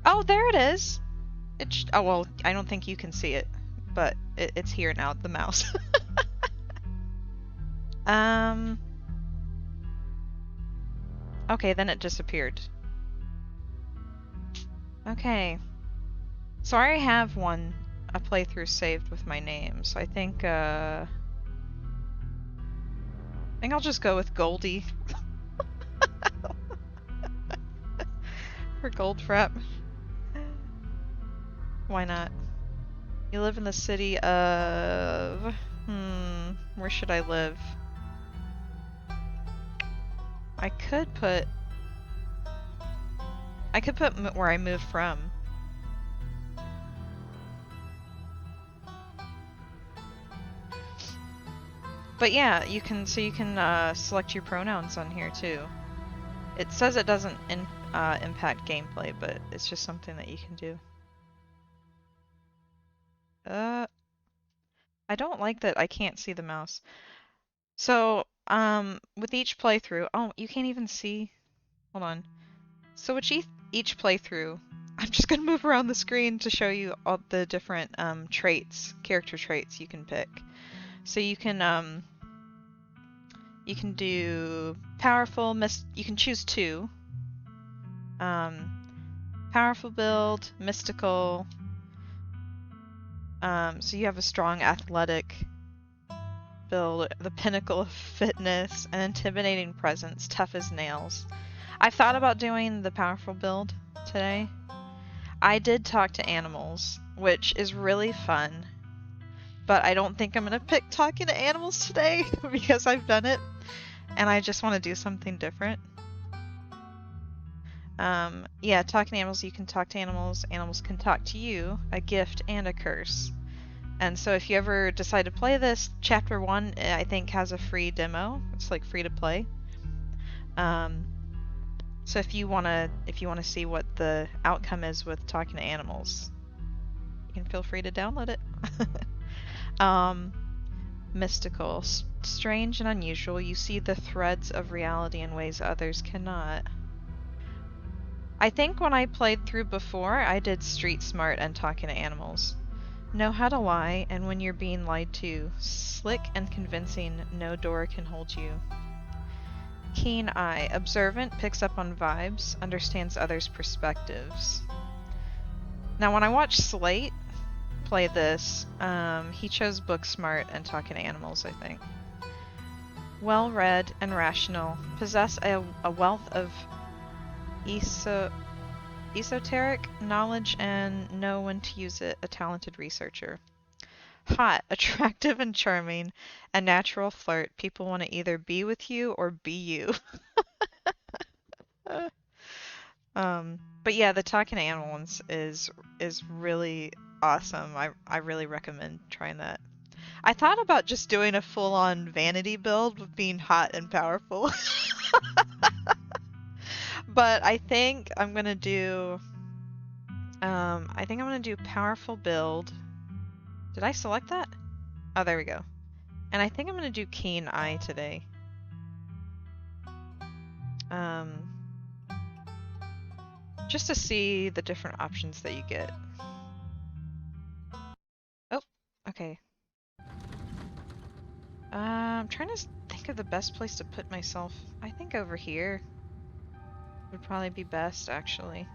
Oh, there it is. Oh, well, I don't think you can see it, but it's here now, the mouse. Um, okay, then it disappeared. Okay. So I already have a playthrough saved with my name, so I think I'll just go with Goldie. For Goldfrapp. Why not? You live in the city of... where should I live? I could put where I moved from. But yeah, you can select your pronouns on here too. It says it doesn't impact gameplay, but it's just something that you can do. I don't like that I can't see the mouse. So, with each playthrough, oh, you can't even see. Hold on. So with each playthrough, I'm just gonna move around the screen to show you all the different character traits you can pick. So you can do powerful, you can choose two. Powerful build, mystical. So you have a strong athletic build, the pinnacle of fitness, an intimidating presence, tough as nails. I've thought about doing the powerful build today. I did talk to animals, which is really fun, but I don't think I'm going to pick talking to animals today because I've done it and I just want to do something different. Yeah, talking to animals, you can talk to animals, animals can talk to you, a gift and a curse. And so if you ever decide to play this, Chapter 1, I think, has a free demo. It's like free to play. So if you wanna see what the outcome is with talking to animals, you can feel free to download it. Mystical, strange and unusual. You see the threads of reality in ways others cannot. I think when I played through before, I did street smart and talking to animals. Know how to lie, and when you're being lied to, slick and convincing, no door can hold you. Keen eye, observant, picks up on vibes, understands others' perspectives. Now when I watched Slate play this, he chose book smart and talking to animals, I think. Well-read and rational, possess a wealth of esoteric knowledge and know when to use it, a talented researcher. Hot, attractive and charming, a natural flirt. People want to either be with you or be you. But yeah, the talking to animals is really awesome. I really recommend trying that. I thought about just doing a full-on vanity build with being hot and powerful. But I think I'm gonna do powerful build. Did I select that? Oh, there we go. And I think I'm gonna do keen eye today. Just to see the different options that you get. Oh, okay. I'm trying to think of the best place to put myself. I think over here would probably be best, actually.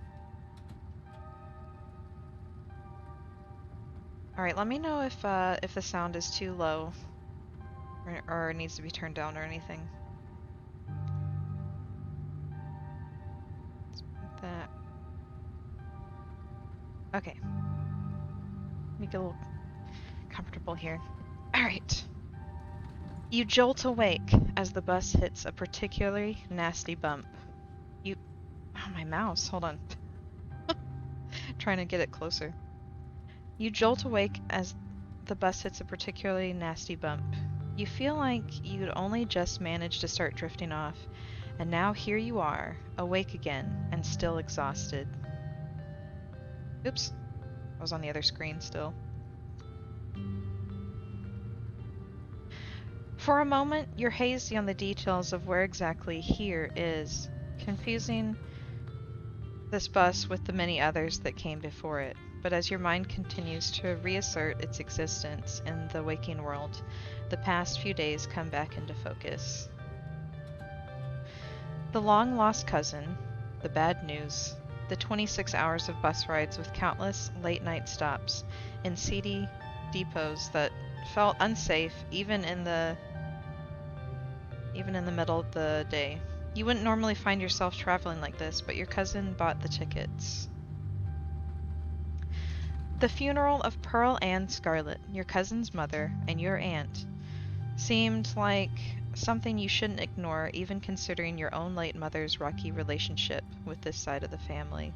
Alright, let me know if the sound is too low or needs to be turned down or anything. That. Okay. Let me get a little comfortable here. Alright. You jolt awake as the bus hits a particularly nasty bump. Oh, my mouse. Hold on. Trying to get it closer. You jolt awake as the bus hits a particularly nasty bump. You feel like you'd only just managed to start drifting off, and now here you are, awake again, and still exhausted. Oops. I was on the other screen still. For a moment, you're hazy on the details of where exactly here is. Confusing this bus with the many others that came before it. But as your mind continues to reassert its existence in the waking world, the past few days come back into focus. The long-lost cousin, the bad news, the 26 hours of bus rides with countless late-night stops in seedy depots that felt unsafe even in the middle of the day. You wouldn't normally find yourself traveling like this, but your cousin bought the tickets. The funeral of Pearl and Scarlet, your cousin's mother, and your aunt, seemed like something you shouldn't ignore, even considering your own late mother's rocky relationship with this side of the family.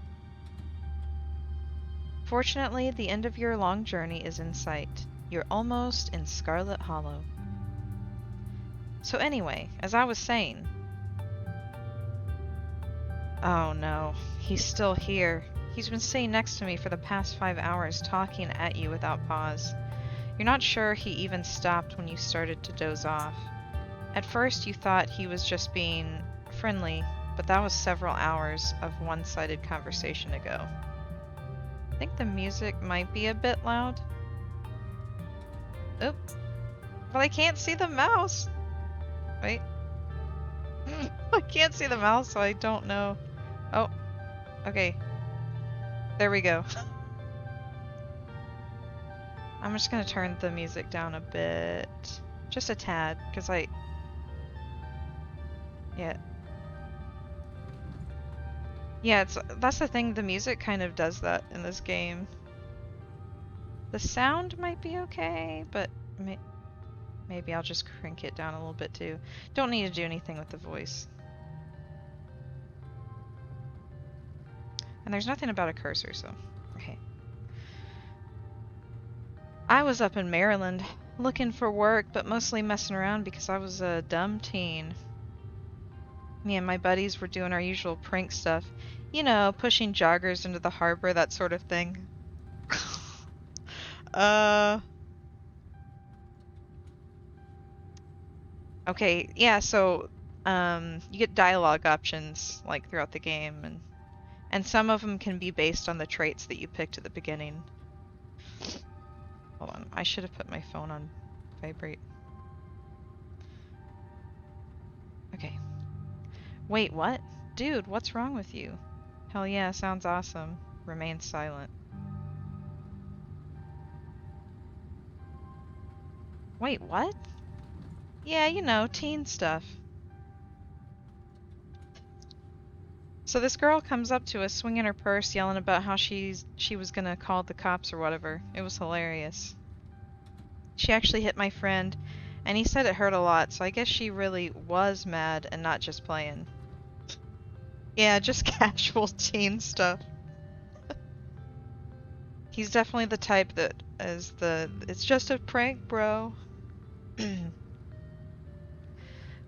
Fortunately, the end of your long journey is in sight. You're almost in Scarlet Hollow. So anyway, as I was saying... Oh no, he's still here. He's been sitting next to me for the past 5 hours, talking at you without pause. You're not sure he even stopped when you started to doze off. At first you thought he was just being friendly, but that was several hours of one-sided conversation ago. I think the music might be a bit loud. Oop. But I can't see the mouse. Wait. I can't see the mouse, so I don't know. Oh. Okay. There we go. I'm just gonna turn the music down a bit. Just a tad, because Yeah. Yeah, that's the thing, the music kind of does that in this game. The sound might be okay, but maybe I'll just crank it down a little bit too. Don't need to do anything with the voice. And there's nothing about a cursor, so... Okay. I was up in Maryland, looking for work, but mostly messing around because I was a dumb teen. Me and my buddies were doing our usual prank stuff. You know, pushing joggers into the harbor, that sort of thing. Okay, yeah, so, you get dialogue options, like, throughout the game, and some of them can be based on the traits that you picked at the beginning. Hold on, I should have put my phone on vibrate. Okay. Wait, what? Dude, what's wrong with you? Hell yeah, sounds awesome. Remain silent. Wait, what? Yeah, you know, teen stuff. So this girl comes up to us, swinging her purse, yelling about how she was gonna call the cops or whatever. It was hilarious. She actually hit my friend, and he said it hurt a lot, so I guess she really was mad and not just playing. Yeah, just casual teen stuff. He's definitely the type that is it's just a prank, bro.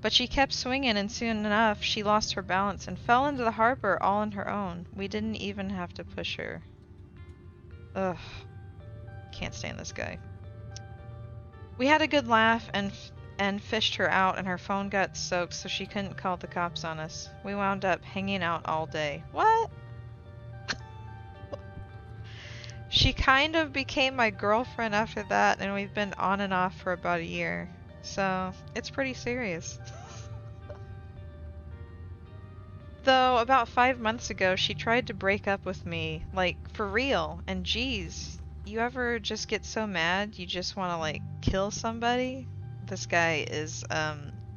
But she kept swinging, and soon enough, she lost her balance and fell into the harbor all on her own. We didn't even have to push her. Ugh. Can't stand this guy. We had a good laugh and fished her out, and her phone got soaked so she couldn't call the cops on us. We wound up hanging out all day. What? She kind of became my girlfriend after that, and we've been on and off for about a year. So, it's pretty serious. Though, about 5 months ago, she tried to break up with me, like, for real, and geez, you ever just get so mad you just want to, like, kill somebody? This guy is,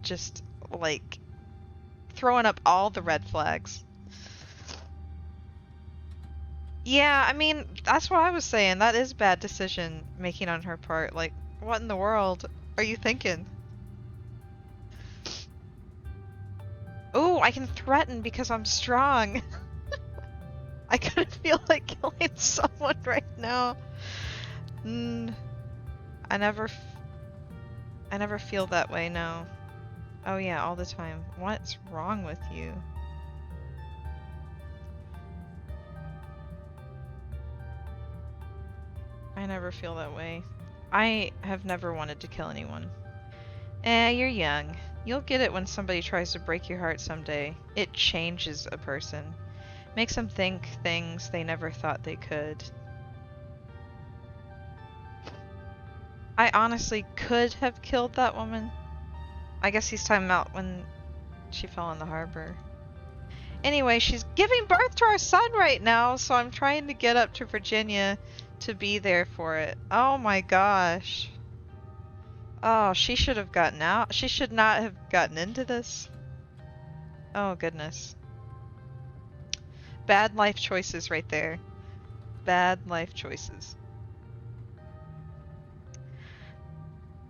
just, like, throwing up all the red flags. Yeah, I mean, that's what I was saying. That is bad decision making on her part. Like, what in the world are you thinking? Oh, I can threaten because I'm strong. I kind of feel like killing someone right now. I never feel that way, no. Oh yeah, all the time. What's wrong with you? I never feel that way. I have never wanted to kill anyone. You're young. You'll get it when somebody tries to break your heart someday. It changes a person. Makes them think things they never thought they could. I honestly could have killed that woman. I guess he's talking about when she fell in the harbor. Anyway, she's giving birth to our son right now, so I'm trying to get up to Virginia to be there for it. Oh my gosh. Oh, she should have gotten out. She should not have gotten into this. Oh goodness. Bad life choices right there. Bad life choices.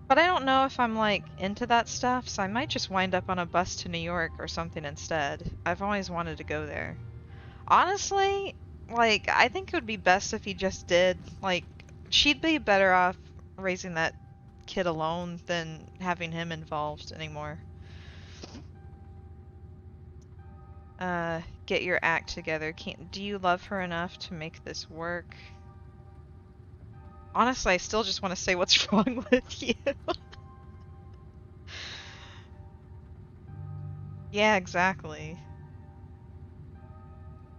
But I don't know if I'm like into that stuff, so I might just wind up on a bus to New York or something instead. I've always wanted to go there. Honestly, like, I think it would be best if he just did. Like, she'd be better off raising that kid alone than having him involved anymore. Get your act together. Do you love her enough to make this work? Honestly, I still just want to say what's wrong with you. Yeah, exactly.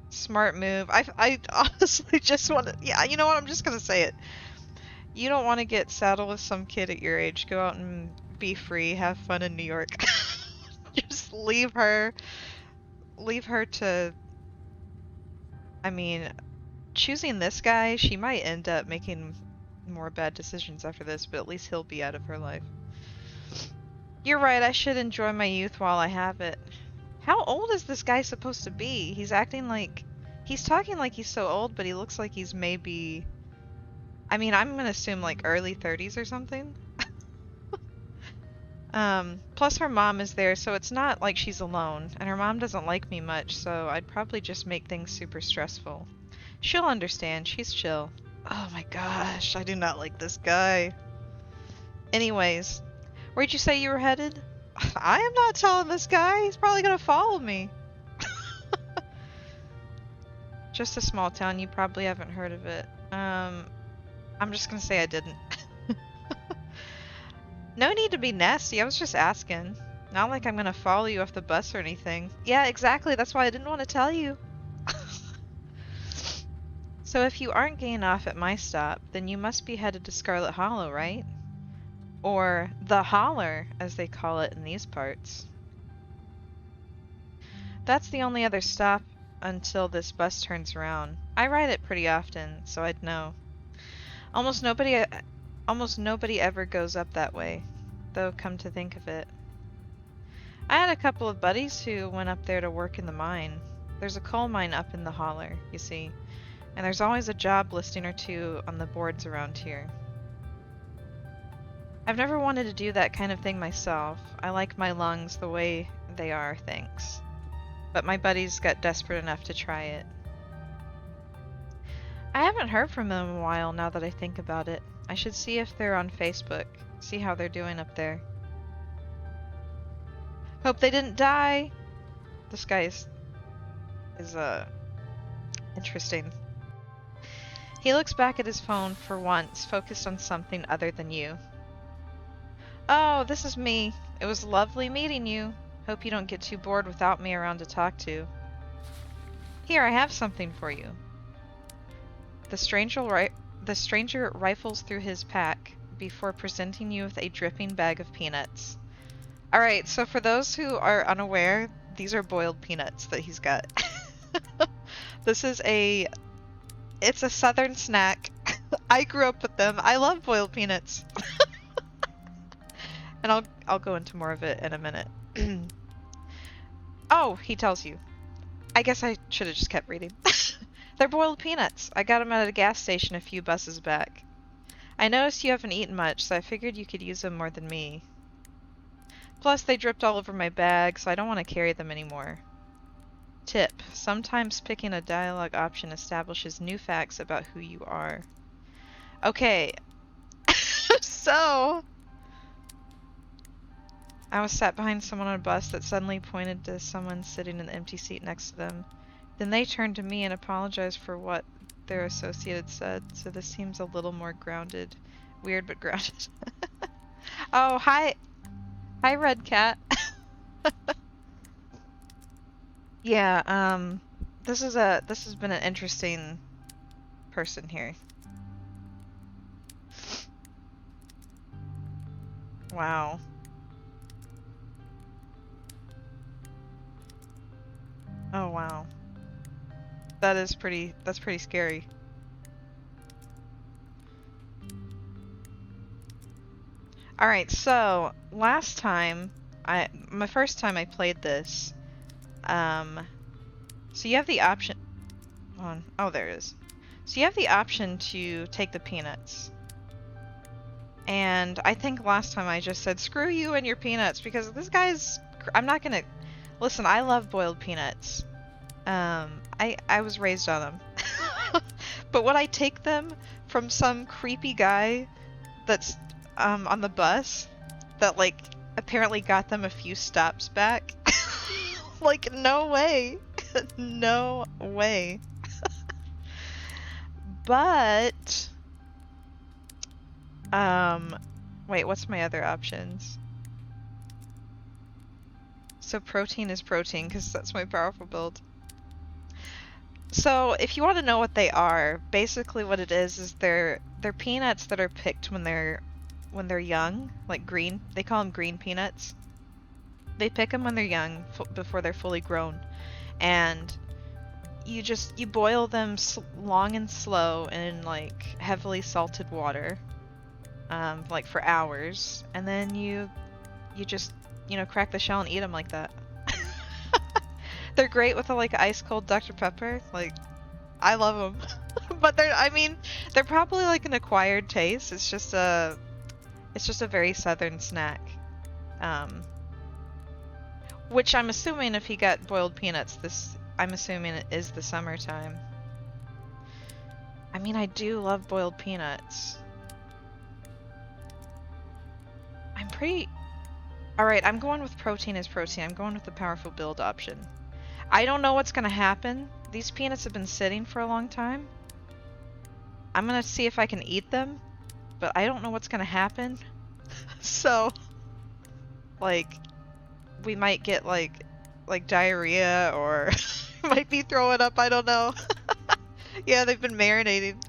Smart move. I honestly just want to... Yeah, you know what? I'm just going to say it. You don't want to get saddled with some kid at your age. Go out and be free. Have fun in New York. Just leave her. Leave her to... I mean, choosing this guy, she might end up making more bad decisions after this, but at least he'll be out of her life. You're right, I should enjoy my youth while I have it. How old is this guy supposed to be? He's acting like... He's talking like he's so old, but he looks like he's maybe... I mean, I'm gonna assume like early 30s or something. Plus her mom is there, so it's not like she's alone. And her mom doesn't like me much, so I'd probably just make things super stressful. She'll understand, she's chill. Oh my gosh, I do not like this guy. Anyways, where'd you say you were headed? I am not telling this guy, he's probably gonna follow me. Just a small town, you probably haven't heard of it. I'm just gonna say I didn't. No need to be nasty, I was just asking. Not like I'm gonna follow you off the bus or anything. Yeah, exactly, that's why I didn't want to tell you. So if you aren't getting off at my stop, then you must be headed to Scarlet Hollow, right? Or the Holler, as they call it in these parts. That's the only other stop until this bus turns around. I ride it pretty often, so I'd know. Almost nobody ever goes up that way, though come to think of it. I had a couple of buddies who went up there to work in the mine. There's a coal mine up in the Holler, you see, and there's always a job listing or two on the boards around here. I've never wanted to do that kind of thing myself. I like my lungs the way they are, thanks. But my buddies got desperate enough to try it. I haven't heard from them in a while now that I think about it. I should see if they're on Facebook, see how they're doing up there. Hope they didn't die! This guy is interesting. He looks back at his phone for once, focused on something other than you. Oh, this is me. It was lovely meeting you. Hope you don't get too bored without me around to talk to. Here, I have something for you. The stranger rifles through his pack before presenting you with a dripping bag of peanuts. Alright, so for those who are unaware, these are boiled peanuts that he's got. This is it's a southern snack. I grew up with them. I love boiled peanuts. And I'll go into more of it in a minute. Oh, he tells you. I guess I should have just kept reading. They're boiled peanuts. I got them at a gas station a few buses back. I noticed you haven't eaten much, so I figured you could use them more than me. Plus, they dripped all over my bag, so I don't want to carry them anymore. Tip: sometimes picking a dialogue option establishes new facts about who you are. Okay. So... I was sat behind someone on a bus that suddenly pointed to someone sitting in the empty seat next to them. Then they turned to me and apologized for what their associate had said, so this seems a little more grounded. Weird, but grounded. Oh, hi! Hi, Red Cat. Yeah, This has been an interesting person here. Wow. Oh wow. That's pretty scary. Alright, so last time my first time I played this, so you have the option oh there it is. So you have the option to take the peanuts. And I think last time I just said, screw you and your peanuts, because this guy's... I'm not gonna... Listen, I love boiled peanuts. I was raised on them. But would I take them from some creepy guy that's on the bus that, like, apparently got them a few stops back? Like, no way. No way. But... wait, what's my other options? So protein is protein, because that's my powerful build. So, if you want to know what they are, basically what it is they're peanuts that are picked when they're young, like green. They call them green peanuts. They pick them when they're young, before they're fully grown. And you boil them long and slow in, like, heavily salted water. Like for hours, and then you just, crack the shell and eat them like that. They're great with a, like, ice cold Dr. Pepper. Like, I love them. But they're probably like an acquired taste. It's just a very southern snack. Which I'm assuming if he got boiled peanuts, I'm assuming it is the summertime. I mean, I do love boiled peanuts. Alright, I'm going with protein is protein. I'm going with the powerful build option. I don't know what's gonna happen. These peanuts have been sitting for a long time. I'm gonna see if I can eat them, but I don't know what's gonna happen. So, like, we might get, like diarrhea, or might be throwing up, I don't know. Yeah, they've been marinating.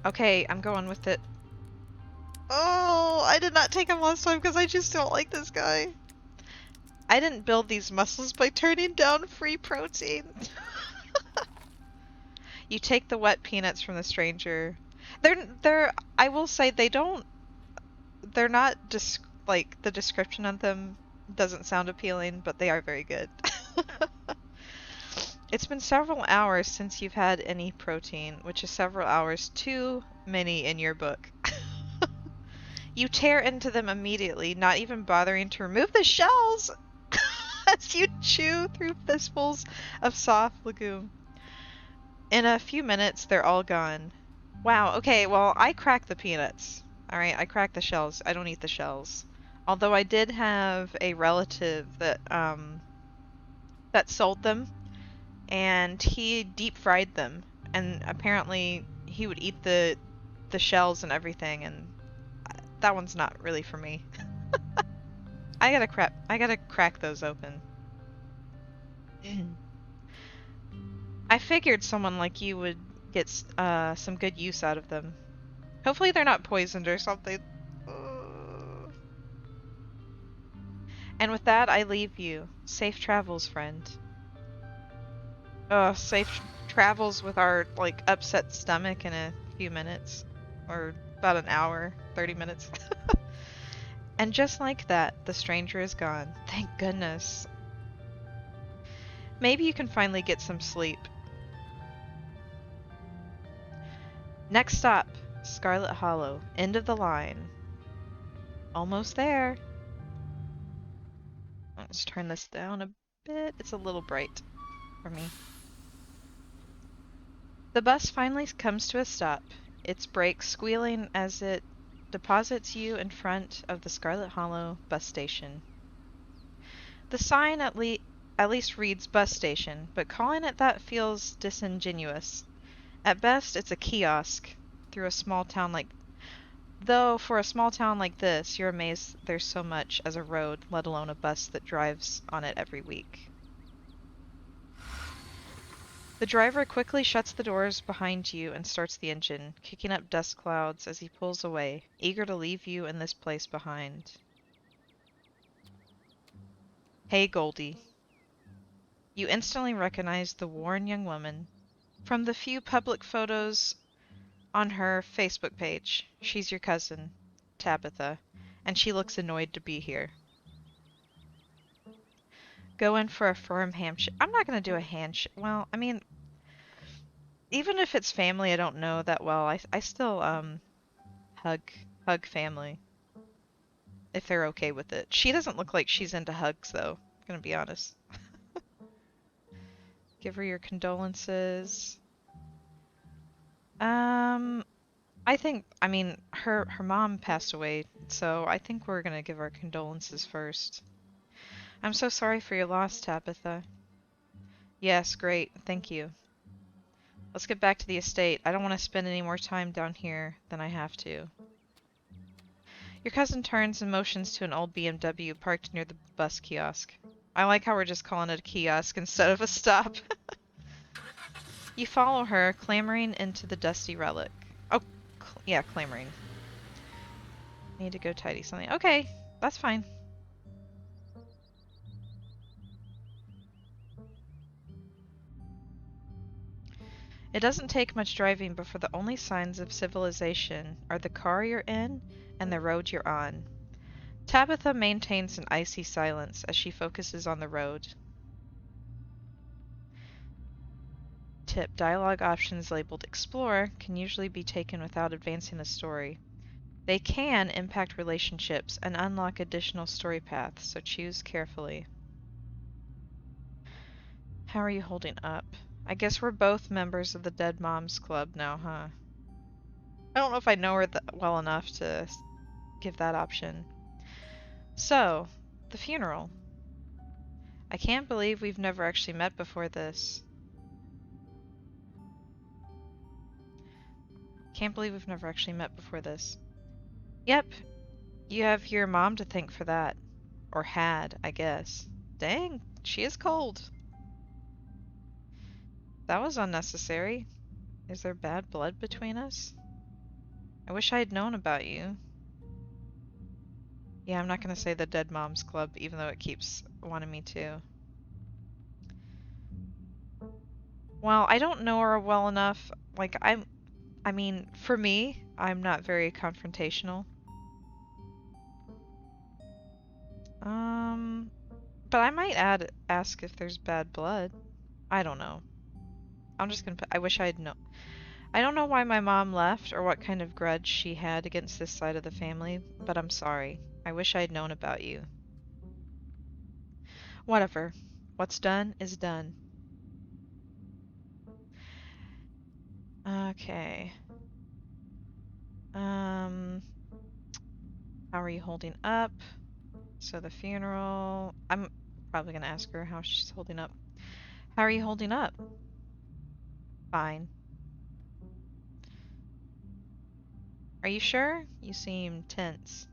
Okay, I'm going with it. Oh, I did not take him last time because I just don't like this guy. I didn't build these muscles by turning down free protein. You take the wet peanuts from the stranger. I will say they're not like, the description of them doesn't sound appealing, but they are very good. It's been several hours since you've had any protein, which is several hours too many in your book. You tear into them immediately, not even bothering to remove the shells as you chew through fistfuls of soft legume. In a few minutes, they're all gone. Wow, okay, well, I crack the peanuts. Alright, I crack the shells. I don't eat the shells. Although I did have a relative that sold them. And he deep fried them, and apparently he would eat the shells and everything, and that one's not really for me. I gotta crack those open. I figured someone like you would get some good use out of them. Hopefully they're not poisoned or something. And with that, I leave you. Safe travels, friend. Safe travels with our, like, upset stomach in a few minutes. Or about an hour, 30 minutes. And just like that, the stranger is gone. Thank goodness. Maybe you can finally get some sleep. Next stop, Scarlet Hollow. End of the line. Almost there. Let's turn this down a bit. It's a little bright for me. The bus finally comes to a stop, its brakes squealing as it deposits you in front of the Scarlet Hollow bus station. The sign at least reads bus station, but calling it that feels disingenuous. At best, it's a kiosk through a small town like... Though, for a small town like this, you're amazed there's so much as a road, let alone a bus that drives on it every week. The driver quickly shuts the doors behind you and starts the engine, kicking up dust clouds as he pulls away, eager to leave you and this place behind. Hey, Goldie. You instantly recognize the worn young woman from the few public photos on her Facebook page. She's your cousin, Tabitha, and she looks annoyed to be here. Go in for a firm handshake. I'm not going to do a handshake. Well, I mean, even if it's family I don't know that well, I still hug hug family if they're okay with it. She doesn't look like she's into hugs though, I'm gonna be honest. Give her your condolences. I mean, her mom passed away, so I think we're gonna give our condolences first. I'm so sorry for your loss, Tabitha. Yes, great, thank you. Let's get back to the estate. I don't want to spend any more time down here than I have to. Your cousin turns and motions to an old BMW parked near the bus kiosk. I like how we're just calling it a kiosk instead of a stop. You follow her, clambering into the dusty relic. Oh, yeah, clambering. Need to go tidy something. Okay, that's fine. It doesn't take much driving before the only signs of civilization are the car you're in and the road you're on. Tabitha maintains an icy silence as she focuses on the road. Tip: dialogue options labeled Explore can usually be taken without advancing the story. They can impact relationships and unlock additional story paths, so choose carefully. How are you holding up? I guess we're both members of the Dead Moms Club now, huh? I don't know if I know her well enough to give that option. So, the funeral. I can't believe we've never actually met before this. Can't believe we've never actually met before this. Yep, you have your mom to thank for that. Or had, I guess. Dang, she is cold. That was unnecessary. Is there bad blood between us? I wish I had known about you. Yeah, I'm not gonna say the Dead Moms Club, even though it keeps wanting me to. Well, I don't know her well enough. Like, I mean, for me, I'm not very confrontational. But I might ask if there's bad blood. I don't know. I'm just gonna put, I wish I had known. I don't know why my mom left or what kind of grudge she had against this side of the family, but I'm sorry. I wish I had known about you. Whatever. What's done is done. Okay. How are you holding up? So the funeral. I'm probably gonna ask her how she's holding up. How are you holding up? Fine. Are you sure? You seem tense.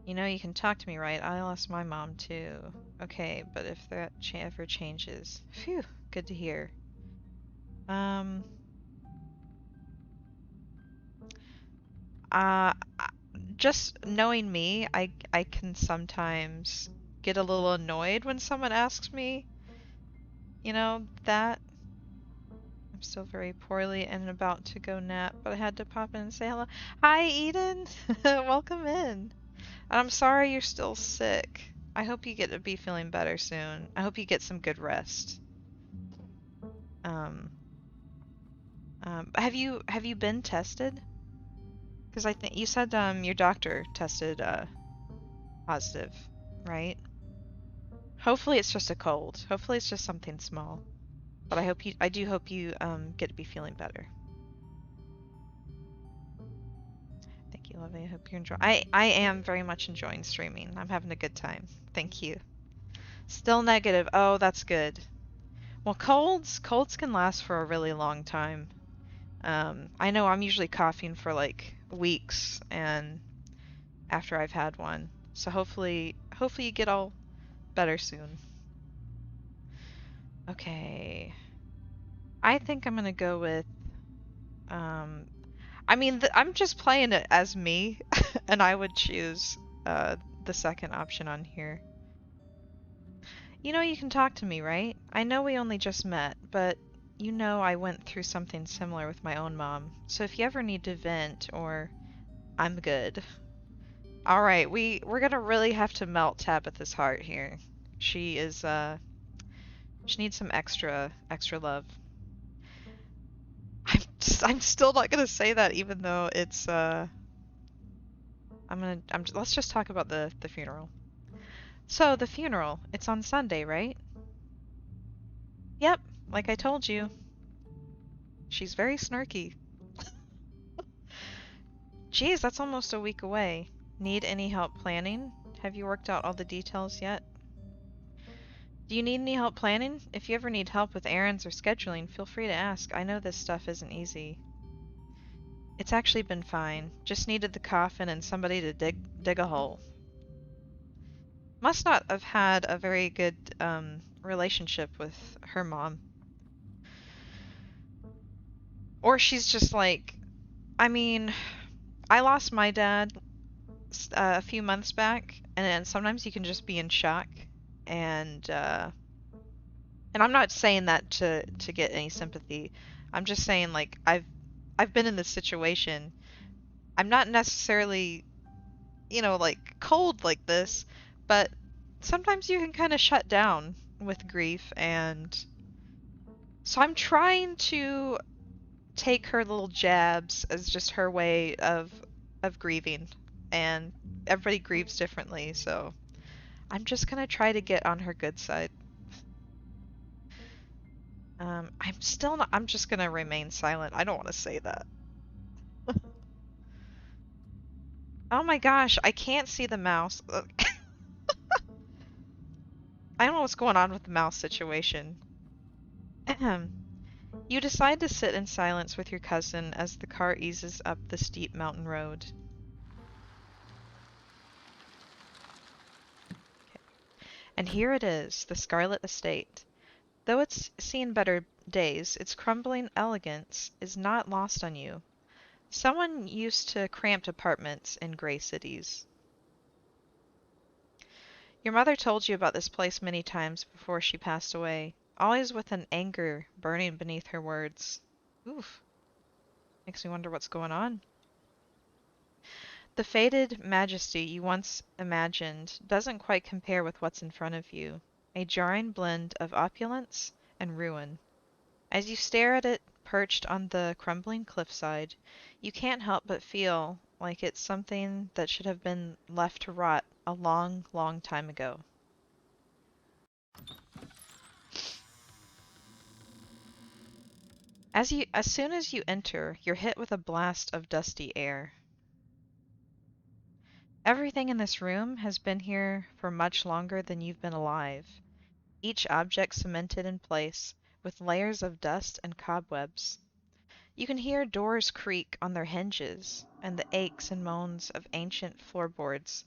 You know you can talk to me, right? I lost my mom too. Okay, but if that ever changes. Phew, good to hear. Um, uh, just knowing me, I can sometimes get a little annoyed when someone asks me, that. I'm still very poorly and about to go nap, but I had to pop in and say hello. Hi, Eden! Welcome in. I'm sorry you're still sick. I hope you get to be feeling better soon. I hope you get some good rest. Um, have you been tested? Because I think you said your doctor tested positive, right? Hopefully it's just a cold. Hopefully it's just something small. But I do hope you get to be feeling better. Thank you, Lovey. I hope you're enjoying. I am very much enjoying streaming. I'm having a good time. Thank you. Still negative. Oh, that's good. Well, colds can last for a really long time. I know I'm usually coughing for like weeks and after I've had one. So hopefully you get all better soon. Okay. I think I'm gonna go with um I mean I'm just playing it as me and I would choose the second option on here. You know you can talk to me, right? I know we only just met, but you know I went through something similar with my own mom. So if you ever need to vent or I'm good. All right, we're gonna really have to melt Tabitha's heart here. She is she needs some extra love. I'm still not gonna say that even though it's let's just talk about the funeral. So the funeral, it's on Sunday, right? Yep, like I told you. She's very snarky. Geez, that's almost a week away. Need any help planning? Have you worked out all the details yet? Do you need any help planning? If you ever need help with errands or scheduling, feel free to ask. I know this stuff isn't easy. It's actually been fine. Just needed the coffin and somebody to dig a hole. Must not have had a very good relationship with her mom. Or she's just like, I mean, I lost my dad a few months back, and then sometimes you can just be in shock, and and I'm not saying that to get any sympathy. I'm just saying like I've been in this situation. I'm not necessarily, you know, like cold like this, but sometimes you can kind of shut down with grief, and so I'm trying to take her little jabs as just her way of grieving, and everybody grieves differently, so I'm just gonna try to get on her good side. I'm still not. I'm just gonna remain silent. I don't want to say that. Oh my gosh, I can't see the mouse. I don't know what's going on with the mouse situation. Ahem. You decide to sit in silence with your cousin as the car eases up the steep mountain road. And here it is, the Scarlet Estate. Though it's seen better days, its crumbling elegance is not lost on you. Someone used to cramped apartments in gray cities. Your mother told you about this place many times before she passed away, always with an anger burning beneath her words. Oof, makes me wonder what's going on. The faded majesty you once imagined doesn't quite compare with what's in front of you, a jarring blend of opulence and ruin. As you stare at it perched on the crumbling cliffside, you can't help but feel like it's something that should have been left to rot a long, long time ago. As soon as you enter, you're hit with a blast of dusty air. Everything in this room has been here for much longer than you've been alive, each object cemented in place with layers of dust and cobwebs. You can hear doors creak on their hinges and the aches and moans of ancient floorboards,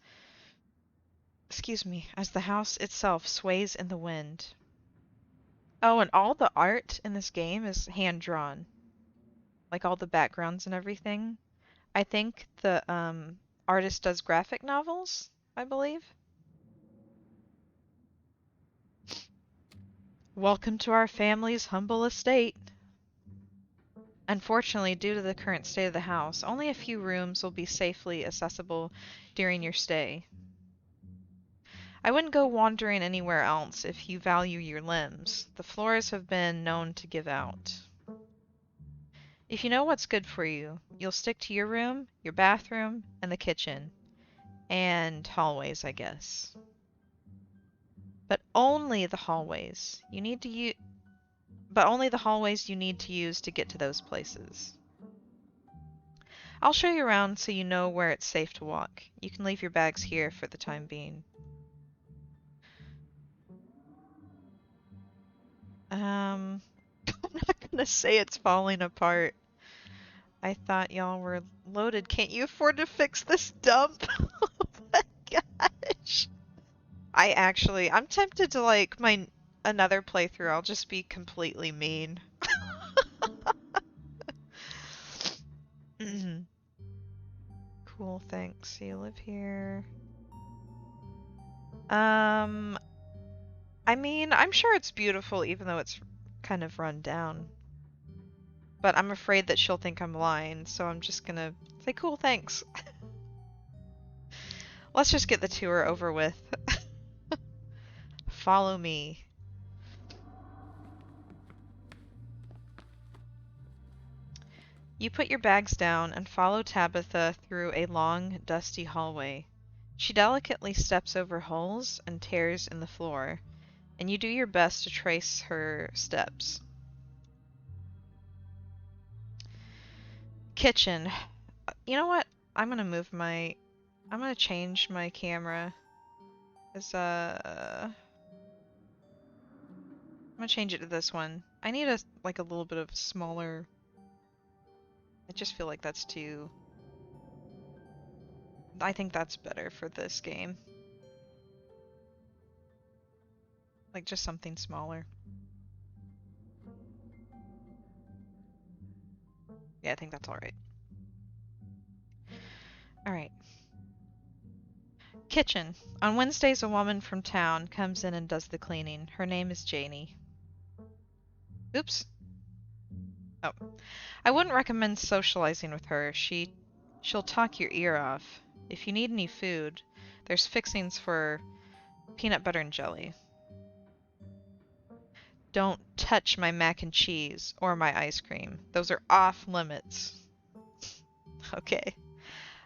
as the house itself sways in the wind. Oh, and all the art in this game is hand drawn, like all the backgrounds and everything. I think the artist does graphic novels, I believe. Welcome to our family's humble estate. Unfortunately, due to the current state of the house, only a few rooms will be safely accessible during your stay. I wouldn't go wandering anywhere else if you value your limbs. The floors have been known to give out. If you know what's good for you, you'll stick to your room, your bathroom, and the kitchen. And hallways, I guess. But only the hallways. But only the hallways you need to use to get to those places. I'll show you around so you know where it's safe to walk. You can leave your bags here for the time being. I'm not gonna say it's falling apart. I thought y'all were loaded. Can't you afford to fix this dump? Oh my gosh. I'm tempted to like my another playthrough. I'll just be completely mean. Cool, thanks. You live here. Um, I mean, I'm sure it's beautiful even though it's kind of run down. But I'm afraid that she'll think I'm lying, so I'm just gonna say cool, thanks. Let's just get the tour over with. Follow me. You put your bags down and follow Tabitha through a long, dusty hallway. She delicately steps over holes and tears in the floor, and you do your best to trace her steps. Kitchen. You know what? I'm gonna change my camera. I'm gonna change it to this one. I need like a little bit of smaller. I just feel like that's too. I think that's better for this game. Like just something smaller. Yeah, I think that's alright. Alright. Kitchen. On Wednesdays, a woman from town comes in and does the cleaning. Her name is Janie. Oops. Oh. I wouldn't recommend socializing with her. She'll talk your ear off. If you need any food, there's fixings for peanut butter and jelly. Don't touch my mac and cheese or my ice cream. Those are off limits. Okay.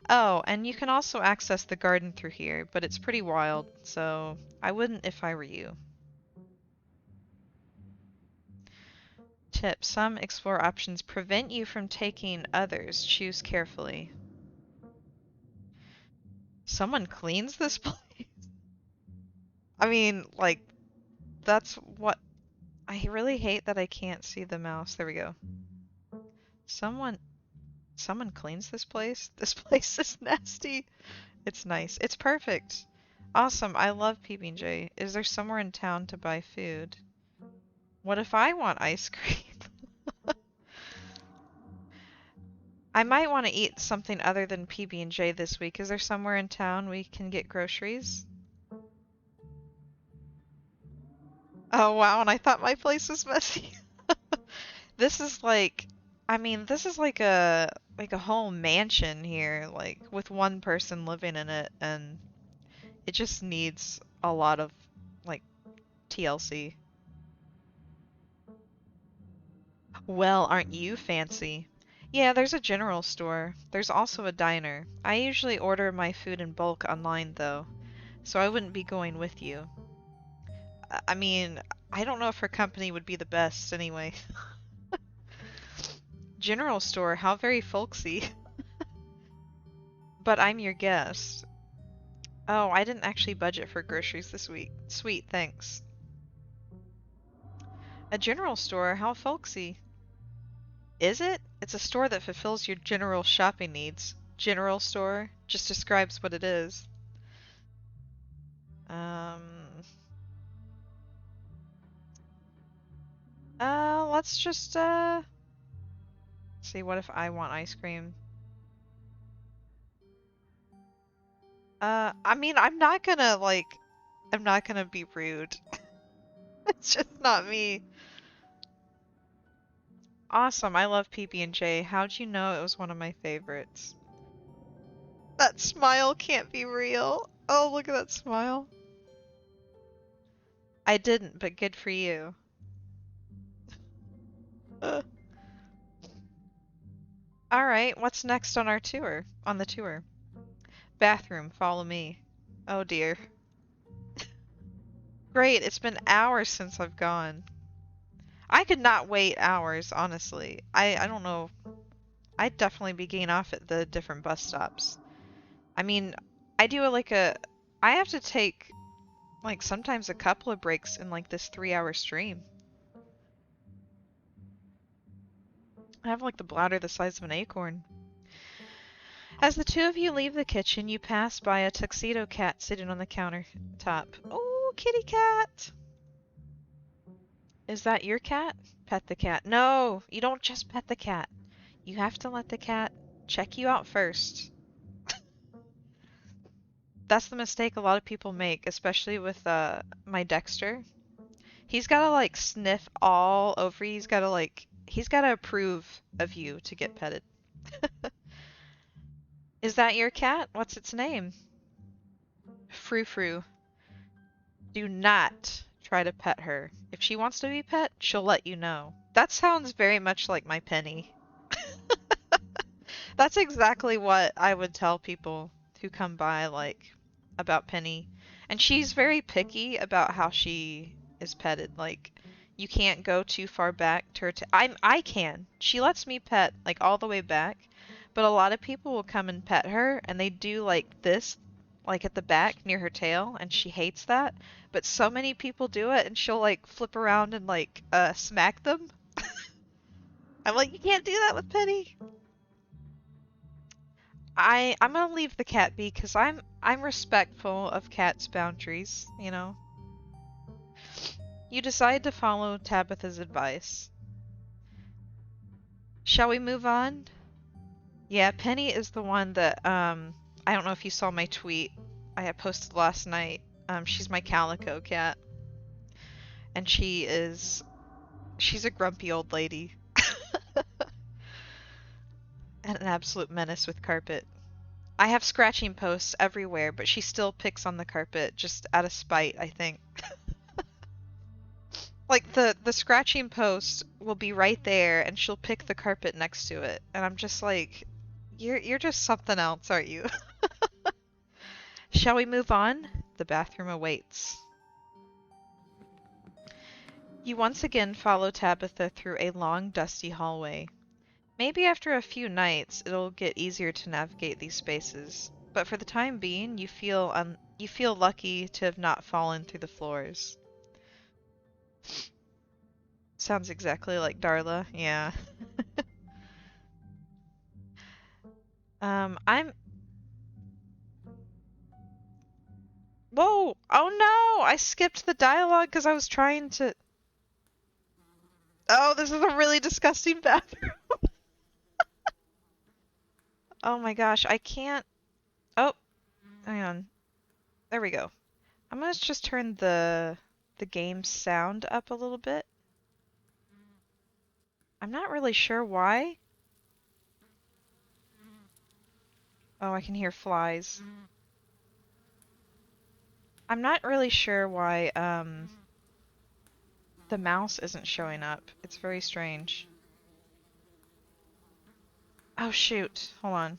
Oh, and you can also access the garden through here, but it's pretty wild, so I wouldn't if I were you. Tip: some explore options prevent you from taking others. Choose carefully. Someone cleans this place? I mean, like, that's what... I really hate that I can't see the mouse. There we go. Someone cleans this place? This place is nasty. It's nice. It's perfect. Awesome. I love PB&J. Is there somewhere in town to buy food? What if I want ice cream? I might want to eat something other than PB&J this week. Is there somewhere in town we can get groceries? Oh wow, and I thought my place was messy. This is like, I mean, this is like a whole mansion here, like with one person living in it, and it just needs a lot of like TLC. Well, aren't you fancy? Yeah, there's a general store. There's also a diner. I usually order my food in bulk online though, so I wouldn't be going with you. I mean, I don't know if her company would be the best anyway. General store, how very folksy. But I'm your guest. Oh, I didn't actually budget for groceries this week. Sweet, thanks. A general store, how folksy. Is it? It's a store that fulfills your general shopping needs. General store just describes what it is. Um, let's just, see, what if I want ice cream? I mean, I'm not gonna be rude. It's just not me. Awesome, I love PB&J. How'd you know it was one of my favorites? That smile can't be real. Oh, look at that smile. I didn't, but good for you. Uh, Alright, what's next on our tour? On the tour? Bathroom, follow me. Oh dear. Great, it's been hours since I've gone. I could not wait hours, honestly. I don't know. I'd definitely be getting off at the different bus stops. I mean, I do I have to take like sometimes a couple of breaks in like this 3-hour stream. I have like the bladder the size of an acorn. As the two of you leave the kitchen, you pass by a tuxedo cat sitting on the countertop. Oh, kitty cat! Is that your cat? Pet the cat. No, you don't just pet the cat. You have to let the cat check you out first. That's the mistake a lot of people make, especially with my Dexter. He's gotta like sniff all over you. He's gotta approve of you to get petted. Is that your cat? What's its name? Frou Frou. Do not try to pet her. If she wants to be pet, she'll let you know. That sounds very much like my Penny. That's exactly what I would tell people who come by, like, about Penny. And she's very picky about how she is petted. Like, you can't go too far back to her. I can. She lets me pet, like, all the way back. But a lot of people will come and pet her, and they do, like, this, like, at the back near her tail, and she hates that. But so many people do it, and she'll, like, flip around and, like, smack them. I'm like, you can't do that with Penny. I'm gonna leave the cat be because I'm respectful of cats' boundaries, you know. You decide to follow Tabitha's advice. Shall we move on? Yeah, Penny is the one that I don't know if you saw my tweet I had posted last night. She's my calico cat. And she's a grumpy old lady. And an absolute menace with carpet. I have scratching posts everywhere, but she still picks on the carpet just out of spite, I think. Like the scratching post will be right there and she'll pick the carpet next to it. And I'm just like, you're just something else, aren't you? Shall we move on? The bathroom awaits. You once again follow Tabitha through a long, dusty hallway. Maybe after a few nights, it'll get easier to navigate these spaces. But for the time being, you feel lucky to have not fallen through the floors. Sounds exactly like Darla. Yeah. I'm... Whoa! Oh no! I skipped the dialogue because I was trying to... Oh, this is a really disgusting bathroom. Oh my gosh, I can't... Oh, hang on. There we go. I'm gonna just turn the game sound up a little bit. I'm not really sure why. Oh, I can hear flies. I'm not really sure why the mouse isn't showing up. It's very strange. Oh shoot, hold on.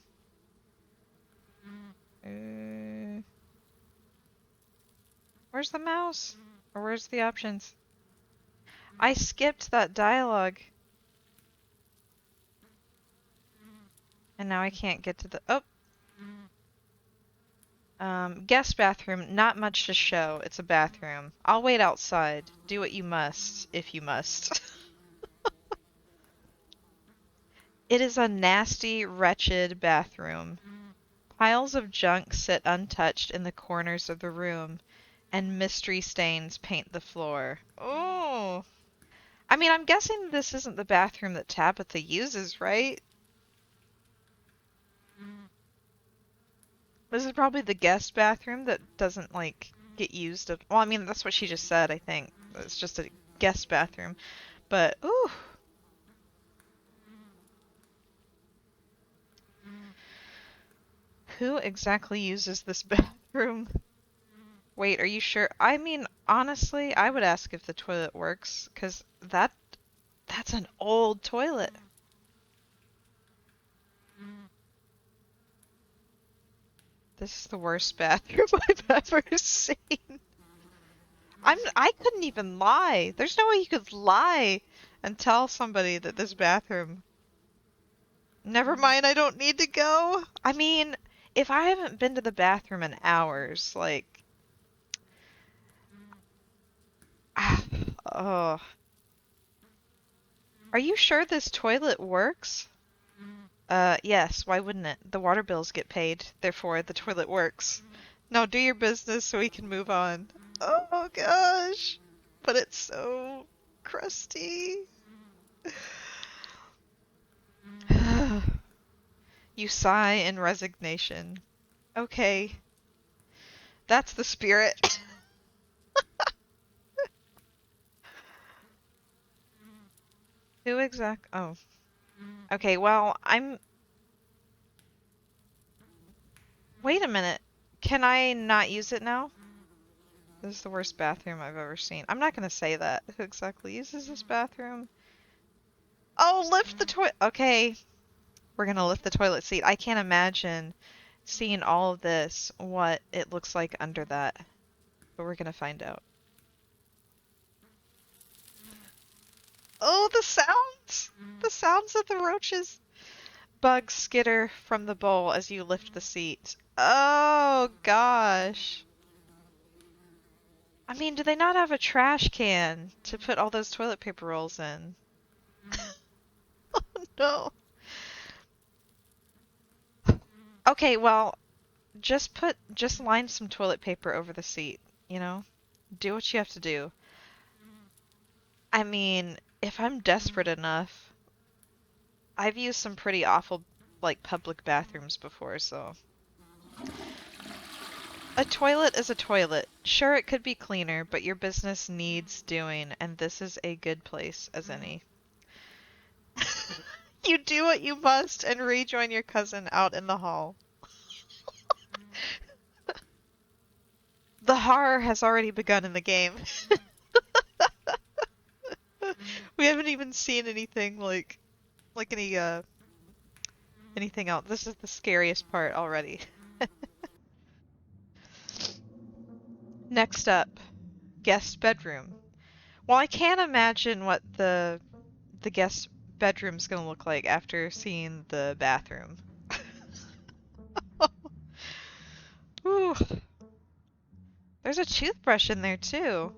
Where's the mouse? Or where's the options? I skipped that dialogue. And now I can't get to the... Oh! Guest bathroom, not much to show. It's a bathroom. I'll wait outside. Do what you must, if you must. It is a nasty, wretched bathroom. Piles of junk sit untouched in the corners of the room, and mystery stains paint the floor. Oh! I mean, I'm guessing this isn't the bathroom that Tabitha uses, right? This is probably the guest bathroom that doesn't, like, get used. Well, I mean, that's what she just said, I think. It's just a guest bathroom. But, ooh. Who exactly uses this bathroom? Wait, are you sure? I mean, honestly, I would ask if the toilet works, because that's an old toilet. This is the worst bathroom I've ever seen. I couldn't even lie. There's no way you could lie and tell somebody that this bathroom... Never mind, I don't need to go. I mean, if I haven't been to the bathroom in hours, like... Oh. Are you sure this toilet works? Yes, why wouldn't it? The water bills get paid, therefore the toilet works. Now do your business so we can move on. Oh gosh, but it's so crusty. You sigh in resignation. Okay, that's the spirit. Who exact? Oh, okay. Well, I'm. Wait a minute. Can I not use it now? This is the worst bathroom I've ever seen. I'm not gonna say that. Who exactly uses this bathroom? Oh, lift the toilet. Okay, we're gonna lift the toilet seat. I can't imagine seeing all of this, what it looks like under that. But we're gonna find out. Oh, the sounds! The sounds of the roaches. Bugs skitter from the bowl as you lift the seat. Oh, gosh. I mean, do they not have a trash can to put all those toilet paper rolls in? Oh, no. Okay, well, just line some toilet paper over the seat, you know? Do what you have to do. I mean, if I'm desperate enough, I've used some pretty awful, like, public bathrooms before, so. A toilet is a toilet. Sure, it could be cleaner, but your business needs doing, and this is a good place as any. You do what you must and rejoin your cousin out in the hall. The horror has already begun in the game. We haven't even seen anything like anything else. This is the scariest part already. Next up, guest bedroom. Well, I can't imagine what the guest bedroom's gonna look like after seeing the bathroom. Ooh. There's a toothbrush in there too.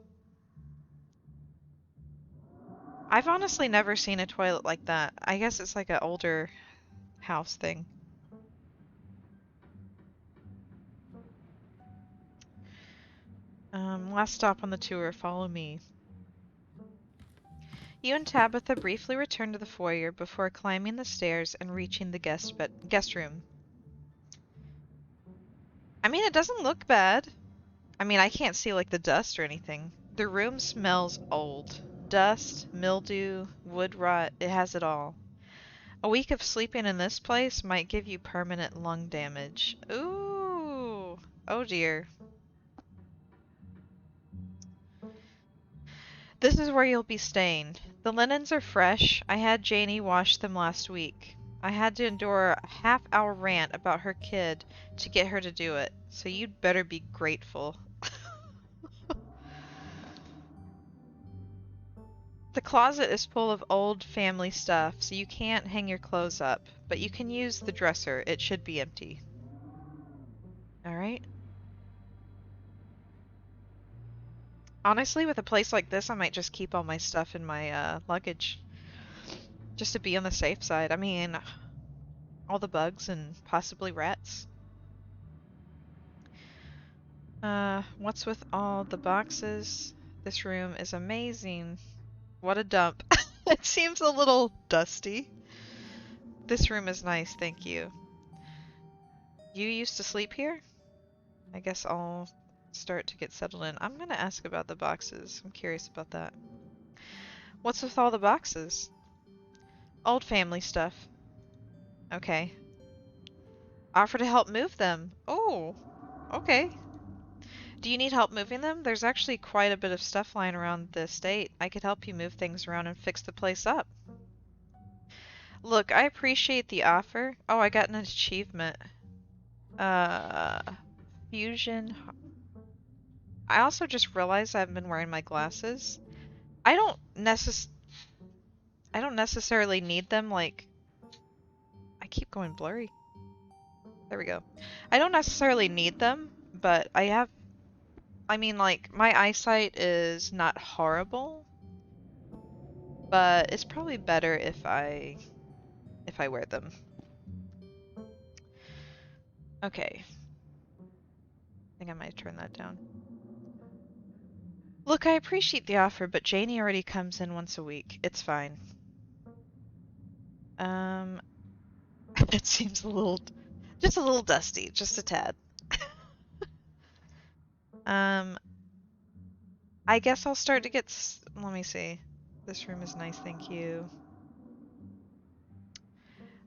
I've honestly never seen a toilet like that. I guess it's like an older house thing. Last stop on the tour, follow me. You and Tabitha briefly return to the foyer before climbing the stairs and reaching the guest room. I mean, it doesn't look bad. I mean, I can't see like the dust or anything. The room smells old. Dust, mildew, wood rot, it has it all. A week of sleeping in this place might give you permanent lung damage. Ooh. Oh dear. This is where you'll be staying. The linens are fresh. I had Janie wash them last week. I had to endure a half-hour rant about her kid to get her to do it, so you'd better be grateful. The closet is full of old family stuff, so you can't hang your clothes up, but you can use the dresser. It should be empty. Alright. Honestly, with a place like this, I might just keep all my stuff in my luggage. Just to be on the safe side. I mean, all the bugs and possibly rats. What's with all the boxes? This room is amazing. What a dump. It seems a little dusty. This room is nice, thank you. You used to sleep here? I guess I'll start to get settled in. I'm gonna ask about the boxes. I'm curious about that. What's with all the boxes? Old family stuff. Okay. Offer to help move them. Oh, okay. Do you need help moving them? There's actually quite a bit of stuff lying around the estate. I could help you move things around and fix the place up. Look, I appreciate the offer. Oh, I got an achievement. Uh, fusion. I also just realized I haven't been wearing my glasses. I don't necessarily need them, like... I keep going blurry. There we go. I don't necessarily need them, but I mean, like, my eyesight is not horrible. but it's probably better if I wear them. Okay. I think I might turn that down. Look, I appreciate the offer, but Janie already comes in once a week. It's fine. Um, it seems just a little dusty, just a tad. Um, I guess I'll start to let me see. This room is nice, thank you.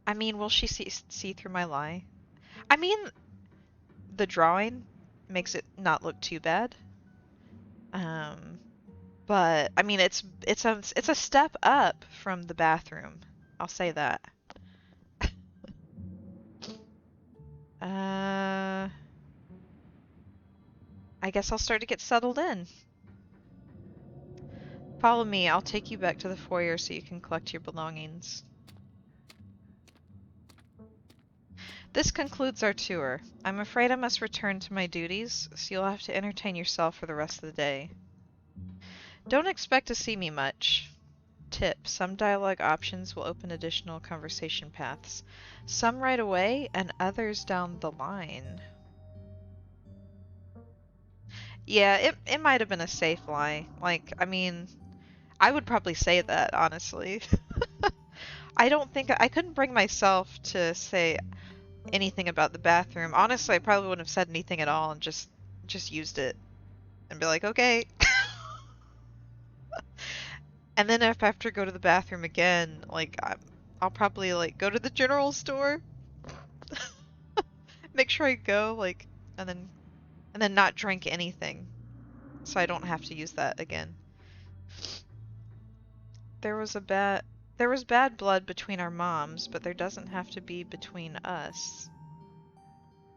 I mean, will she see through my lie? I mean, the drawing makes it not look too bad. Um, but I mean, it's a step up from the bathroom. I'll say that. Uh, I guess I'll start to get settled in. Follow me. I'll take you back to the foyer so you can collect your belongings. This concludes our tour. I'm afraid I must return to my duties, so you'll have to entertain yourself for the rest of the day. Don't expect to see me much. Tip: some dialogue options will open additional conversation paths. Some right away, and others down the line. Yeah, it might have been a safe lie. Like, I mean, I would probably say that, honestly. I don't think I couldn't bring myself to say anything about the bathroom. Honestly, I probably wouldn't have said anything at all and just used it and be like, okay. And then if I have to go to the bathroom again, like I'll probably like go to the general store, make sure I go like, and then not drink anything, so I don't have to use that again. There was there was bad blood between our moms, but there doesn't have to be between us.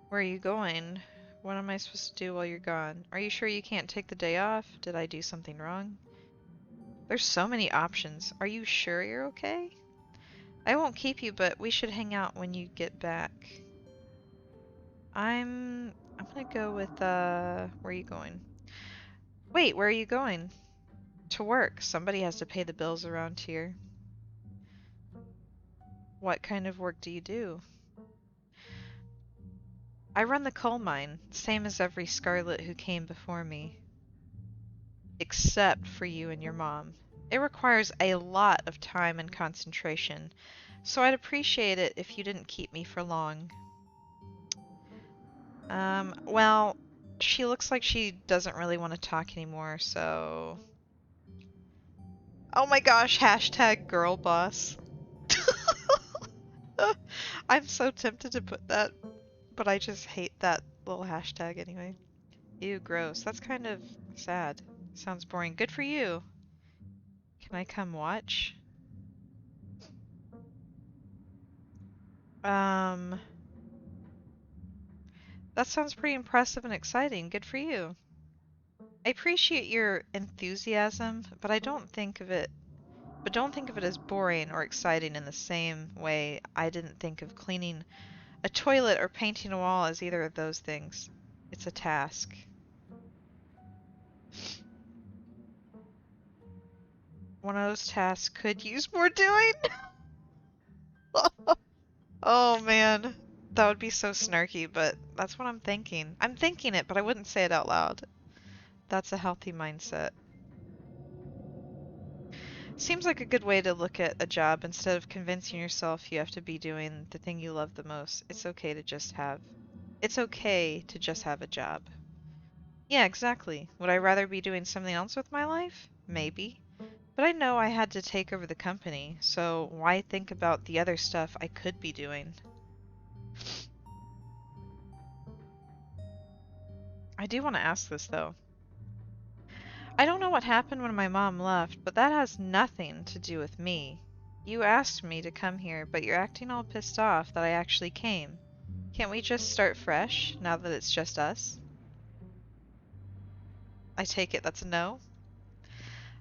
Where are you going? What am I supposed to do while you're gone? Are you sure you can't take the day off? Did I do something wrong? There's so many options. Are you sure you're okay? I won't keep you, but we should hang out when you get back. I'm gonna go with where are you going? Wait, where are you going? To work. Somebody has to pay the bills around here. What kind of work do you do? I run the coal mine, same as every Scarlet who came before me. Except for you and your mom. It requires a lot of time and concentration, so I'd appreciate it if you didn't keep me for long. Well, she looks like she doesn't really want to talk anymore, so... Oh my gosh, hashtag girl boss. I'm so tempted to put that, but I just hate that little hashtag anyway. Ew, gross. That's kind of sad. Sounds boring. Good for you. Can I come watch? Um, that sounds pretty impressive and exciting. Good for you. I appreciate your enthusiasm, but don't think of it as boring or exciting in the same way I didn't think of cleaning a toilet or painting a wall as either of those things. It's a task. One of those tasks could use more doing. Oh man, that would be so snarky, but that's what I'm thinking. I'm thinking it, but I wouldn't say it out loud. That's a healthy mindset. Seems like a good way to look at a job instead of convincing yourself you have to be doing the thing you love the most. It's okay to just have a job. Yeah, exactly. Would I rather be doing something else with my life? Maybe. But I know I had to take over the company, so why think about the other stuff I could be doing? I do want to ask this though. I don't know what happened when my mom left, but that has nothing to do with me. You asked me to come here, but you're acting all pissed off that I actually came. Can't we just start fresh, now that it's just us? I take it that's a no?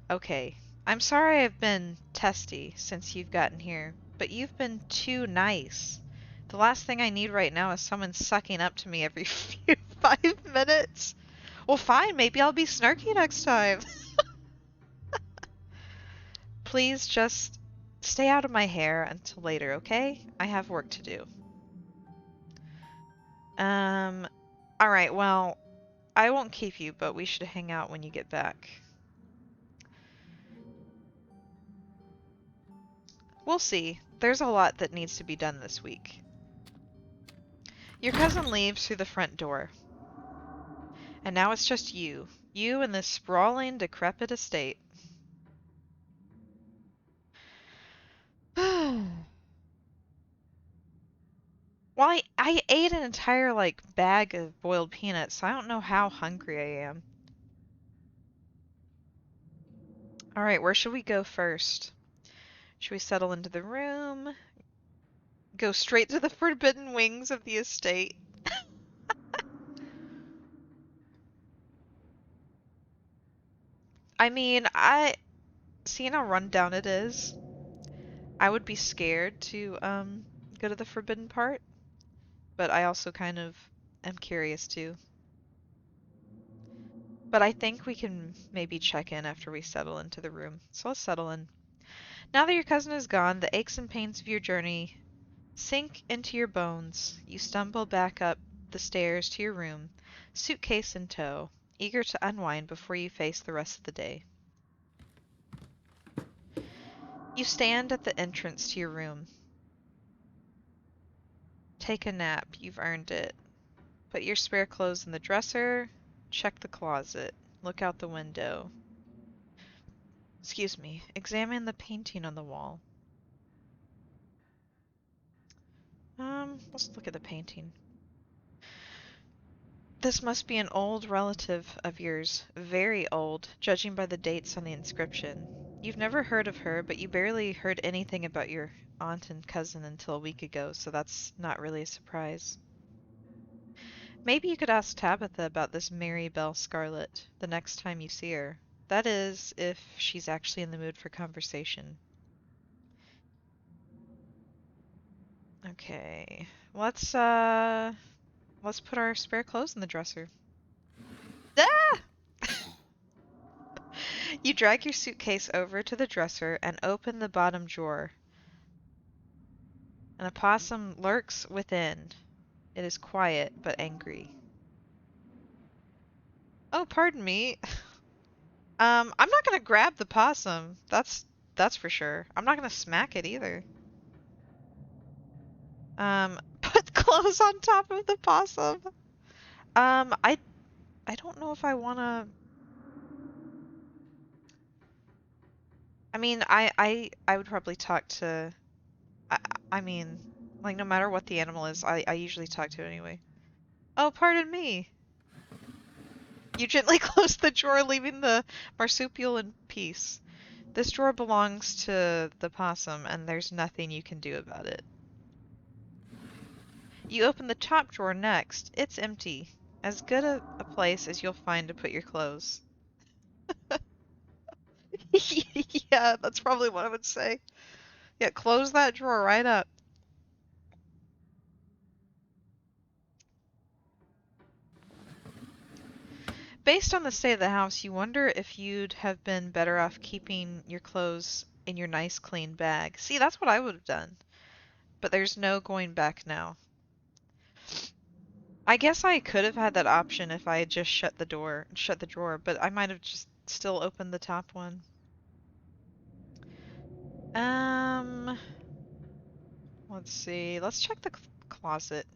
Okay. I'm sorry I've been testy since you've gotten here, but you've been too nice. The last thing I need right now is someone sucking up to me every 5 minutes. Well, fine, maybe I'll be snarky next time. please just stay out of my hair until later, okay? I have work to do. Alright, well, I won't keep you, but we should hang out when you get back. We'll see. There's a lot that needs to be done this week. Your cousin leaves through the front door. And now it's just you. You and this sprawling, decrepit estate. Well, I ate an entire, like, bag of boiled peanuts, so I don't know how hungry I am. Alright, where should we go first? Should we settle into the room? Go straight to the forbidden wings of the estate? I mean, seeing how run down it is, I would be scared to, go to the forbidden part, but I also kind of am curious too. But I think we can maybe check in after we settle into the room. So let's settle in. Now that your cousin is gone, the aches and pains of your journey sink into your bones. You stumble back up the stairs to your room, suitcase in tow, eager to unwind before you face the rest of the day. You stand at the entrance to your room. Take a nap. You've earned it. Put your spare clothes in the dresser. Check the closet. Look out the window. Excuse me. Examine the painting on the wall. Let's look at the painting. This must be an old relative of yours. Very old, judging by the dates on the inscription. You've never heard of her, but you barely heard anything about your aunt and cousin until a week ago, so that's not really a surprise. Maybe you could ask Tabitha about this Mary Belle Scarlet the next time you see her. That is, if she's actually in the mood for conversation. Okay, let's put our spare clothes in the dresser. Ah! You drag your suitcase over to the dresser and open the bottom drawer. An opossum lurks within. It is quiet but angry. Oh, pardon me. I'm not gonna grab the possum. That's for sure. I'm not gonna smack it either. Put clothes on top of the possum. I don't know if I wanna. I mean, I would probably talk to. I, I mean, like no matter what the animal is, I usually talk to it anyway. Oh, pardon me. You gently close the drawer, leaving the marsupial in peace. This drawer belongs to the possum, and there's nothing you can do about it. You open the top drawer next. It's empty. As good a place as you'll find to put your clothes. Yeah, that's probably what I would say. Yeah, close that drawer right up. Based on the state of the house, you wonder if you'd have been better off keeping your clothes in your nice clean bag. See, that's what I would have done. But there's no going back now. I guess I could have had that option if I had just shut the drawer, but I might have just still opened the top one. Um, let's see. Let's check the closet.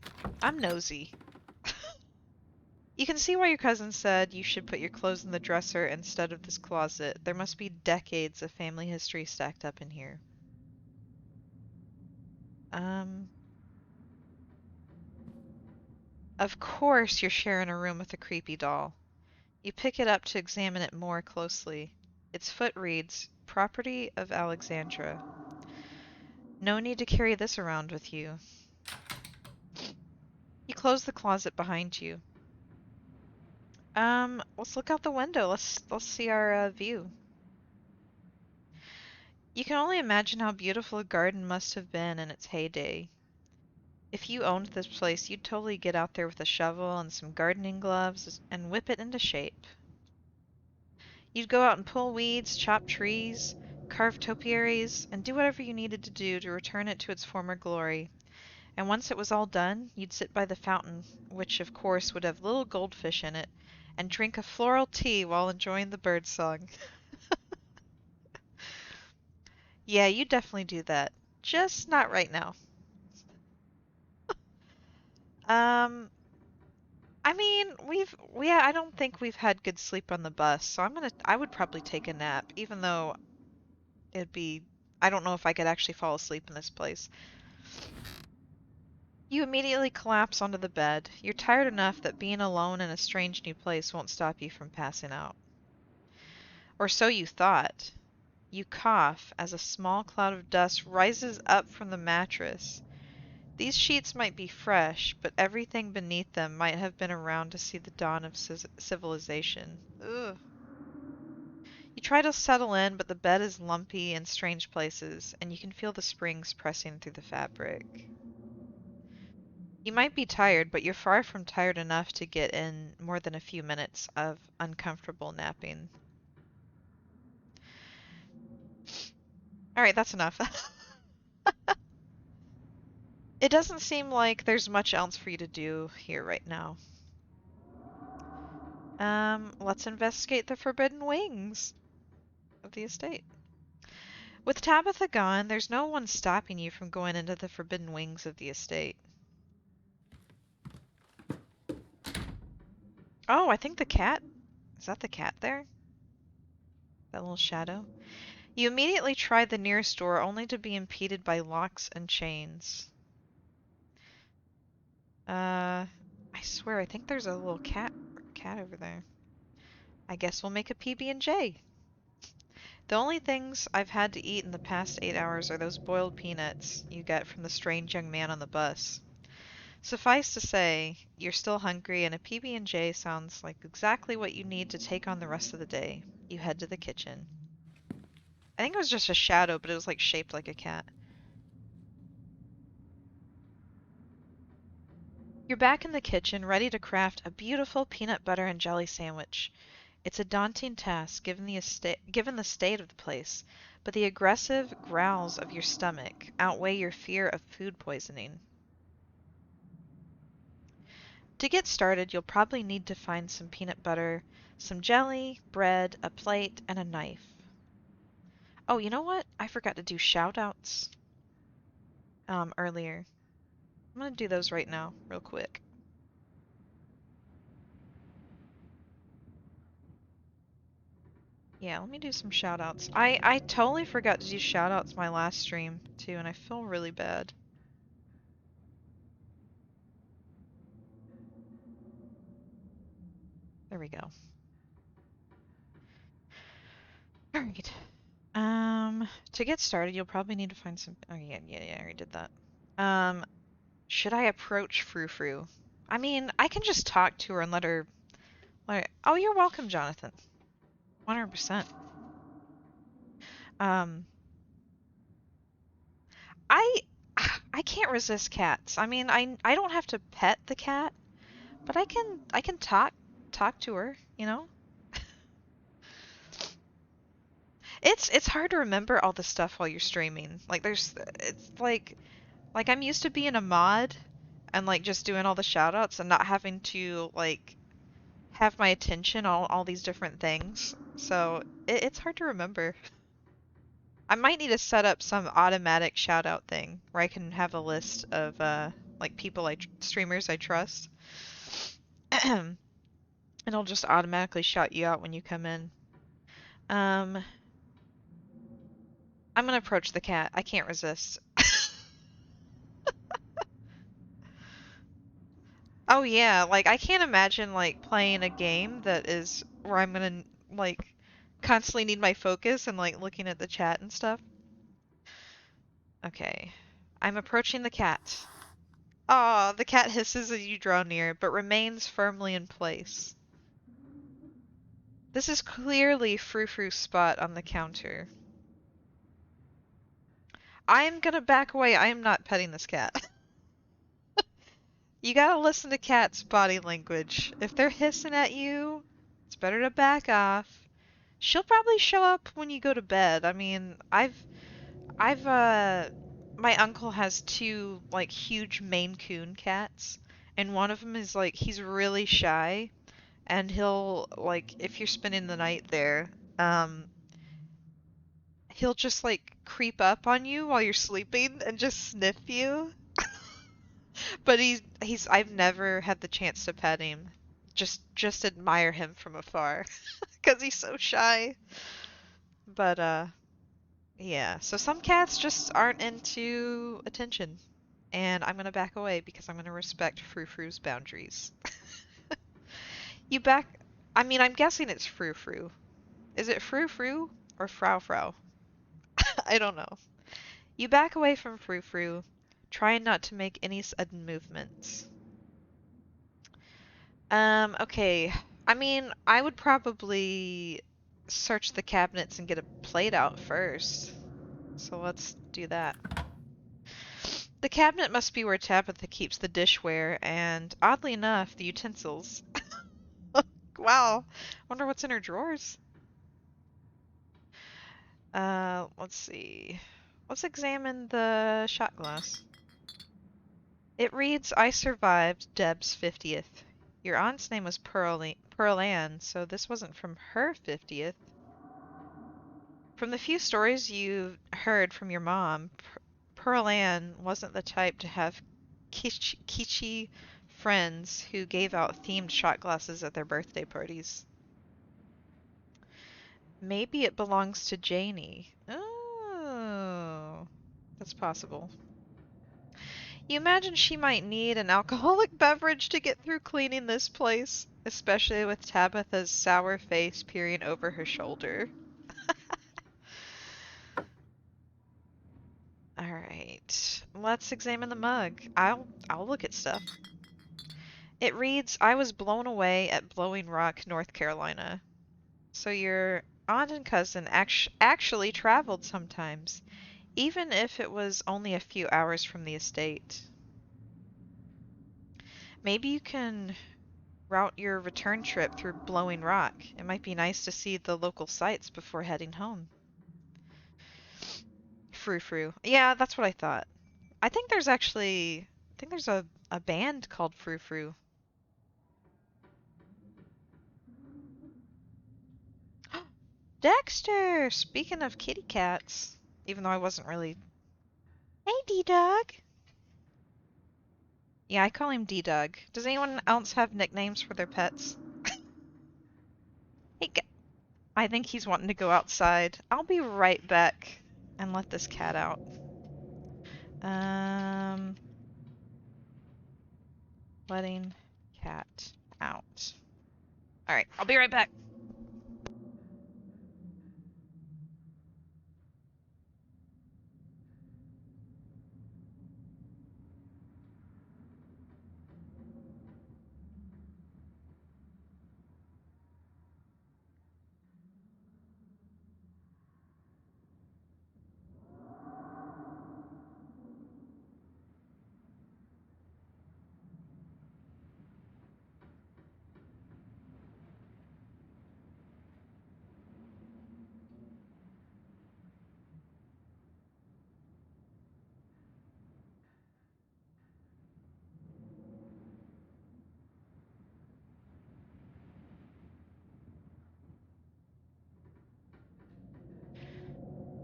I'm nosy. You can see why your cousin said you should put your clothes in the dresser instead of this closet. There must be decades of family history stacked up in here. Um, of course you're sharing a room with a creepy doll. You pick it up to examine it more closely. Its foot reads, Property of Alexandra. No need to carry this around with you. You close the closet behind you. Let's look out the window. Let's see our view. You can only imagine how beautiful a garden must have been in its heyday. If you owned this place, you'd totally get out there with a shovel and some gardening gloves and whip it into shape. You'd go out and pull weeds, chop trees, carve topiaries, and do whatever you needed to do to return it to its former glory. And once it was all done, you'd sit by the fountain, which of course would have little goldfish in it, and drink a floral tea while enjoying the birdsong. Yeah, you definitely do that. Just not right now. Um, I mean, I don't think we've had good sleep on the bus, so I would probably take a nap, even though it'd be, I don't know if I could actually fall asleep in this place. You immediately collapse onto the bed. You're tired enough that being alone in a strange new place won't stop you from passing out. Or so you thought. You cough as a small cloud of dust rises up from the mattress. These sheets might be fresh, but everything beneath them might have been around to see the dawn of civilization. Ugh. You try to settle in, but the bed is lumpy in strange places, and you can feel the springs pressing through the fabric. You might be tired, but you're far from tired enough to get in more than a few minutes of uncomfortable napping. All right, that's enough. It doesn't seem like there's much else for you to do here right now. Let's investigate the forbidden wings of the estate. With Tabitha gone, there's no one stopping you from going into the forbidden wings of the estate. Oh, I think the cat. Is that the cat there? That little shadow? You immediately try the nearest door only to be impeded by locks and chains. I swear, I think there's a little cat over there. I guess we'll make a PB&J. The only things I've had to eat in the past 8 hours are those boiled peanuts you get from the strange young man on the bus. Suffice to say, you're still hungry, and a PB&J sounds like exactly what you need to take on the rest of the day. You head to the kitchen. I think it was just a shadow, but it was like shaped like a cat. You're back in the kitchen, ready to craft a beautiful peanut butter and jelly sandwich. It's a daunting task given the state of the place, but the aggressive growls of your stomach outweigh your fear of food poisoning. To get started, you'll probably need to find some peanut butter, some jelly, bread, a plate, and a knife. Oh, you know what? I forgot to do shout outs earlier. I'm gonna do those right now, real quick. Yeah, let me do some shout outs. I totally forgot to do shout outs my last stream too, and I feel really bad. There we go. Alright. To get started, you'll probably need to find some. Oh, yeah, I already did that. Should I approach Frou Frou? I mean, I can just talk to her and let her. Oh, you're welcome, Jonathan. 100%. Um, I I can't resist cats. I mean, I don't have to pet the cat, but I can talk to her, you know? It's hard to remember all the stuff while you're streaming. Like it's like I'm used to being a mod and like just doing all the shout outs and not having to like have my attention on all these different things. So it's hard to remember. I might need to set up some automatic shout out thing where I can have a list of like people streamers I trust. And it'll just automatically shout you out when you come in. Um I'm gonna approach the cat. I can't resist. Oh yeah, like I can't imagine like playing a game that is where I'm gonna like constantly need my focus and like looking at the chat and stuff. Okay. I'm approaching the cat. Aw, the cat hisses as you draw near, but remains firmly in place. This is clearly Frou Frou's spot on the counter. I'm gonna back away. I am not petting this cat. You gotta listen to cats' body language. If they're hissing at you, it's better to back off. She'll probably show up when you go to bed. I mean, I've my uncle has two like huge Maine Coon cats, and one of them is like he's really shy, and he'll like if you're spending the night there, um, he'll just like creep up on you while you're sleeping and just sniff you. But he's I've never had the chance to pet him. Just admire him from afar because he's so shy. But yeah, so some cats just aren't into attention. And I'm gonna back away because I'm gonna respect Frou Frou's boundaries. You back I mean, I'm guessing it's Frou Frou. Is it Frou Frou or Frau Frau? I don't know. You back away from Frou Frou, trying not to make any sudden movements. Okay. I mean, I would probably search the cabinets and get a plate out first. So let's do that. The cabinet must be where Tabitha keeps the dishware and, oddly enough, the utensils. Wow. Wonder what's in her drawers. Let's see. Let's examine the shot glass. It reads, I survived Deb's 50th. Your aunt's name was Pearl Ann, so this wasn't from her 50th. From the few stories you heard from your mom, Pearl Ann wasn't the type to have kitschy friends who gave out themed shot glasses at their birthday parties. Maybe it belongs to Janie. Oh, that's possible. You imagine she might need an alcoholic beverage to get through cleaning this place, especially with Tabitha's sour face peering over her shoulder. All right, let's examine the mug. I'll look at stuff. It reads, I was blown away at Blowing Rock, North Carolina. So your aunt and cousin actually traveled sometimes, even if it was only a few hours from the estate. Maybe you can route your return trip through Blowing Rock. It might be nice to see the local sights before heading home. Frou Frou. Yeah, that's what I thought. I think there's a band called Frou Frou. Dexter! Speaking of kitty cats, even though I wasn't really. Hey, D-Dog! Yeah, I call him D-Dog. Does anyone else have nicknames for their pets? Hey, I think he's wanting to go outside. I'll be right back and let this cat out. Um, letting cat out. Alright, I'll be right back.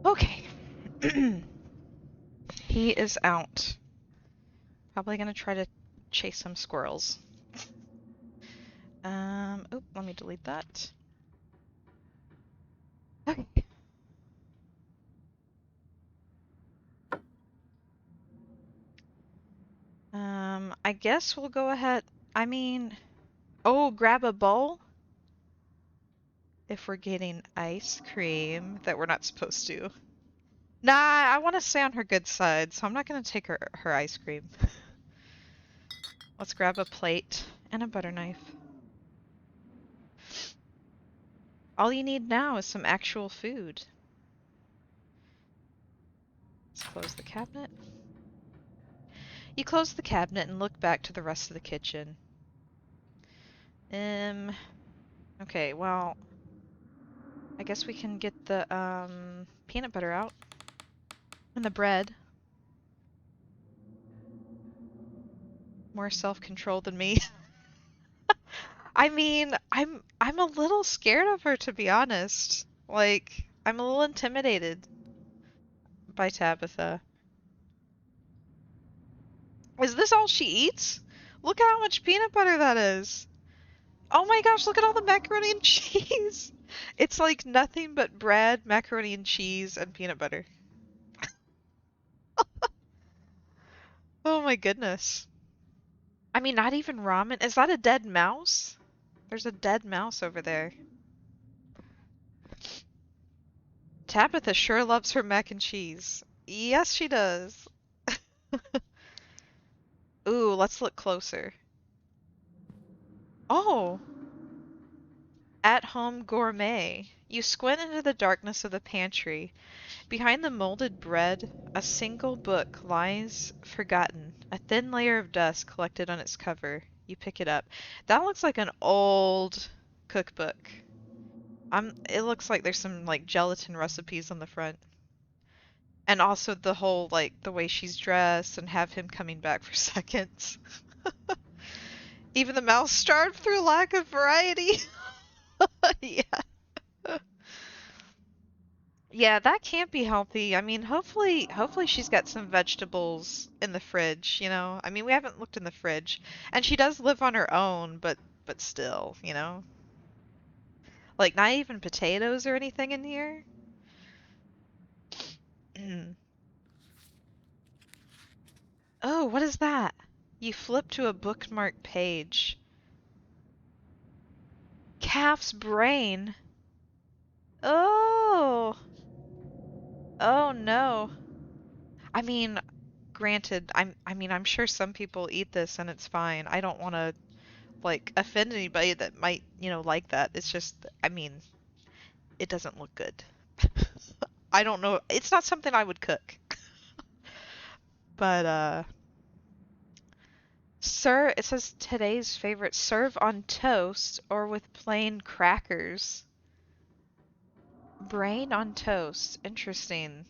Okay. He is out. Probably gonna try to chase some squirrels. Let me delete that. Okay. I guess we'll go ahead. I mean, oh, grab a bowl? If we're getting ice cream that we're not supposed to. Nah, I want to stay on her good side, so I'm not gonna take her ice cream. Let's grab a plate and a butter knife. All you need now is some actual food. Let's close the cabinet. You close the cabinet and look back to the rest of the kitchen. Okay, well, I guess we can get the peanut butter out and the bread. More self-control than me. I mean, I'm a little scared of her, to be honest. Like, I'm a little intimidated by Tabitha. Is this all she eats? Look at how much peanut butter that is. Oh my gosh, look at all the macaroni and cheese. It's like nothing but bread, macaroni and cheese, and peanut butter. Oh my goodness. I mean, not even ramen. Is that a dead mouse? There's a dead mouse over there. Tabitha sure loves her mac and cheese. Yes, she does. Ooh, let's look closer. Oh, at-home gourmet. You squint into the darkness of the pantry. Behind the molded bread, a single book lies forgotten, a thin layer of dust collected on its cover. You pick it up. That looks like an old cookbook. It looks like there's some like gelatin recipes on the front. And also the whole like the way she's dressed and have him coming back for seconds. Even the mouse starved through lack of variety. Yeah. Yeah, that can't be healthy. I mean, hopefully she's got some vegetables in the fridge, you know? I mean, we haven't looked in the fridge. And she does live on her own, but still, you know? Like not even potatoes or anything in here. Oh, what is that? You flip to a bookmarked page. Calf's brain. Oh. Oh no. I mean, granted, I'm sure some people eat this and it's fine. I don't want to like offend anybody that might, like that. It's just, I mean, it doesn't look good. I don't know. It's not something I would cook. But sir, it says today's favorite serve on toast or with plain crackers. Brain on toast. Interesting.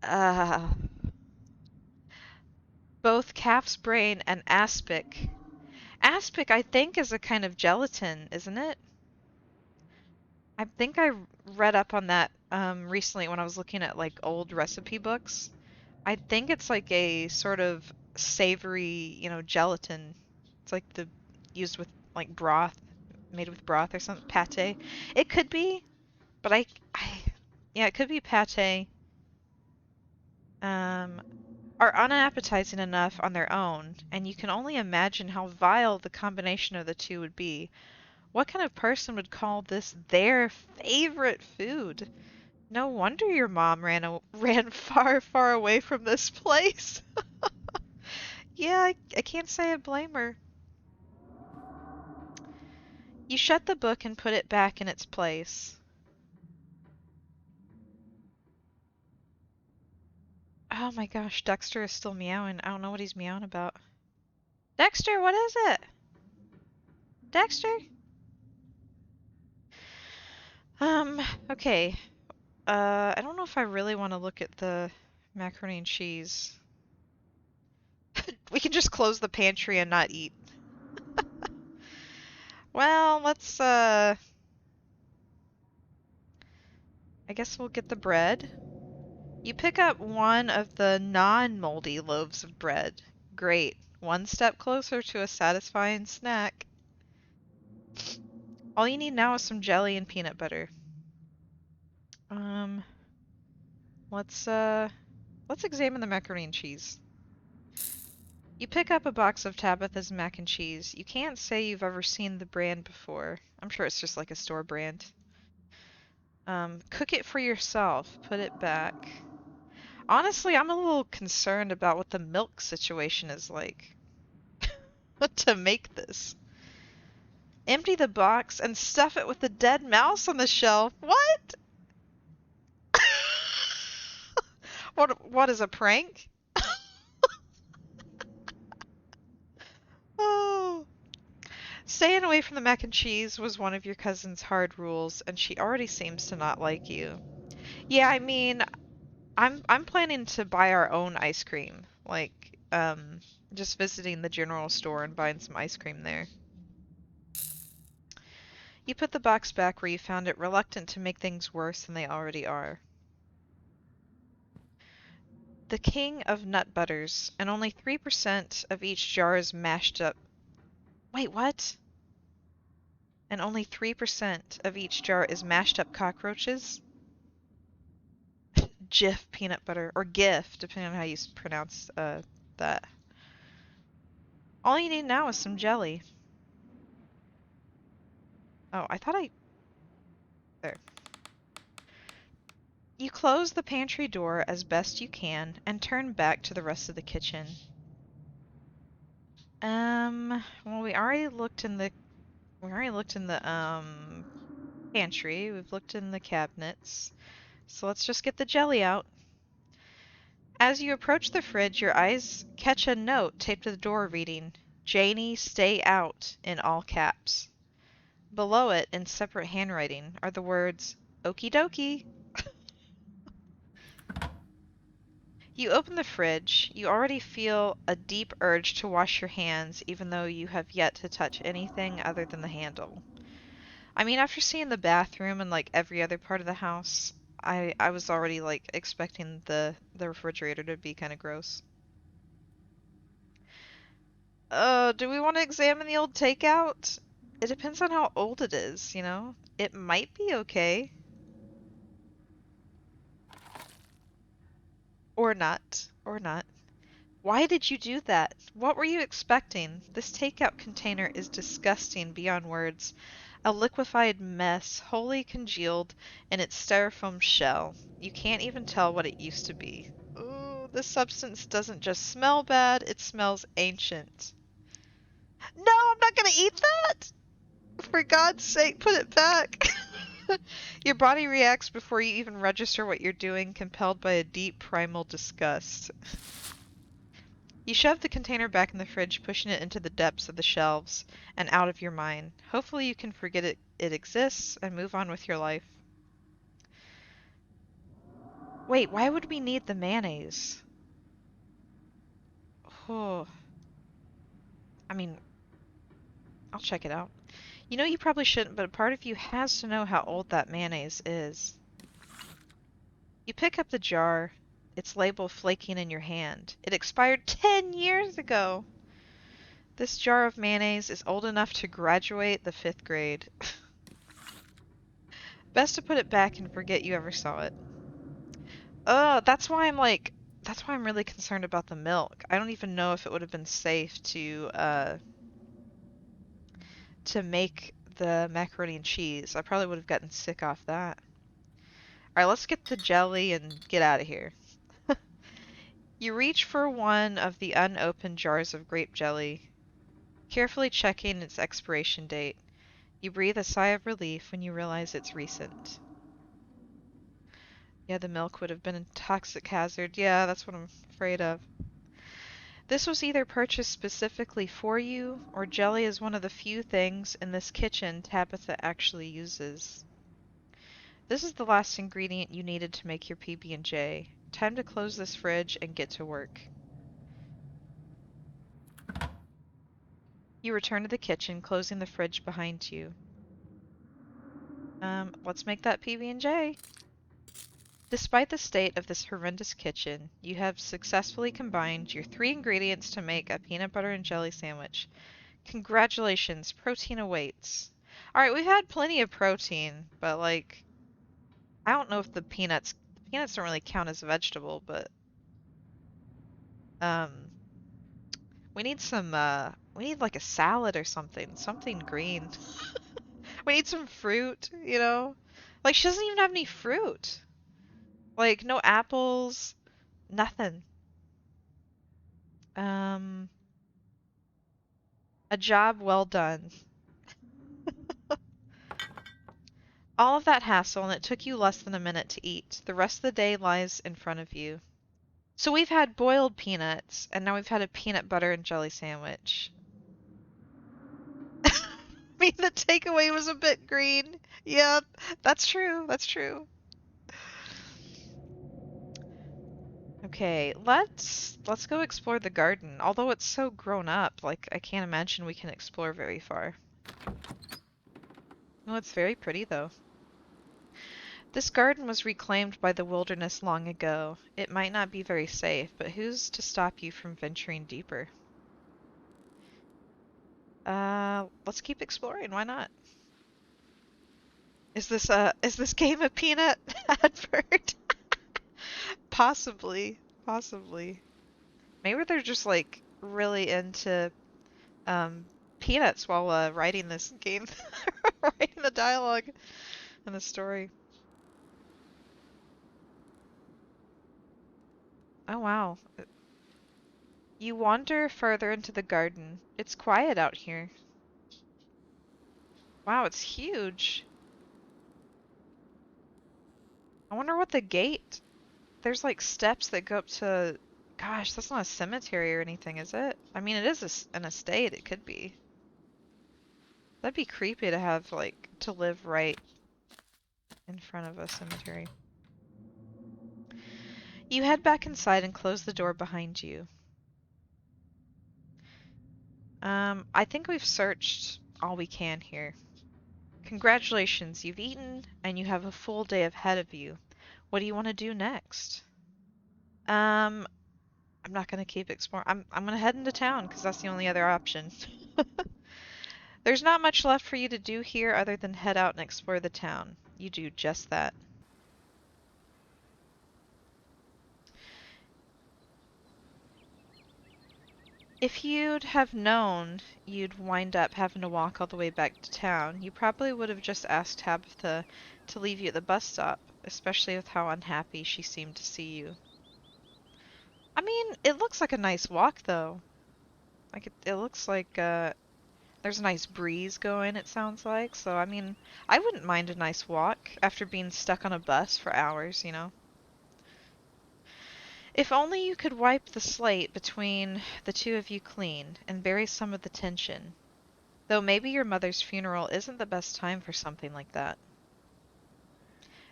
Uh Both calf's brain and aspic. Aspic, I think, is a kind of gelatin, isn't it? I think I read up on that recently when I was looking at like old recipe books. I think it's like a sort of savory, gelatin. It's like the used with like broth, made with broth or something, pate. It could be, but yeah, it could be pate. Um, are unappetizing enough on their own, and you can only imagine how vile the combination of the two would be. What kind of person would call this their favorite food? No wonder your mom ran far, far away from this place. Yeah, I can't say I blame her. You shut the book and put it back in its place. Oh my gosh, Dexter is still meowing. I don't know what he's meowing about. Dexter, what is it? Dexter? Okay. I don't know if I really want to look at the macaroni and cheese. We can just close the pantry and not eat. Well, I guess we'll get the bread. You pick up one of the non-moldy loaves of bread. Great. One step closer to a satisfying snack. All you need now is some jelly and peanut butter. Um, let's examine the macaroni and cheese. You pick up a box of Tabitha's mac and cheese. You can't say you've ever seen the brand before. I'm sure it's just like a store brand. Cook it for yourself. Put it back. Honestly, I'm a little concerned about what the milk situation is like to make this. Empty the box and stuff it with the dead mouse on the shelf. What? What is a prank? Oh. Staying away from the mac and cheese was one of your cousin's hard rules, and she already seems to not like you. Yeah, I mean, I'm planning to buy our own ice cream. Like, just visiting the general store and buying some ice cream there. You put the box back where you found it, reluctant to make things worse than they already are. The king of nut butters, and only 3% of each jar is mashed up. Wait, what? And only 3% of each jar is mashed up cockroaches? Jif peanut butter, or GIF, depending on how you pronounce that. All you need now is some jelly. Oh, I thought I... There. You close the pantry door as best you can and turn back to the rest of the kitchen. Well, we already looked in the pantry. We've looked in the cabinets. So let's just get the jelly out. As you approach the fridge, your eyes catch a note taped to the door reading, "Janie, stay out," in all caps. Below it, in separate handwriting, are the words, "Okie dokie." You open the fridge. You already feel a deep urge to wash your hands, even though you have yet to touch anything other than the handle. I mean, after seeing the bathroom and like every other part of the house, I was already like expecting the refrigerator to be kind of gross. Do we want to examine the old takeout? It depends on how old it is, you know? It might be okay. Or not. Or not. Why did you do that? What were you expecting? This takeout container is disgusting beyond words. A liquefied mess, wholly congealed in its styrofoam shell. You can't even tell what it used to be. Ooh, this substance doesn't just smell bad, it smells ancient. No, I'm not gonna eat that! For God's sake, put it back! Your body reacts before you even register what you're doing, compelled by a deep primal disgust. You shove the container back in the fridge, pushing it into the depths of the shelves and out of your mind. Hopefully you can forget it exists and move on with your life. Wait, why would we need the mayonnaise? Oh, I mean, I'll check it out. You know you probably shouldn't, but a part of you has to know how old that mayonnaise is. You pick up the jar, its label flaking in your hand. It expired 10 years ago! This jar of mayonnaise is old enough to graduate the 5th grade. Best to put it back and forget you ever saw it. That's why I'm really concerned about the milk. I don't even know if it would have been safe to make the macaroni and cheese. I probably would have gotten sick off that. Alright, let's get the jelly and get out of here. You reach for one of the unopened jars of grape jelly, carefully checking its expiration date. You breathe a sigh of relief when you realize it's recent. Yeah, the milk would have been a toxic hazard. Yeah, that's what I'm afraid of. This was either purchased specifically for you, or jelly is one of the few things in this kitchen Tabitha actually uses. This is the last ingredient you needed to make your PB&J. Time to close this fridge and get to work. You return to the kitchen, closing the fridge behind you. Let's make that PB&J. Despite the state of this horrendous kitchen, you have successfully combined your 3 ingredients to make a peanut butter and jelly sandwich. Congratulations, protein awaits. Alright, we've had plenty of protein, but like, I don't know if the peanuts don't really count as a vegetable, but, um, we need like a salad or something green. We need some fruit, you know? Like, she doesn't even have any fruit. Like, no apples, nothing. Um, a job well done. All of that hassle, and it took you less than a minute to eat. The rest of the day lies in front of you. So we've had boiled peanuts, and now we've had a peanut butter and jelly sandwich. mean, the takeaway was a bit green. Yep, that's true. That's true. Okay, let's go explore the garden. Although it's so grown up, like I can't imagine we can explore very far. Oh, it's very pretty though. This garden was reclaimed by the wilderness long ago. It might not be very safe, but who's to stop you from venturing deeper? Let's keep exploring. Why not? Is this game a peanut advert? Possibly, possibly. Maybe they're just like really into um peanuts while writing this game, writing the dialogue and the story. Oh wow. You wander further into the garden. It's quiet out here. Wow, it's huge. I wonder what the gate. There's like steps that go up to. Gosh, that's not a cemetery or anything, is it? I mean, it is an estate. It could be. That'd be creepy to have like to live right in front of a cemetery. You head back inside and close the door behind you. I think we've searched all we can here. Congratulations, you've eaten and you have a full day ahead of you. What do you want to do next? Um, I'm not gonna keep exploring. I'm gonna head into town because that's the only other option. There's not much left for you to do here other than head out and explore the town. You do just that. If you'd have known you'd wind up having to walk all the way back to town, you probably would have just asked Tabitha to leave you at the bus stop, especially with how unhappy she seemed to see you. I mean, it looks like a nice walk, though. Like, it looks like, there's a nice breeze going, it sounds like. So, I mean, I wouldn't mind a nice walk after being stuck on a bus for hours, you know? If only you could wipe the slate between the two of you clean and bury some of the tension. Though maybe your mother's funeral isn't the best time for something like that.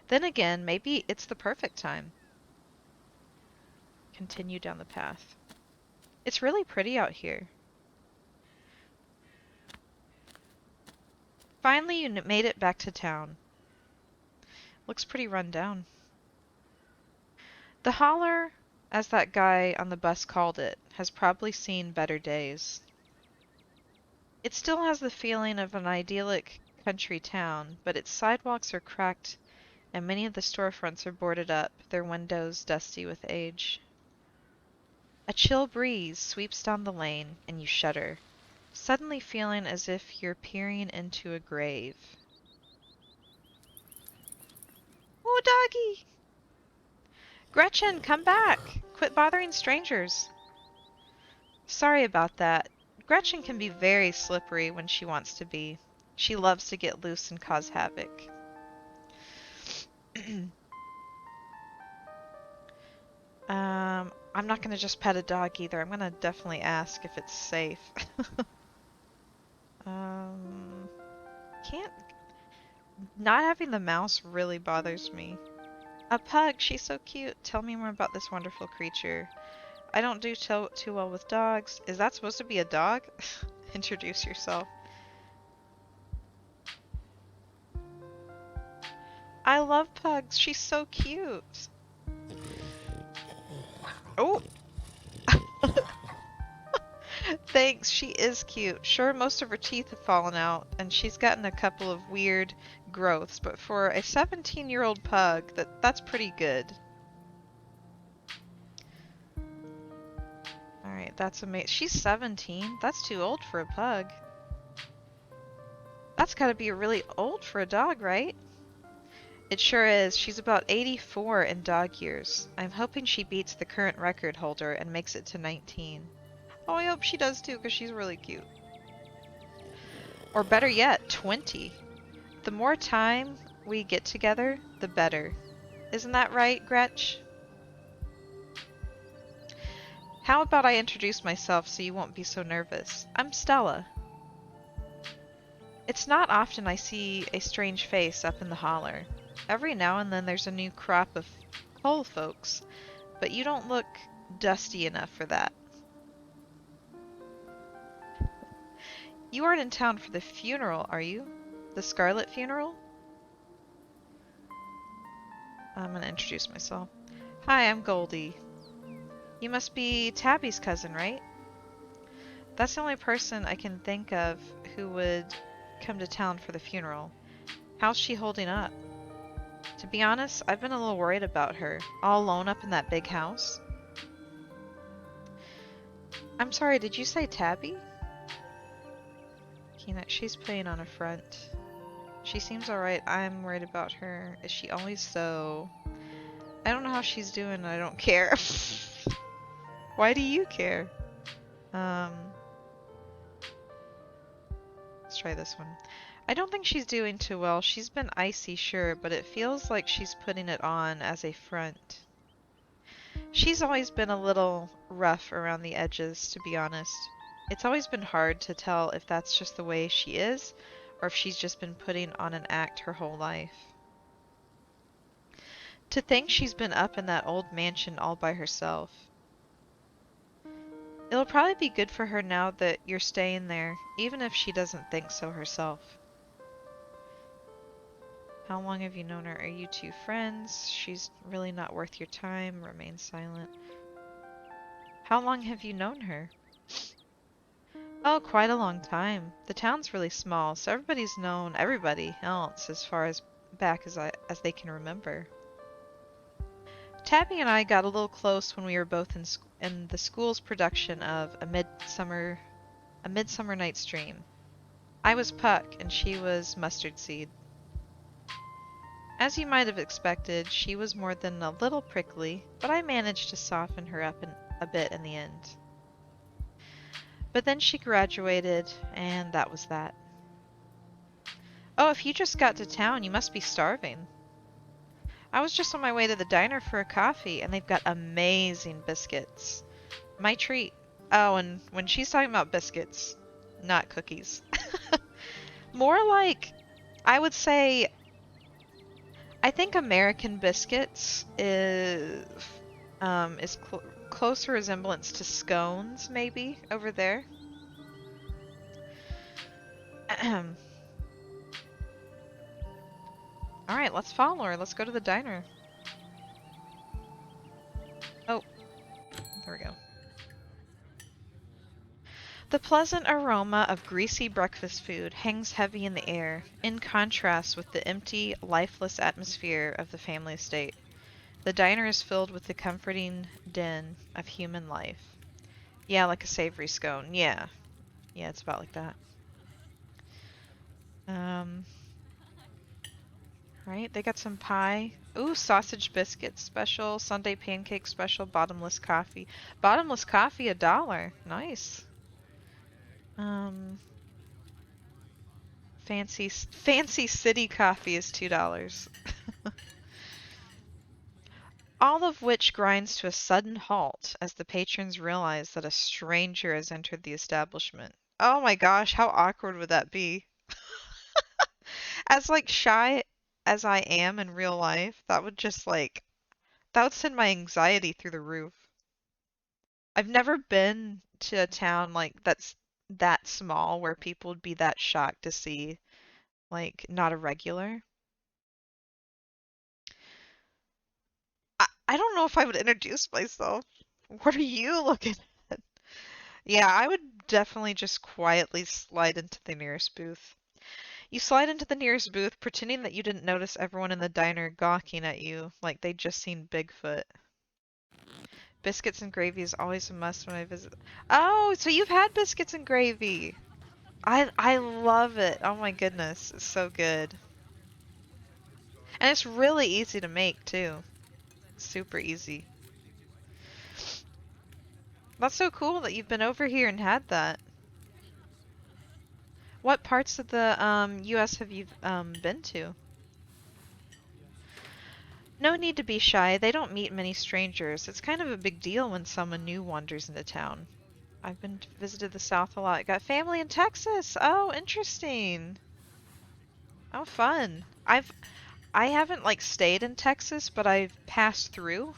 Then again, maybe it's the perfect time. Continue down the path. It's really pretty out here. Finally, you made it back to town. Looks pretty run down. The holler, as that guy on the bus called it, has probably seen better days. It still has the feeling of an idyllic country town, but its sidewalks are cracked and many of the storefronts are boarded up, their windows dusty with age. A chill breeze sweeps down the lane, and you shudder, suddenly feeling as if you're peering into a grave. Oh, doggy! Gretchen, come back! Quit bothering strangers. Sorry about that. Gretchen can be very slippery when she wants to be. She loves to get loose and cause havoc. I'm not gonna just pet a dog either. I'm gonna definitely ask if it's safe. Can't... Not having the mouse really bothers me. A pug, she's so cute. Tell me more about this wonderful creature. I don't do too well with dogs. Is that supposed to be a dog? Introduce yourself. I love pugs. She's so cute. Oh! Thanks, she is cute. Sure, most of her teeth have fallen out, and she's gotten a couple of weird growths, but for a 17-year-old pug, that's pretty good. Alright, that's amazing. She's 17. That's too old for a pug. That's gotta be really old for a dog, right? It sure is. She's about 84 in dog years. I'm hoping she beats the current record holder and makes it to 19. Oh, I hope she does too, because she's really cute. Or better yet, 20. The more time we get together, the better. Isn't that right, Gretch? How about I introduce myself so you won't be so nervous? I'm Stella. It's not often I see a strange face up in the holler. Every now and then there's a new crop of coal folks, but you don't look dusty enough for that. You aren't in town for the funeral, are you? The Scarlet funeral? I'm gonna introduce myself. Hi, I'm Goldie. You must be Tabby's cousin, right? That's the only person I can think of who would come to town for the funeral. How's she holding up? To be honest, I've been a little worried about her, all alone up in that big house. I'm sorry, did you say Tabby? Keenan, she's putting on a front. She seems alright. I'm worried about her. Is she always so... I don't know how she's doing. I don't care. Why do you care? Let's try this one. I don't think she's doing too well. She's been icy, sure, but it feels like she's putting it on as a front. She's always been a little rough around the edges, to be honest. It's always been hard to tell if that's just the way she is, or if she's just been putting on an act her whole life. To think she's been up in that old mansion all by herself. It'll probably be good for her now that you're staying there, even if she doesn't think so herself. How long have you known her? Are you two friends? She's really not worth your time. Remain silent. How long have you known her? Oh, quite a long time. The town's really small, so everybody's known everybody else as far as back as they can remember. Tabby and I got a little close when we were both in the school's production of A Midsummer Night's Dream. I was Puck and she was Mustard Seed. As you might have expected, she was more than a little prickly, but I managed to soften her up a bit in the end. But then she graduated, and that was that. Oh, if you just got to town, you must be starving. I was just on my way to the diner for a coffee, and they've got amazing biscuits. My treat. Oh, and when she's talking about biscuits, not cookies. More like, I would say, I think American biscuits is closer resemblance to scones, maybe, over there. Alright, let's follow her. Let's go to the diner. Oh, there we go. The pleasant aroma of greasy breakfast food hangs heavy in the air, in contrast with the empty, lifeless atmosphere of the family estate. The diner is filled with the comforting din of human life. Yeah, like a savory scone. Yeah. Yeah, it's about like that. Right, they got some pie. Ooh, sausage biscuits special, Sunday pancake special, bottomless coffee. Bottomless coffee, $1. Nice. Fancy city coffee is $2. All of which grinds to a sudden halt as the patrons realize that a stranger has entered the establishment. Oh my gosh, how awkward would that be? As like shy as I am in real life, that would just like that would send my anxiety through the roof. I've never been to a town like that's that small where people would be that shocked to see like not a regular. I don't know if I would introduce myself. What are you looking at? Yeah, I would definitely just quietly slide into the nearest booth. You slide into the nearest booth, pretending that you didn't notice everyone in the diner gawking at you like they'd just seen Bigfoot. Biscuits and gravy is always a must when I visit. Oh, so you've had biscuits and gravy. I love it. Oh my goodness, it's so good. And it's really easy to make too. Super easy. That's so cool that you've been over here and had that. What parts of the US have you been to? No need to be shy. They don't meet many strangers. It's kind of a big deal when someone new wanders into town. I've been visited the South a lot. Got family in Texas. Oh, interesting. Oh, fun. I haven't like stayed in Texas, but I've passed through.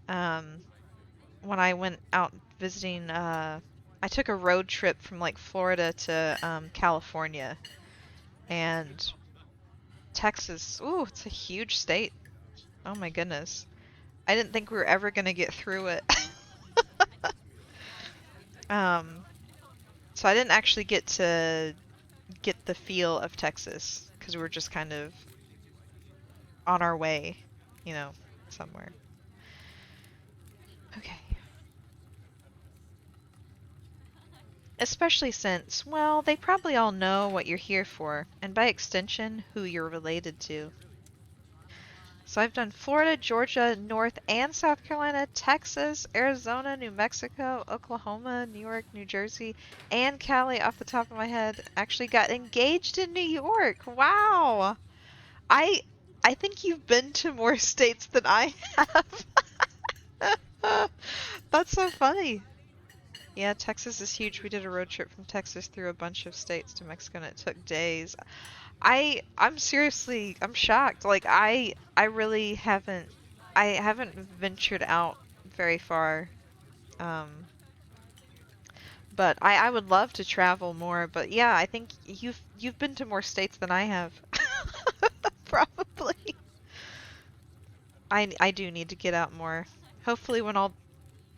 Um, when I went out visiting, I took a road trip from like Florida to California, and Texas. Ooh, it's a huge state. Oh my goodness. I didn't think we were ever gonna get through it. Um, so I didn't actually get to get the feel of Texas because we were just kind of on our way, you know, somewhere. Okay. Especially since, well, they probably all know what you're here for, and by extension, who you're related to. So I've done Florida, Georgia, North and South Carolina, Texas, Arizona, New Mexico, Oklahoma, New York, New Jersey, and Cali off the top of my head. Actually got engaged in New York. Wow. I I think you've been to more states than I have. That's so funny. Yeah, Texas is huge. We did a road trip from Texas through a bunch of states to Mexico and it took days. I'm shocked. Like I really haven't ventured out very far. Um but I would love to travel more, but yeah, I think you've been to more states than I have. Probably. I do need to get out more. Hopefully when all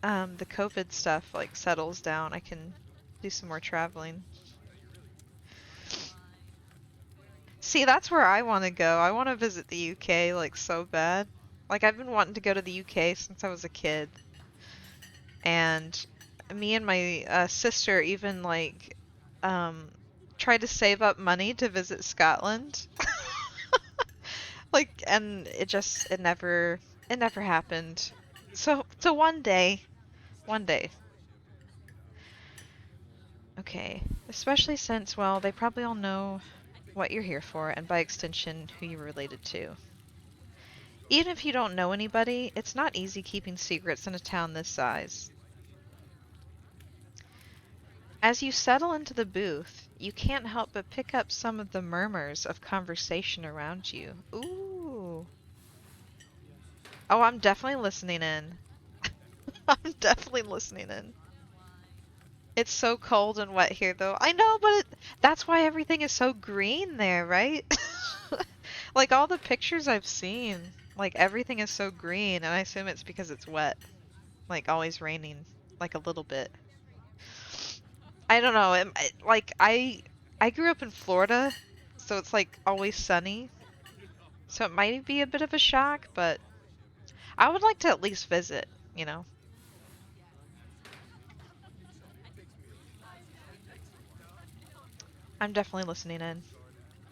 the COVID stuff like settles down, I can do some more traveling. See, that's where I want to go. I want to visit the UK like so bad. Like I've been wanting to go to the UK since I was a kid. And me and my sister even like um tried to save up money to visit Scotland. Like and it never happened. So one day. Okay. Especially since well, they probably all know what you're here for and by extension who you're related to. Even if you don't know anybody, it's not easy keeping secrets in a town this size. As you settle into the booth, you can't help but pick up some of the murmurs of conversation around you. Ooh. Oh, I'm definitely listening in. I'm definitely listening in. It's so cold and wet here, though. I know, but that's why everything is so green there, right? Like all the pictures I've seen, like everything is so green, and I assume it's because it's wet. Like always raining, like a little bit. I don't know. Like I grew up in Florida, so it's like always sunny. So it might be a bit of a shock, but I would like to at least visit, you know. I'm definitely listening in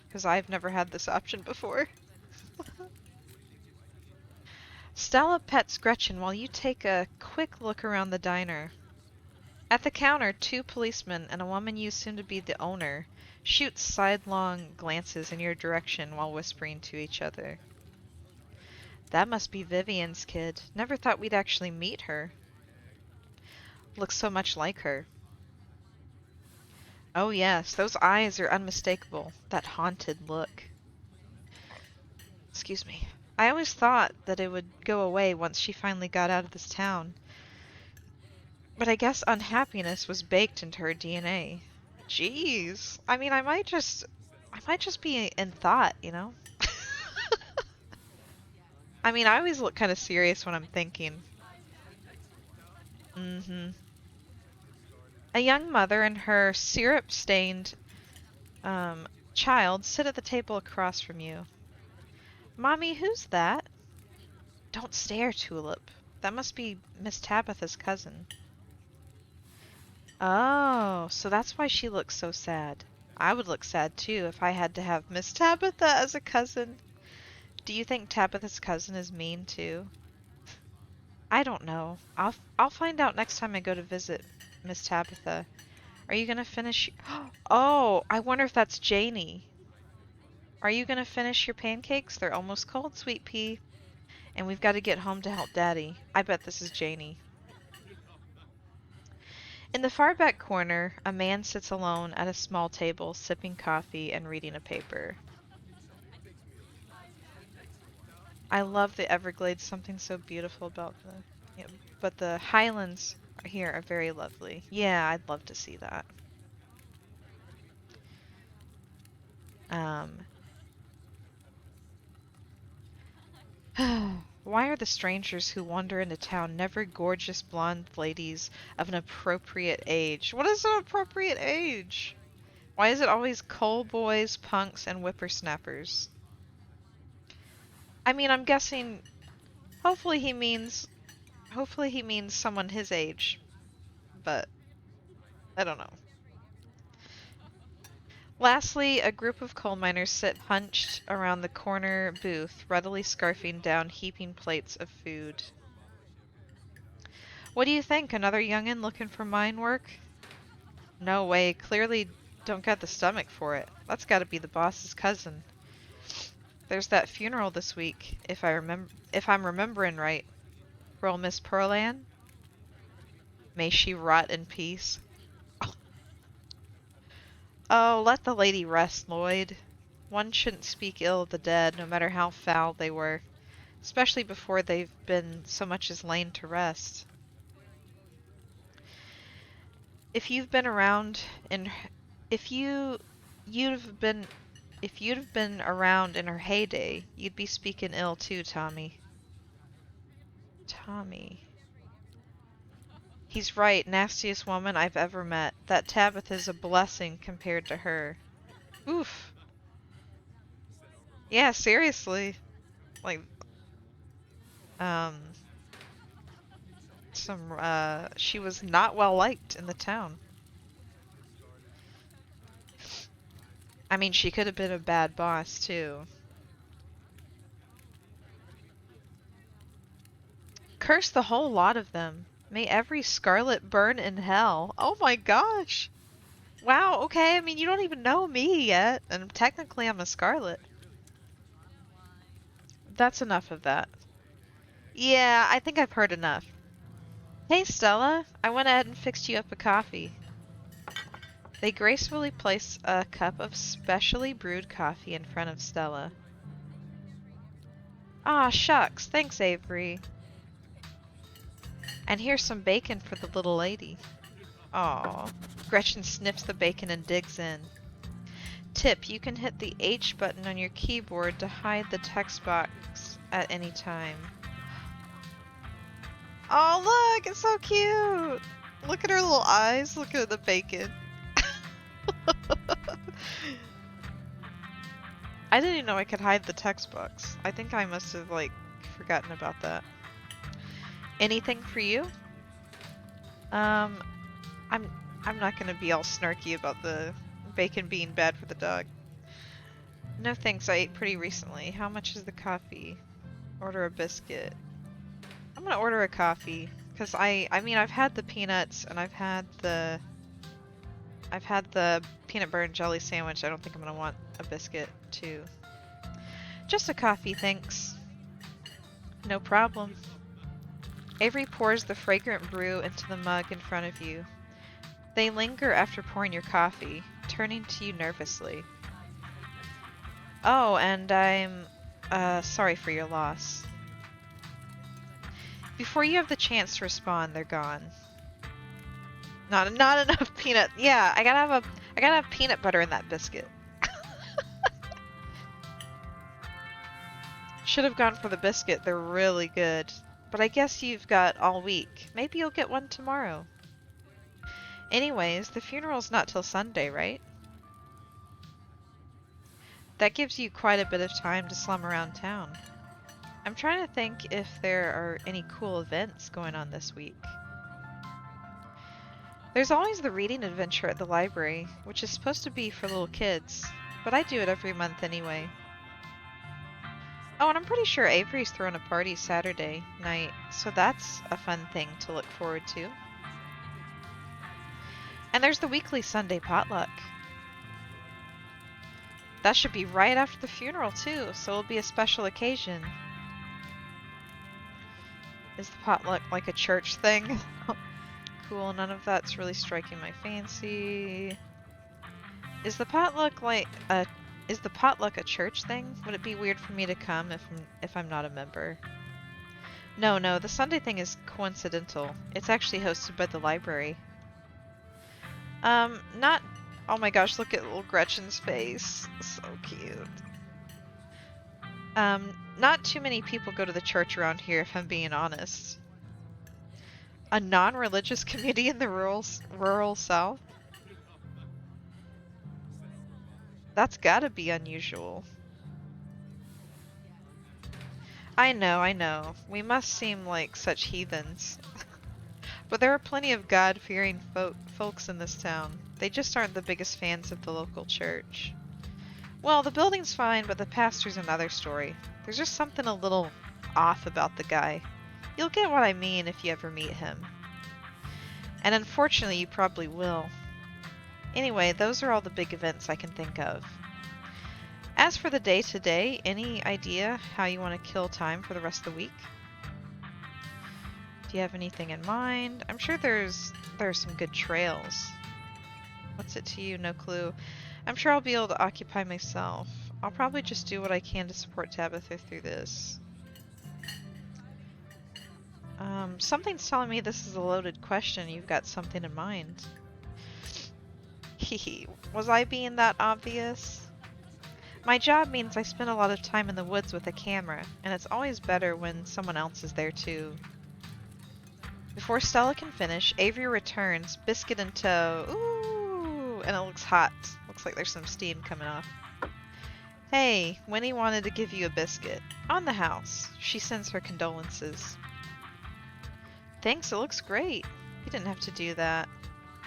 because I've never had this option before. Stella pets Gretchen while you take a quick look around the diner. At the counter, two policemen and a woman you assume to be the owner shoot sidelong glances in your direction while whispering to each other. That must be Vivian's kid. Never thought we'd actually meet her. Looks so much like her. Oh yes, those eyes are unmistakable. That haunted look. Excuse me. I always thought that it would go away once she finally got out of this town. But I guess unhappiness was baked into her DNA. Jeez. I mean, I might just be in thought, you know? I mean, I always look kind of serious when I'm thinking. Mm-hmm. A young mother and her syrup-stained child sit at the table across from you. Mommy, who's that? Don't stare, Tulip. That must be Miss Tabitha's cousin. Oh, so that's why she looks so sad. I would look sad too if I had to have Miss Tabitha as a cousin. Do you think Tabitha's cousin is mean too? I don't know. I'll find out next time I go to visit Miss Tabitha. Are you gonna finish? Oh, I wonder if that's Janie. Are you gonna finish your pancakes? They're almost cold, sweet pea. And we've got to get home to help Daddy. I bet this is Janie. In the far back corner, a man sits alone at a small table, sipping coffee and reading a paper. I love the Everglades, something so beautiful about them. Yeah, but the Highlands here are very lovely. Yeah, I'd love to see that. Um, why are the strangers who wander into town never gorgeous blonde ladies of an appropriate age? What is an appropriate age? Why is it always coal boys, punks, and whippersnappers? I mean, I'm guessing hopefully he means someone his age, but I don't know. Lastly, a group of coal miners sit hunched around the corner booth, readily scarfing down heaping plates of food. What do you think? Another youngin' looking for mine work? No way, clearly don't got the stomach for it. That's gotta be the boss's cousin. There's that funeral this week, if I'm remembering right. Royal Miss Pearlan? May she rot in peace. Oh, let the lady rest, Lloyd. One shouldn't speak ill of the dead, no matter how foul they were, especially before they've been so much as lain to rest. If you've been around in, if you, you'd have been, if you'd have been around in her heyday, you'd be speaking ill too, Tommy. Tommy. He's right, nastiest woman I've ever met. That Tabitha's a blessing compared to her. Oof. Yeah, seriously. Like, um, she was not well liked in the town. I mean, she could have been a bad boss, too. Curse the whole lot of them. May every Scarlet burn in hell. Oh my gosh! Wow, okay, I mean, you don't even know me yet, and technically I'm a Scarlet. That's enough of that. Yeah, I think I've heard enough. Hey Stella, I went ahead and fixed you up a coffee. They gracefully place a cup of specially brewed coffee in front of Stella. Aw, shucks, thanks Avery. And here's some bacon for the little lady. Aw. Gretchen sniffs the bacon and digs in. Tip, you can hit the H button on your keyboard to hide the text box at any time. Oh look, it's so cute! Look at her little eyes, look at the bacon. I didn't even know I could hide the text box. I think I must have, like, forgotten about that. Anything for you? I'm not gonna be all snarky about the bacon being bad for the dog. No thanks, I ate pretty recently. How much is the coffee? Order a biscuit. I'm gonna order a coffee, because I mean, I've had the peanuts, and I've had the peanut butter and jelly sandwich. I don't think I'm gonna want a biscuit, too. Just a coffee, thanks. No problem. Avery pours the fragrant brew into the mug in front of you. They linger after pouring your coffee, turning to you nervously. Oh, and I'm sorry for your loss. Before you have the chance to respond, they're gone. Not enough peanut. Yeah, I gotta have peanut butter in that biscuit. Should have gone for the biscuit. They're really good. But I guess you've got all week. Maybe you'll get one tomorrow. Anyways, the funeral's not till Sunday, right? That gives you quite a bit of time to slum around town. I'm trying to think if there are any cool events going on this week. There's always the reading adventure at the library, which is supposed to be for little kids, but I do it every month anyway. Oh, and I'm pretty sure Avery's throwing a party Saturday night, so that's a fun thing to look forward to. And there's the weekly Sunday potluck. That should be right after the funeral too, so it'll be a special occasion. Is the potluck like a church thing? Cool, none of that's really striking my fancy. Is the potluck like a Is the potluck a church thing? Would it be weird for me to come if I'm not a member? No, no, the Sunday thing is coincidental. It's actually hosted by the library. Not... Oh my gosh, look at little Gretchen's face. So cute. Not too many people go to the church around here, if I'm being honest. A non-religious community in the rural South? That's gotta be unusual. I know. We must seem like such heathens. But there are plenty of God-fearing folks in this town. They just aren't the biggest fans of the local church. Well, the building's fine, but the pastor's another story. There's just something a little off about the guy. You'll get what I mean if you ever meet him. And unfortunately, you probably will. Anyway, those are all the big events I can think of. As for the day-to-day, any idea how you want to kill time for the rest of the week? Do you have anything in mind? I'm sure there are some good trails. What's it to you? No clue. I'm sure I'll be able to occupy myself. I'll probably just do what I can to support Tabitha through this. Something's telling me this is a loaded question. You've got something in mind. Hehe. Was I being that obvious? My job means I spend a lot of time in the woods with a camera, and it's always better when someone else is there too. Before Stella can finish, Avery returns, biscuit in tow. Ooh, and it looks hot. Looks like there's some steam coming off. Hey, Winnie wanted to give you a biscuit. On the house. She sends her condolences. Thanks, it looks great. You didn't have to do that.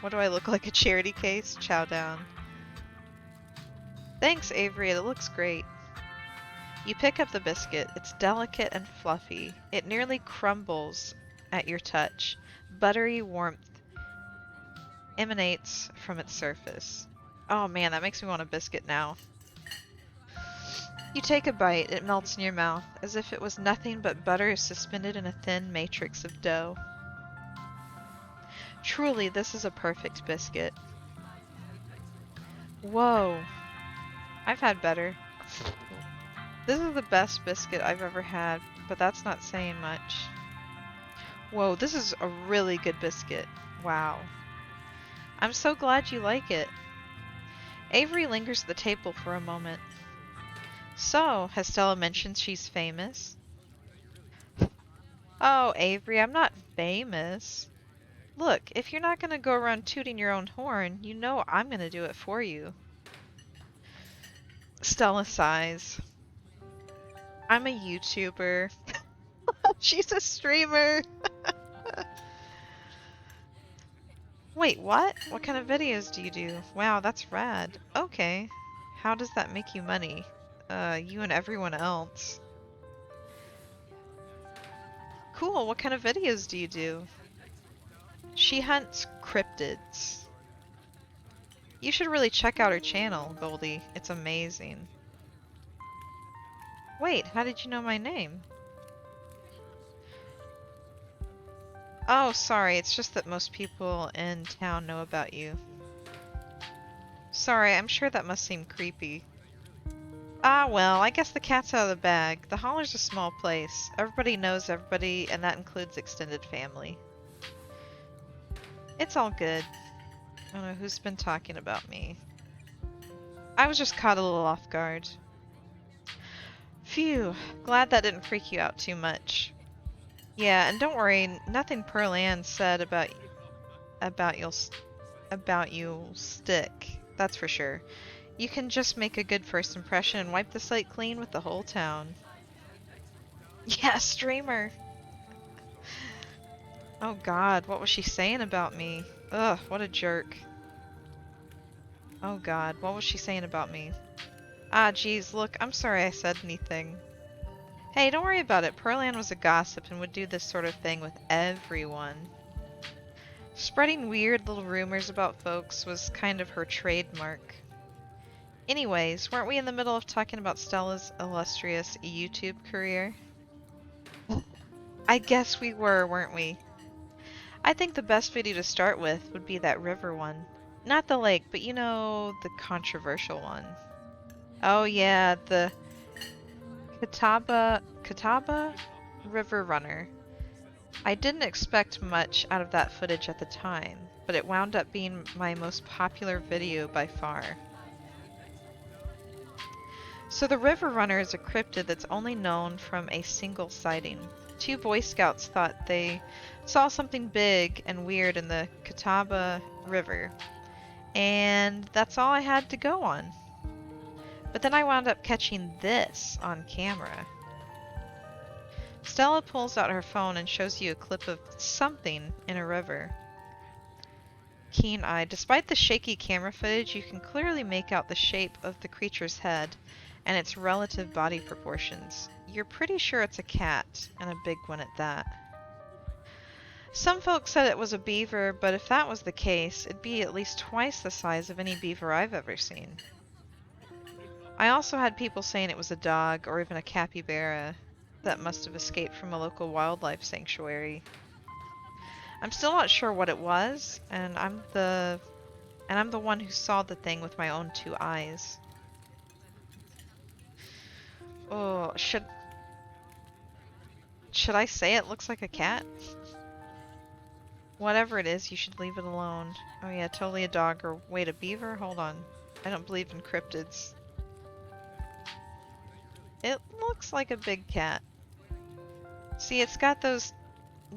What do I look like, a charity case? Chow down. Thanks, Avery, it looks great. You pick up the biscuit. It's delicate and fluffy. It nearly crumbles at your touch. Buttery warmth emanates from its surface. Oh man, that makes me want a biscuit now. You take a bite. It melts in your mouth, as if it was nothing but butter suspended in a thin matrix of dough. Truly, this is a perfect biscuit. Whoa. I've had better. This is the best biscuit I've ever had, but that's not saying much. Whoa, this is a really good biscuit. Wow. I'm so glad you like it. Avery lingers at the table for a moment. So, has Stella mentioned she's famous? Oh, Avery, I'm not famous. Look, if you're not going to go around tooting your own horn, you know I'm going to do it for you. Stella sighs. I'm a YouTuber. She's a streamer. Wait, what? What kind of videos do you do? Wow, that's rad. Okay. How does that make you money? You and everyone else. Cool, what kind of videos do you do? She hunts cryptids. You should really check out her channel, Goldie. It's amazing. Wait, how did you know my name? Oh, sorry, it's just that most people in town know about you. Sorry, I'm sure that must seem creepy. Ah, well, I guess the cat's out of the bag. The Holler's a small place. Everybody knows everybody, and that includes extended family. It's all good. I don't know who's been talking about me. I was just caught a little off guard. Phew, glad that didn't freak you out too much. Yeah, and don't worry, nothing Pearl Ann said about you'll stick. That's for sure. You can just make a good first impression and wipe the slate clean with the whole town. Yeah, streamer. Oh god, what was she saying about me? Ugh, what a jerk. Oh god, what was she saying about me? Ah, geez, look, I'm sorry I said anything. Hey, don't worry about it. Pearl Ann was a gossip and would do this sort of thing with everyone. Spreading weird little rumors about folks was kind of her trademark. Anyways, weren't we in the middle of talking about Stella's illustrious YouTube career? I guess we were, weren't we? I think the best video to start with would be that river one. Not the lake, but you know, the controversial one. Oh yeah, the Catawba River Runner. I didn't expect much out of that footage at the time, but it wound up being my most popular video by far. So the River Runner is a cryptid that's only known from a single sighting. Two Boy Scouts thought they saw something big and weird in the Catawba River, and that's all I had to go on. But then I wound up catching this on camera. Stella pulls out her phone and shows you a clip of something in a river. Keen-eyed, despite the shaky camera footage, you can clearly make out the shape of the creature's head and its relative body proportions. You're pretty sure it's a cat, and a big one at that. Some folks said it was a beaver, but if that was the case, it'd be at least twice the size of any beaver I've ever seen. I also had people saying it was a dog or even a capybara that must have escaped from a local wildlife sanctuary. I'm still not sure what it was, and I'm the one who saw the thing with my own two eyes. Oh, should I say it looks like a cat? Whatever it is, you should leave it alone. Oh yeah, totally a dog. Or wait, a beaver? Hold on. I don't believe in cryptids. It looks like a big cat. See, it's got those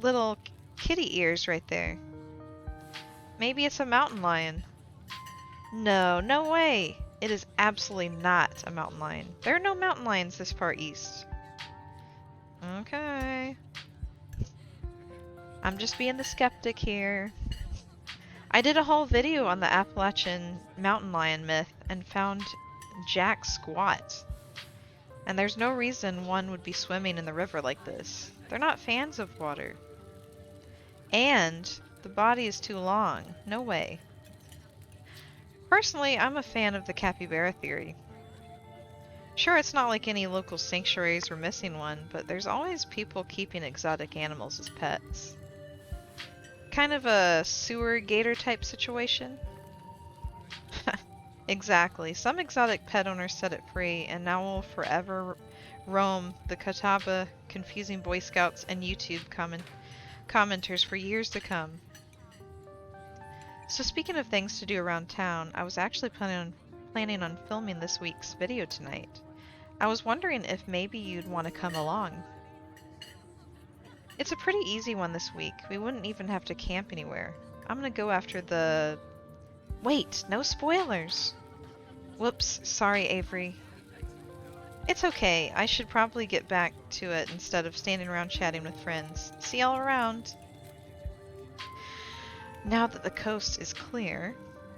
little kitty ears right there. Maybe it's a mountain lion. No, no way! It is absolutely not a mountain lion. There are no mountain lions this far east. Okay. I'm just being the skeptic here. I did a whole video on the Appalachian mountain lion myth and found jack squat. And there's no reason one would be swimming in the river like this. They're not fans of water. And the body is too long. No way. Personally, I'm a fan of the capybara theory. Sure, it's not like any local sanctuaries were missing one, but there's always people keeping exotic animals as pets. Kind of a sewer gator type situation. Exactly. Some exotic pet owners set it free and now will forever roam the Catawba, confusing Boy Scouts and YouTube commenters for years to come. So speaking of things to do around town, I was actually planning on filming this week's video tonight. I was wondering if maybe you'd want to come along. It's a pretty easy one this week. We wouldn't even have to camp anywhere. I'm gonna go after the... Wait, no spoilers! Whoops, sorry Avery. It's okay, I should probably get back to it instead of standing around chatting with friends. See y'all around! Now that the coast is clear,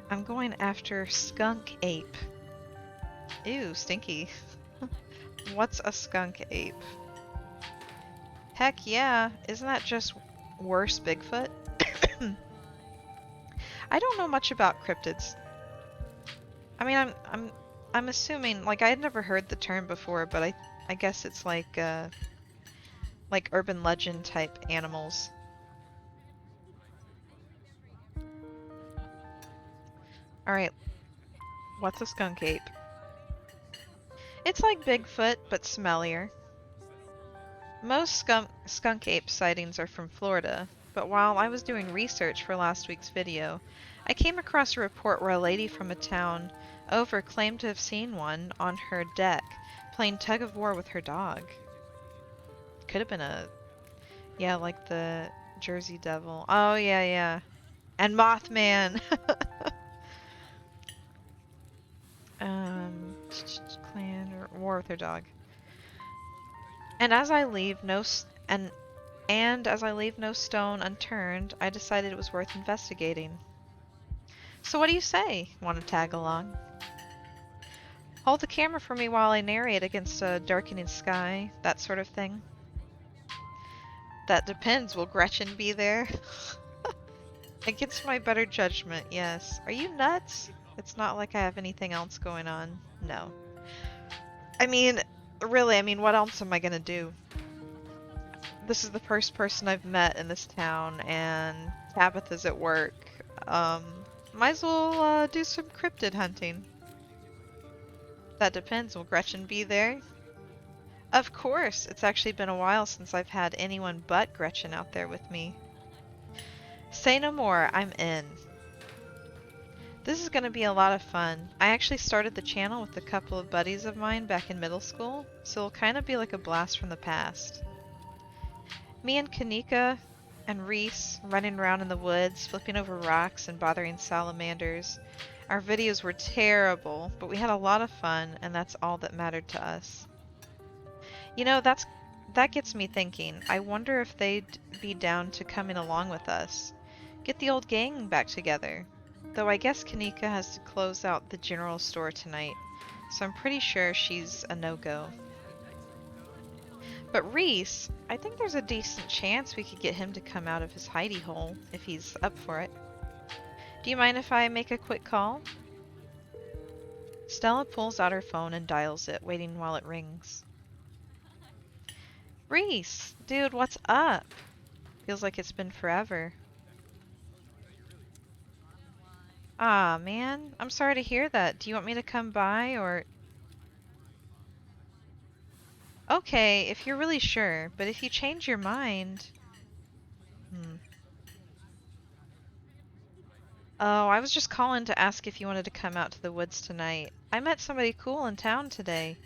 I'm going after skunk ape. Ew, stinky. What's a skunk ape? Heck yeah, isn't that just worse Bigfoot? I don't know much about cryptids. I mean, I'm assuming, like, I had never heard the term before, but I guess it's like urban legend type animals. Alright, what's a skunk ape? It's like Bigfoot, but smellier. Most skunk ape sightings are from Florida, but while I was doing research for last week's video, I came across a report where a lady from a town over claimed to have seen one on her deck playing tug of war with her dog. Could have been yeah, like the Jersey Devil. Oh, yeah, yeah. And Mothman! Clan or war with her dog. And as I leave no stone unturned, I decided it was worth investigating. So what do you say? Want to tag along? Hold the camera for me while I narrate against a darkening sky, that sort of thing. That depends. Will Gretchen be there? Against my better judgment, yes. Are you nuts? It's not like I have anything else going on. No. I mean, really, what else am I gonna do? This is the first person I've met in this town, and Tabitha's at work. Might as well do some cryptid hunting. That depends. Will Gretchen be there? Of course. It's actually been a while since I've had anyone but Gretchen out there with me. Say no more. I'm in. This is going to be a lot of fun. I actually started the channel with a couple of buddies of mine back in middle school, so it'll kind of be like a blast from the past. Me and Kanika and Reese running around in the woods, flipping over rocks and bothering salamanders. Our videos were terrible, but we had a lot of fun, and that's all that mattered to us. You know, that gets me thinking. I wonder if they'd be down to coming along with us. Get the old gang back together. Though I guess Kanika has to close out the general store tonight, so I'm pretty sure she's a no-go. But Reese, I think there's a decent chance we could get him to come out of his hidey hole if he's up for it. Do you mind if I make a quick call? Stella pulls out her phone and dials it, waiting while it rings. Reese, dude, what's up? Feels like it's been forever. Ah, man, I'm sorry to hear that. Do you want me to come by, or... Okay, if you're really sure, but if you change your mind... Oh, I was just calling to ask if you wanted to come out to the woods tonight. I met somebody cool in town today.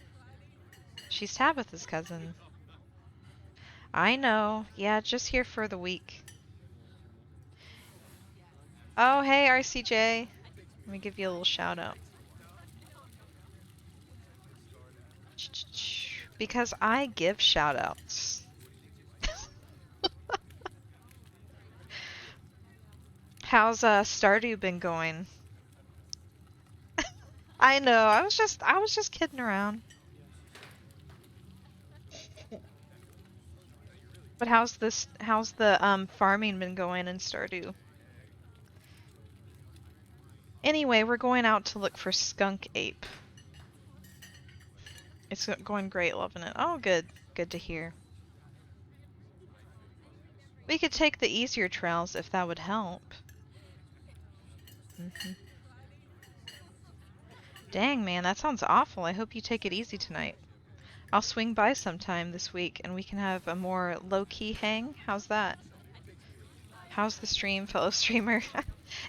She's Tabitha's cousin. I know. Yeah, just here for the week. Oh, hey, RCJ. Let me give you a little shout out. Because I give shout outs. How's Stardew been going? I know, I was just kidding around. But how's the farming been going in Stardew? Anyway, we're going out to look for skunk ape. It's going great, loving it. Oh, good. Good to hear. We could take the easier trails if that would help. Dang, man, that sounds awful. I hope you take it easy tonight. I'll swing by sometime this week and we can have a more low-key hang. How's that? How's the stream, fellow streamer?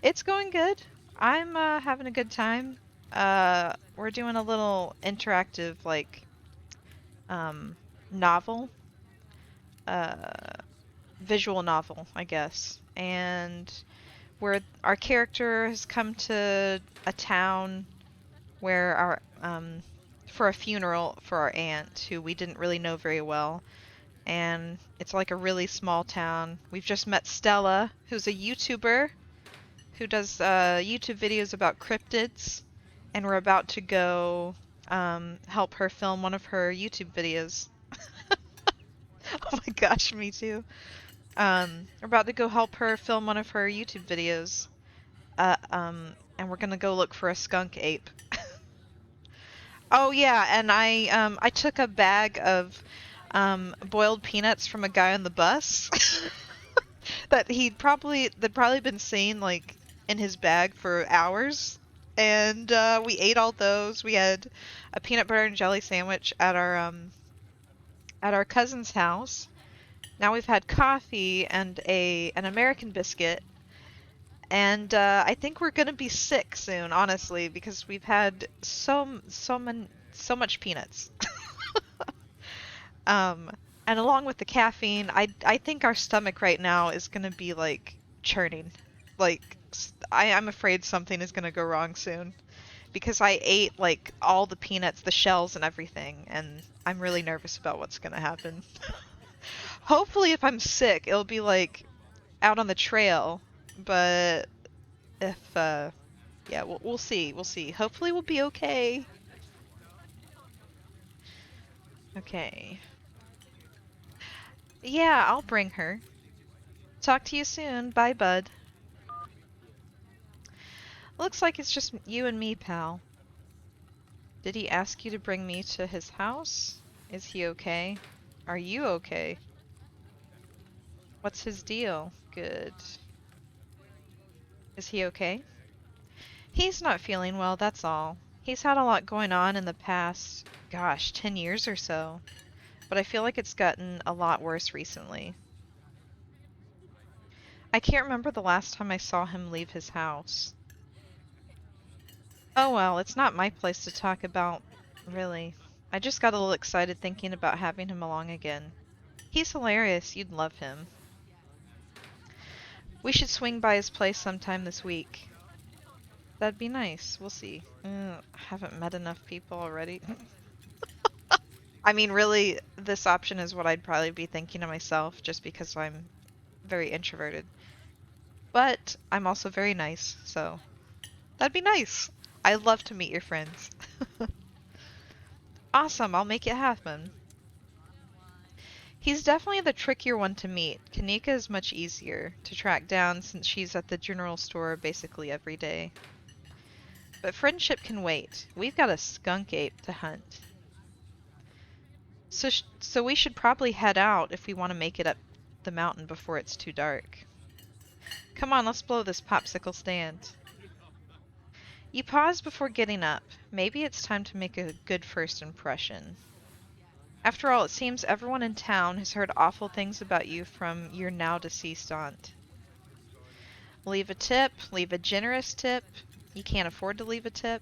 It's going good. I'm having a good time. We're doing a little interactive, like, novel. Visual novel, I guess. And where our character has come to a town where our, for a funeral for our aunt, who we didn't really know very well. And it's like a really small town. We've just met Stella, who's a YouTuber who does YouTube videos about cryptids, and we're about to go help her film one of her YouTube videos. Oh my gosh, me too. We're about to go help her film one of her YouTube videos, and we're gonna go look for a skunk ape. Oh yeah, and I took a bag of boiled peanuts from a guy on the bus that'd probably been seen like in his bag for hours, and we ate all those. We had a peanut butter and jelly sandwich at our cousin's house. Now we've had coffee and an American biscuit, and I think we're gonna be sick soon, honestly, because we've had so much peanuts. And along with the caffeine, I think our stomach right now is gonna be like churning. Like I'm afraid something is gonna go wrong soon, because I ate like all the peanuts, the shells and everything, and I'm really nervous about what's gonna happen. Hopefully if I'm sick, it'll be like out on the trail, but if yeah, we'll see. We'll see. Hopefully we'll be okay. Okay. Yeah, I'll bring her. Talk to you soon. Bye, bud. Looks like it's just you and me, pal. Did he ask you to bring me to his house? Is he okay? Are you okay? What's his deal? Good. Is he okay? He's not feeling well, that's all. He's had a lot going on in the past, gosh, 10 years or so. But I feel like it's gotten a lot worse recently. I can't remember the last time I saw him leave his house. Oh well, it's not my place to talk about, really. I just got a little excited thinking about having him along again. He's hilarious, you'd love him. We should swing by his place sometime this week. That'd be nice, we'll see. I haven't met enough people already. I mean, really, this option is what I'd probably be thinking to myself, just because I'm very introverted. But I'm also very nice, so that'd be nice. I'd love to meet your friends. Awesome, I'll make it happen. He's definitely the trickier one to meet. Kanika is much easier to track down since she's at the general store basically every day. But friendship can wait. We've got a skunk ape to hunt. So we should probably head out if we want to make it up the mountain before it's too dark. Come on, let's blow this popsicle stand. You pause before getting up. Maybe it's time to make a good first impression. After all, it seems everyone in town has heard awful things about you from your now deceased aunt. Leave a tip, leave a generous tip. You can't afford to leave a tip.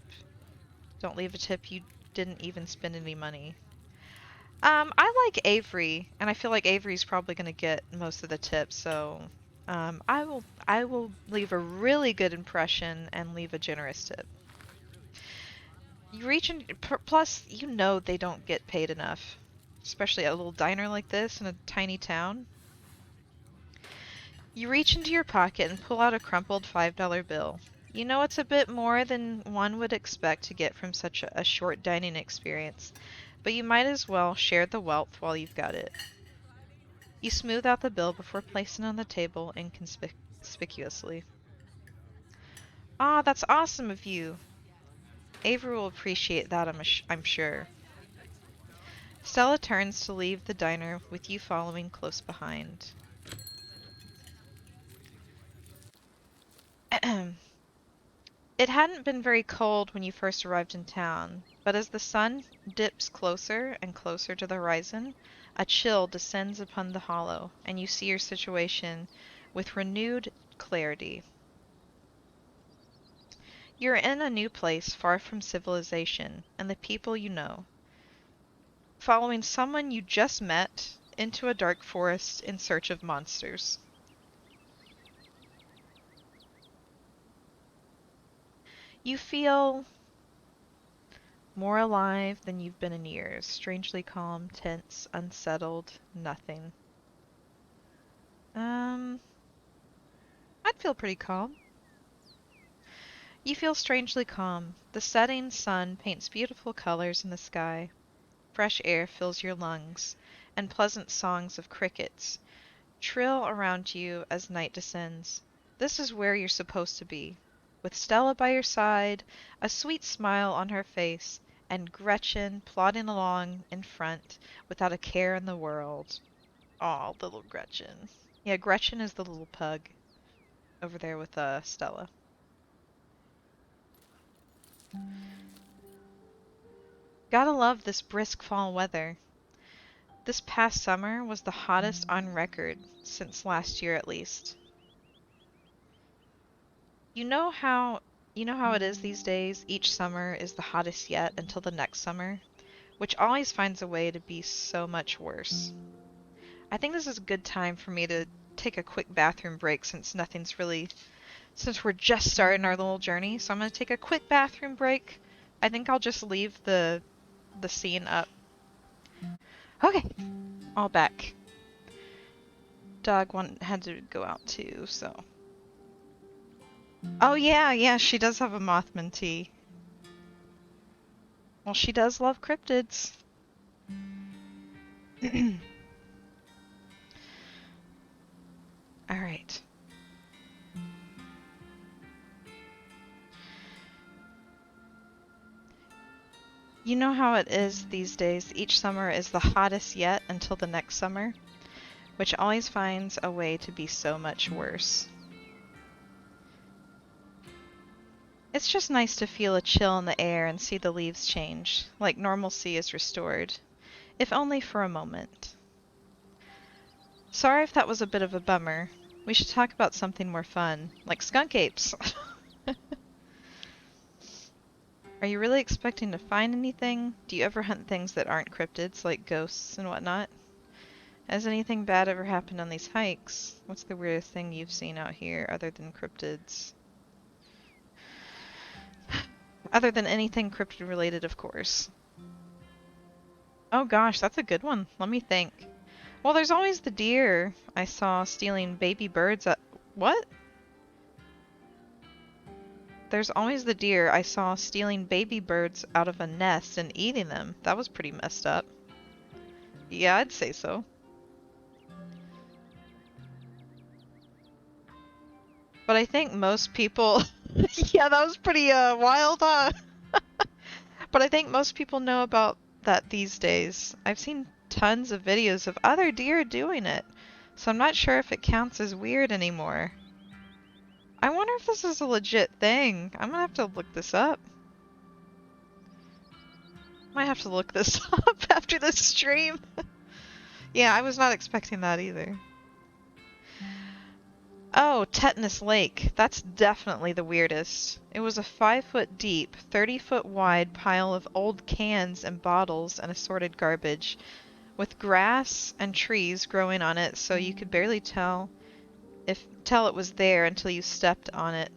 Don't leave a tip you didn't even spend any money. I like Avery, and I feel like Avery's probably going to get most of the tips, so I will leave a really good impression and leave a generous tip. You reach in, plus you know they don't get paid enough, especially at a little diner like this in a tiny town. You reach into your pocket and pull out a crumpled $5 bill. You know it's a bit more than one would expect to get from such a short dining experience, but you might as well share the wealth while you've got it. You smooth out the bill before placing it on the table inconspicuously. Ah, that's awesome of you. Avery will appreciate that, I'm sure. Stella turns to leave the diner with you following close behind. It hadn't been very cold when you first arrived in town, but as the sun dips closer and closer to the horizon, a chill descends upon the hollow, and you see your situation with renewed clarity. You're in a new place, far from civilization and the people you know, following someone you just met into a dark forest in search of monsters. You feel more alive than you've been in years, strangely calm, tense, unsettled, nothing. I'd feel pretty calm. You feel strangely calm. The setting sun paints beautiful colors in the sky. Fresh air fills your lungs, and pleasant songs of crickets trill around you as night descends. This is where you're supposed to be, with Stella by your side, a sweet smile on her face, and Gretchen plodding along in front without a care in the world. Aw, little Gretchen. Yeah, Gretchen is the little pug over there with Stella. Gotta love this brisk fall weather. This past summer was the hottest on record, since last year at least. You know how it is these days? Each summer is the hottest yet until the next summer, which always finds a way to be so much worse. I think this is a good time for me to take a quick bathroom break since we're just starting our little journey. So I'm going to take a quick bathroom break. I think I'll just leave the scene up. Okay, all back. Dog had to go out too, so. Oh yeah, she does have a Mothman tea. Well, she does love cryptids. Alright. You know how it is these days. Each summer is the hottest yet until the next summer, which always finds a way to be so much worse. It's just nice to feel a chill in the air and see the leaves change, like normalcy is restored, if only for a moment. Sorry if that was a bit of a bummer. We should talk about something more fun, like skunk apes. Are you really expecting to find anything? Do you ever hunt things that aren't cryptids, like ghosts and whatnot? Has anything bad ever happened on these hikes? What's the weirdest thing you've seen out here other than cryptids? Other than anything cryptid related, of course. Oh gosh, that's a good one. Let me think. Well, there's always the deer I saw stealing baby birds at... What? There's always the deer I saw stealing baby birds out of a nest and eating them. That was pretty messed up. Yeah, I'd say so. But I think most people... Yeah, that was pretty wild, huh? But I think most people know about that these days. I've seen tons of videos of other deer doing it, so I'm not sure if it counts as weird anymore. I wonder if this is a legit thing. I'm gonna have to look this up. Might have to look this up after this stream. Yeah, I was not expecting that either. Oh, Tetanus Lake. That's definitely the weirdest. It was a 5-foot deep, 30-foot wide pile of old cans and bottles and assorted garbage, with grass and trees growing on it, so you could barely tell it was there until you stepped on it.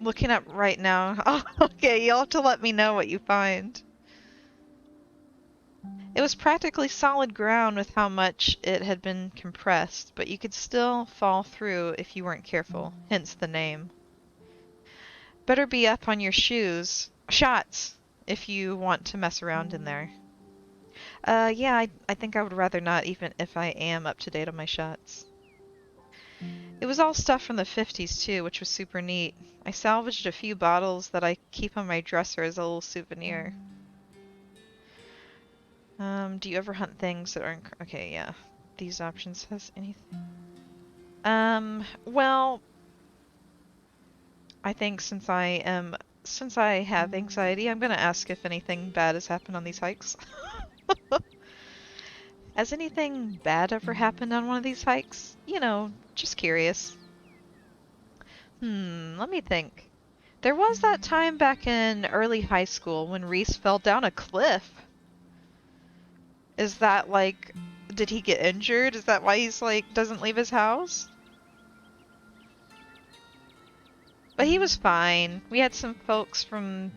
Looking up right now. Oh, okay, you'll have to let me know what you find. It was practically solid ground with how much it had been compressed, but you could still fall through if you weren't careful, hence the name. Better be up on your shots, if you want to mess around in there. Yeah, I think I would rather not, even if I am up to date on my shots. It was all stuff from the 50s too, which was super neat. I salvaged a few bottles that I keep on my dresser as a little souvenir. Do you ever hunt things that aren't... Okay, yeah. These options has anything... Well... I think since I have anxiety, I'm gonna ask if anything bad has happened on these hikes. Has anything bad ever happened on one of these hikes? You know, just curious. Let me think. There was that time back in early high school when Reese fell down a cliff. Is that like, did he get injured? Is that why he's like, doesn't leave his house? But he was fine. We had some folks from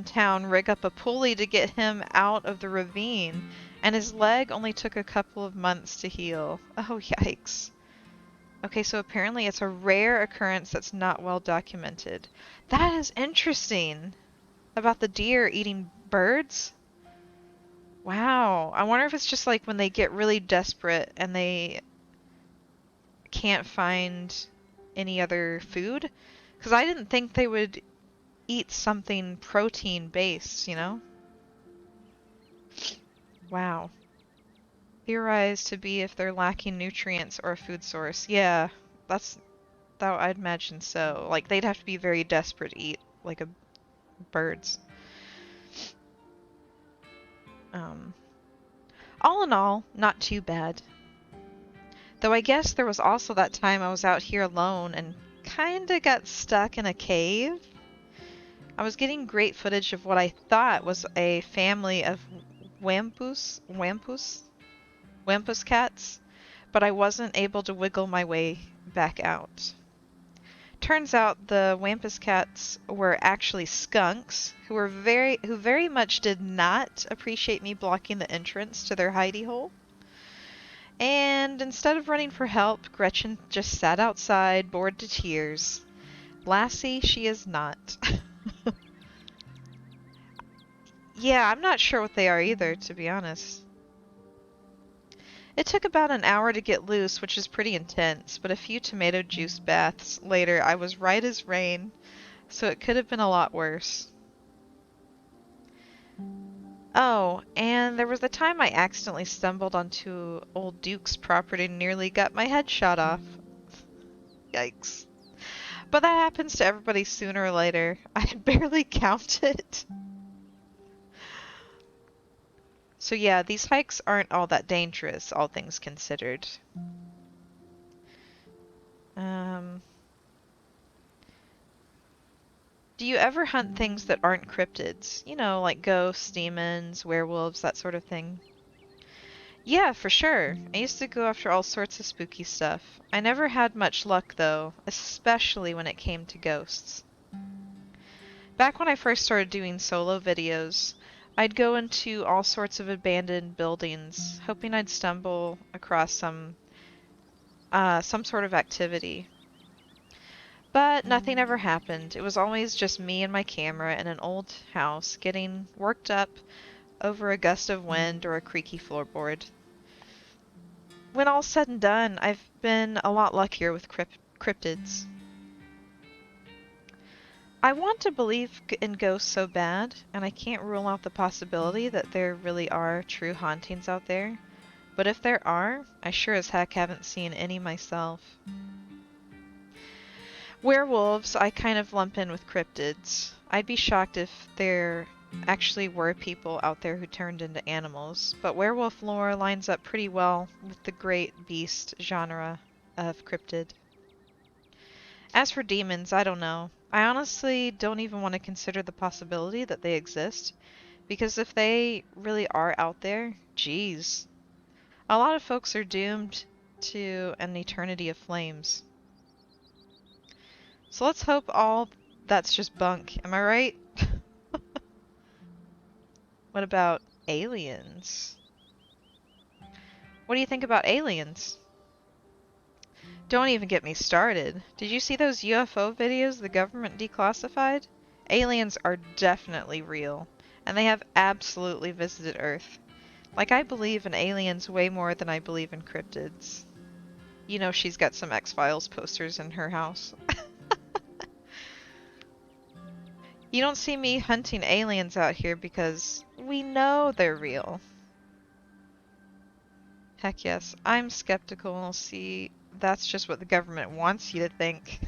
town rig up a pulley to get him out of the ravine, and his leg only took a couple of months to heal. Oh, yikes. Okay, so apparently it's a rare occurrence that's not well documented. That is interesting. About the deer eating birds? Wow. I wonder if it's just like when they get really desperate and they can't find any other food? Because I didn't think they would eat something protein-based, you know? Wow. Theorized to be if they're lacking nutrients or a food source. Yeah, that I'd imagine so. Like, they'd have to be very desperate to eat, like, birds. All in all, not too bad. Though I guess there was also that time I was out here alone and kinda got stuck in a cave. I was getting great footage of what I thought was a family of wampus cats, but I wasn't able to wiggle my way back out. Turns out the wampus cats were actually skunks who very much did not appreciate me blocking the entrance to their hidey hole. And instead of running for help, Gretchen just sat outside, bored to tears. Lassie, she is not. Yeah, I'm not sure what they are either, to be honest. It took about an hour to get loose, which is pretty intense, but a few tomato juice baths later, I was right as rain, so it could have been a lot worse. Oh, and there was the time I accidentally stumbled onto old Duke's property and nearly got my head shot off. Yikes. But that happens to everybody sooner or later. I barely count it. So yeah, these hikes aren't all that dangerous, all things considered. Um, do you ever hunt things that aren't cryptids? You know, like ghosts, demons, werewolves, that sort of thing. Yeah, for sure. I used to go after all sorts of spooky stuff. I never had much luck though, especially when it came to ghosts. Back when I first started doing solo videos, I'd go into all sorts of abandoned buildings, hoping I'd stumble across some sort of activity. But nothing ever happened. It was always just me and my camera in an old house getting worked up over a gust of wind or a creaky floorboard. When all's said and done, I've been a lot luckier with cryptids. I want to believe in ghosts so bad, and I can't rule out the possibility that there really are true hauntings out there. But if there are, I sure as heck haven't seen any myself. Werewolves, I kind of lump in with cryptids. I'd be shocked if there actually were people out there who turned into animals, but werewolf lore lines up pretty well with the great beast genre of cryptid. As for demons, I don't know. I honestly don't even want to consider the possibility that they exist, because if they really are out there, geez, a lot of folks are doomed to an eternity of flames. So let's hope all that's just bunk. Am I right? What about aliens? What do you think about aliens? Don't even get me started. Did you see those UFO videos the government declassified? Aliens are definitely real, and they have absolutely visited Earth. Like, I believe in aliens way more than I believe in cryptids. You know she's got some X-Files posters in her house. You don't see me hunting aliens out here because we know they're real. Heck yes, I'm skeptical. See, that's just what the government wants you to think.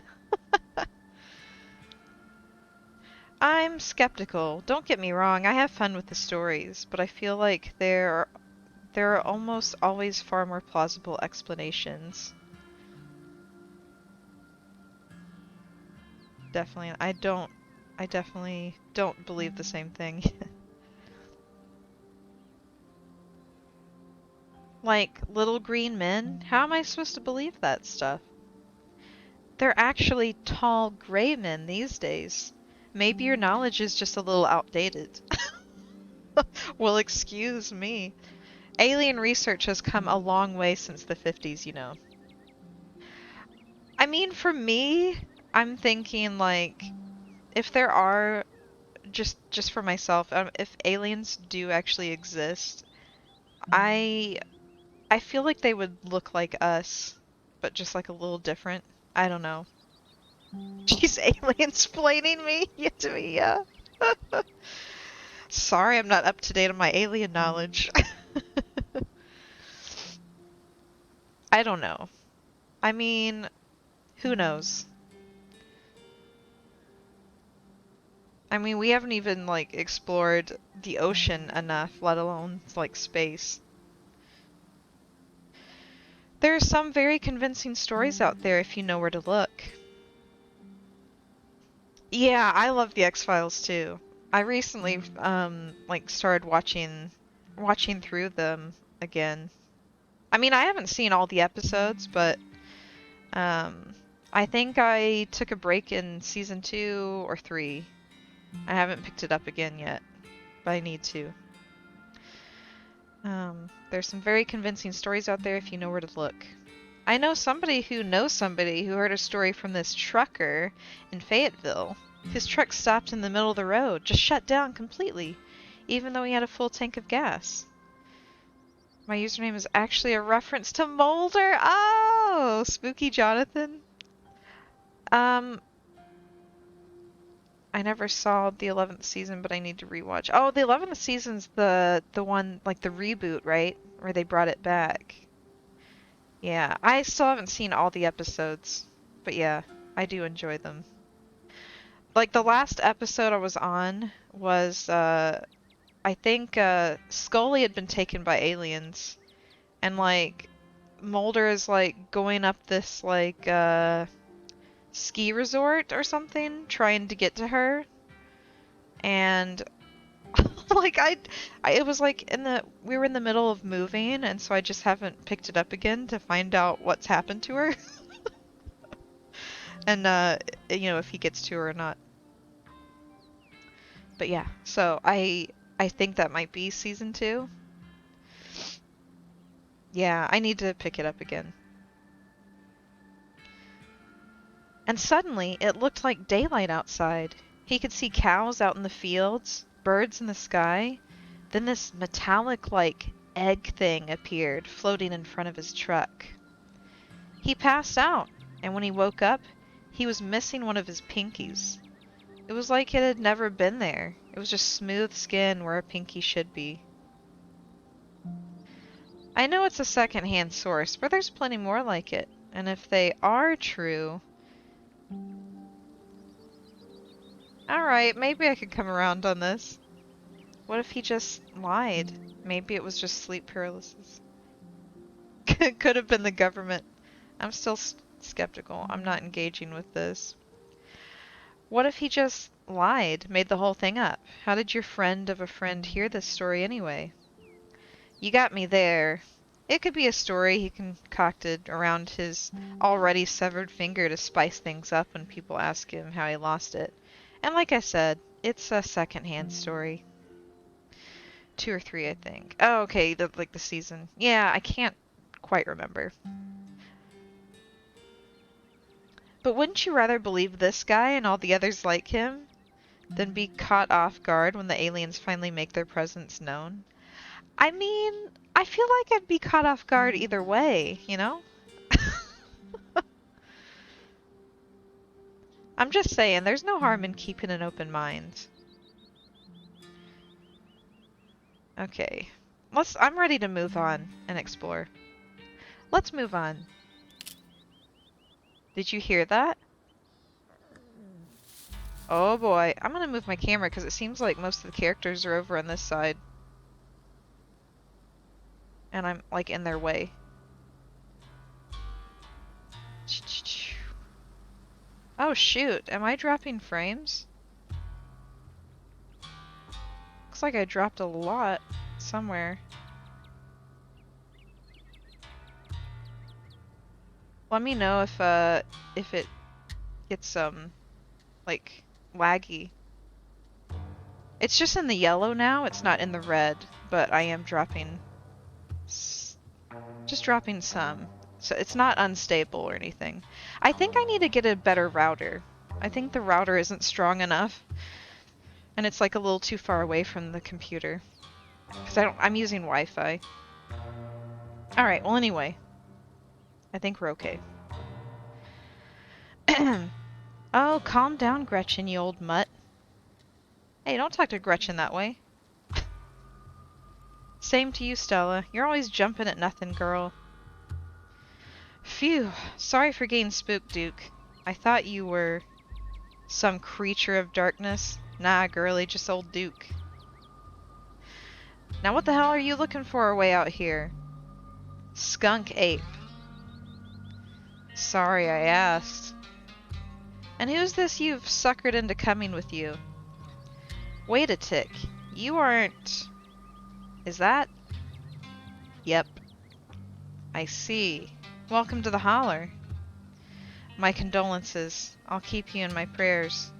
I'm skeptical. Don't get me wrong, I have fun with the stories, but I feel like there are almost always far more plausible explanations. Definitely, I definitely don't believe the same thing. Like, little green men? How am I supposed to believe that stuff? They're actually tall gray men these days. Maybe your knowledge is just a little outdated. Well, excuse me. Alien research has come a long way since the 50s, you know. I mean, for me, I'm thinking like, if there are, just for myself, if aliens do actually exist, I I feel like they would look like us, but just like a little different. I don't know. She's alien-splaining me to me, yeah. Sorry, I'm not up to date on my alien knowledge. I don't know. I mean, who knows? I mean, we haven't even, like, explored the ocean enough, let alone, like, space. There are some very convincing stories out there if you know where to look. Yeah, I love the X-Files too. I recently, like, started watching through them again. I mean, I haven't seen all the episodes, but, I think I took a break in season 2 or 3. I haven't picked it up again yet, but I need to. There's some very convincing stories out there if you know where to look. I know somebody who knows somebody who heard a story from this trucker in Fayetteville. His truck stopped in the middle of the road, just shut down completely, even though he had a full tank of gas. My username is actually a reference to Mulder. Oh, Spooky Jonathan. I never saw the 11th season, but I need to rewatch. Oh, the 11th season's the one, like the reboot, right? Where they brought it back. Yeah, I still haven't seen all the episodes, but yeah. I do enjoy them. Like the last episode I was on was I think Scully had been taken by aliens, and like Mulder is like going up this like ski resort or something trying to get to her, and like it was like we were in the middle of moving, and so I just haven't picked it up again to find out what's happened to her. And you know, if he gets to her or not. But yeah, so I think that might be season 2. Yeah, I need to pick it up again. And suddenly, it looked like daylight outside. He could see cows out in the fields, birds in the sky. Then this metallic, like, egg thing appeared, floating in front of his truck. He passed out, and when he woke up, he was missing one of his pinkies. It was like it had never been there. It was just smooth skin where a pinky should be. I know it's a second-hand source, but there's plenty more like it. And if they are true... Alright, maybe I could come around on this. What if he just lied? Maybe it was just sleep paralysis. Could have been the government. I'm still skeptical. I'm not engaging with this. What if he just lied, made the whole thing up? How did your friend of a friend hear this story anyway? You got me there. It could be a story he concocted around his already severed finger to spice things up when people ask him how he lost it. And like I said, it's a second-hand story. 2 or 3, I think. Oh, okay, like the season. Yeah, I can't quite remember. But wouldn't you rather believe this guy and all the others like him than be caught off guard when the aliens finally make their presence known? I mean, I feel like I'd be caught off guard either way, you know? I'm just saying, there's no harm in keeping an open mind. Okay. I'm ready to move on and explore. Let's move on. Did you hear that? Oh boy. I'm gonna move my camera because it seems like most of the characters are over on this side. And I'm like in their way. Oh shoot, am I dropping frames? Looks like I dropped a lot somewhere. Let me know if it gets like laggy. It's just in the yellow now, it's not in the red, but I am dropping just dropping some. So it's not unstable or anything. I think I need to get a better router. I think the router isn't strong enough. And it's like a little too far away from the computer. Because I'm using Wi-Fi. Alright, well anyway. I think we're okay. Oh, calm down, Gretchen, you old mutt. Hey, don't talk to Gretchen that way. Same to you, Stella. You're always jumping at nothing, girl. Phew. Sorry for getting spooked, Duke. I thought you were some creature of darkness. Nah, girlie, just old Duke. Now what the hell are you looking for way out here? Skunk ape. Sorry I asked. And who's this you've suckered into coming with you? Wait a tick. You aren't... Is that? Yep. I see. Welcome to the holler. My condolences. I'll keep you in my prayers.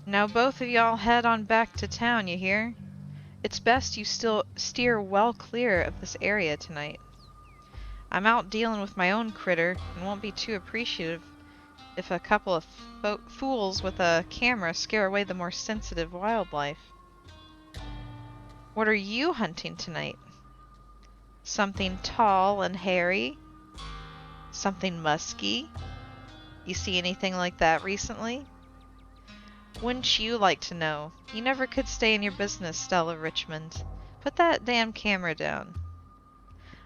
Now both of y'all head on back to town, you hear? It's best you still steer well clear of this area tonight. I'm out dealing with my own critter and won't be too appreciative if a couple of fools with a camera scare away the more sensitive wildlife. What are you hunting tonight? Something tall and hairy? Something musky? You see anything like that recently? Wouldn't you like to know? You never could stay in your business, Stella Richmond. Put that damn camera down.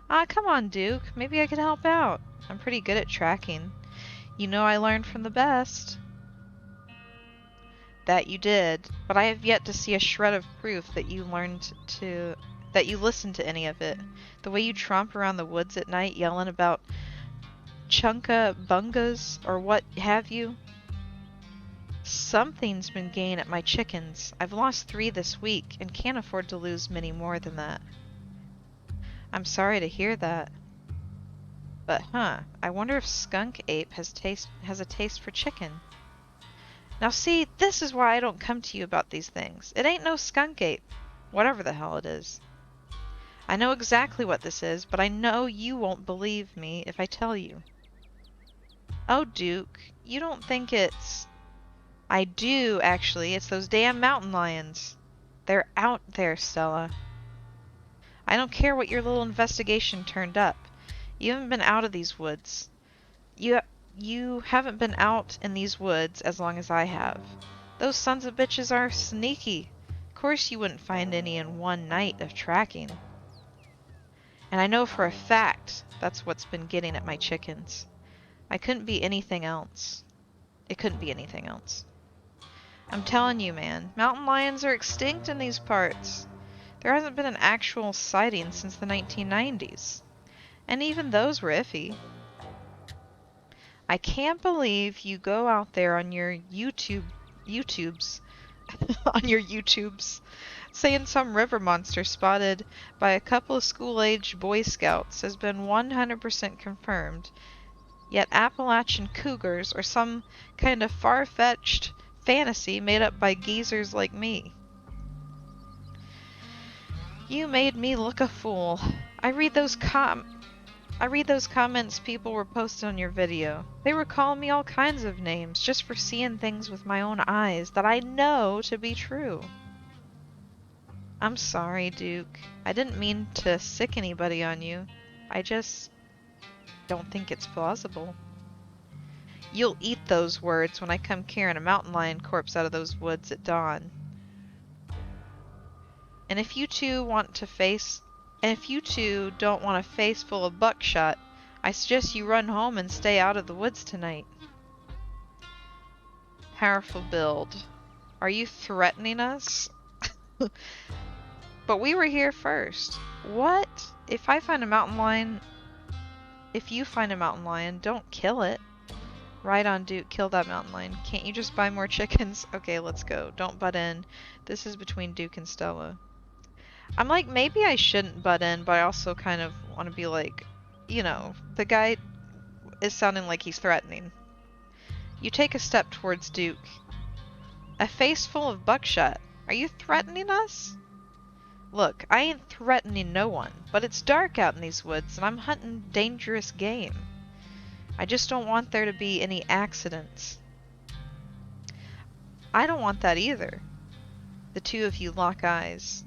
Ah, come on, Duke. Maybe I could help out. I'm pretty good at tracking. You know I learned from the best. That you did, but I have yet to see a shred of proof that you listened to any of it. The way you tromp around the woods at night yelling about chunka bungas or what have you. Something's been getting at my chickens. I've lost 3 this week and can't afford to lose many more than that. I'm sorry to hear that. But I wonder if Skunk Ape has a taste for chicken. Now see, this is why I don't come to you about these things. It ain't no skunk ape. Whatever the hell it is. I know exactly what this is, but I know you won't believe me if I tell you. Oh, Duke, you don't think it's... I do, actually. It's those damn mountain lions. They're out there, Stella. I don't care what your little investigation turned up. You haven't been out of these woods. You haven't been out in these woods as long as I have. Those sons of bitches are sneaky. Of course you wouldn't find any in one night of tracking. And I know for a fact that's what's been getting at my chickens. I couldn't be anything else. It couldn't be anything else. I'm telling you, man, mountain lions are extinct in these parts. There hasn't been an actual sighting since the 1990s. And even those were iffy. I can't believe you go out there on your YouTubes, on your YouTubes, saying some river monster spotted by a couple of school-aged Boy Scouts has been 100% confirmed, yet Appalachian cougars are some kind of far-fetched fantasy made up by geezers like me. You made me look a fool. I read those comments people were posting on your video. They were calling me all kinds of names just for seeing things with my own eyes that I know to be true. I'm sorry, Duke. I didn't mean to sick anybody on you. I just don't think it's plausible. You'll eat those words when I come carrying a mountain lion corpse out of those woods at dawn. And if you two don't want a face full of buckshot, I suggest you run home and stay out of the woods tonight. Powerful build. Are you threatening us? But we were here first. What? If you find a mountain lion, don't kill it. Right on, Duke. Kill that mountain lion. Can't you just buy more chickens? Okay, let's go. Don't butt in. This is between Duke and Stella. I'm like, maybe I shouldn't butt in, but I also kind of want to be like, you know, the guy is sounding like he's threatening. You take a step towards Duke. A face full of buckshot. Are you threatening us? Look, I ain't threatening no one, but it's dark out in these woods and I'm hunting dangerous game. I just don't want there to be any accidents. I don't want that either. The two of you lock eyes.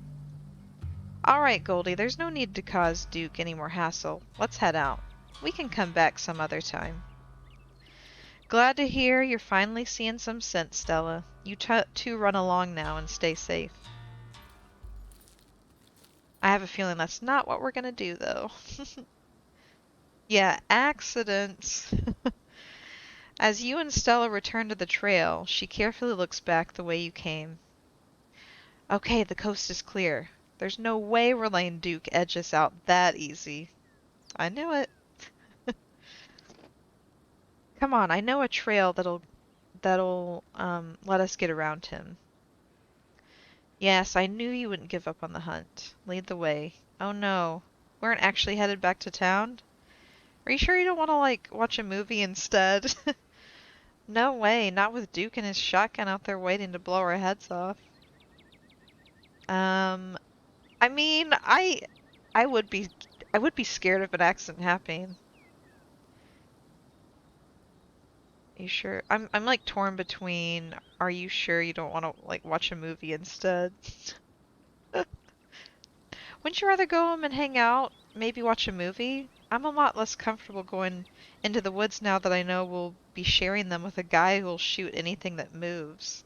Alright, Goldie, there's no need to cause Duke any more hassle. Let's head out. We can come back some other time. Glad to hear you're finally seeing some sense, Stella. You two run along now and stay safe. I have a feeling that's not what we're gonna do, though. Yeah, accidents. As you and Stella return to the trail, she carefully looks back the way you came. Okay, the coast is clear. There's no way we're letting Duke edge us out that easy. I knew it. Come on, I know a trail that'll let us get around him. Yes, I knew you wouldn't give up on the hunt. Lead the way. Oh no, we aren't actually headed back to town? Are you sure you don't want to, like, watch a movie instead? No way, not with Duke and his shotgun out there waiting to blow our heads off. I mean, I would be scared of an accident happening. You sure? I'm like torn between, are you sure you don't want to, like, watch a movie instead? Wouldn't you rather go home and hang out, maybe watch a movie? I'm a lot less comfortable going into the woods now that I know we'll be sharing them with a guy who'll shoot anything that moves.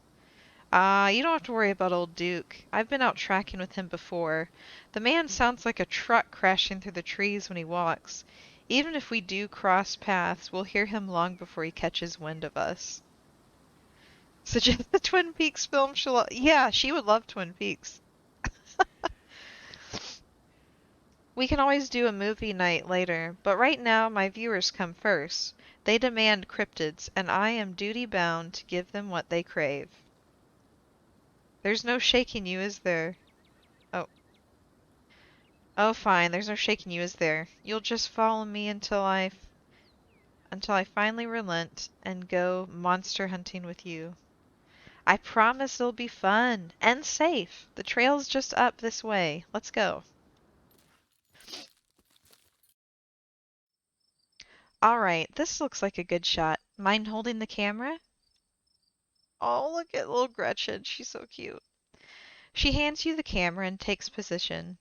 You don't have to worry about old Duke. I've been out tracking with him before. The man sounds like a truck crashing through the trees when he walks. Even if we do cross paths, we'll hear him long before he catches wind of us. Suggest the Twin Peaks film she'll... Yeah, she would love Twin Peaks. We can always do a movie night later, but right now my viewers come first. They demand cryptids, and I am duty-bound to give them what they crave. There's no shaking you, is there? Oh. Oh, fine. There's no shaking you, is there? You'll just follow me until I finally relent and go monster hunting with you. I promise it'll be fun and safe. The trail's just up this way. Let's go. All right, this looks like a good shot. Mind holding the camera? Oh, look at little Gretchen. She's so cute. She hands you the camera and takes position.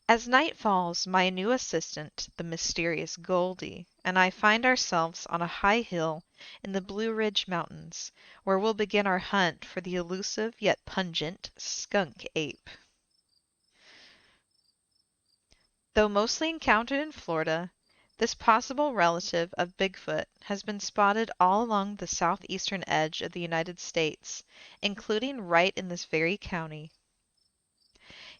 As night falls, my new assistant, the mysterious Goldie, and I find ourselves on a high hill in the Blue Ridge Mountains, where we'll begin our hunt for the elusive yet pungent skunk ape. Though mostly encountered in Florida, this possible relative of Bigfoot has been spotted all along the southeastern edge of the United States, including right in this very county.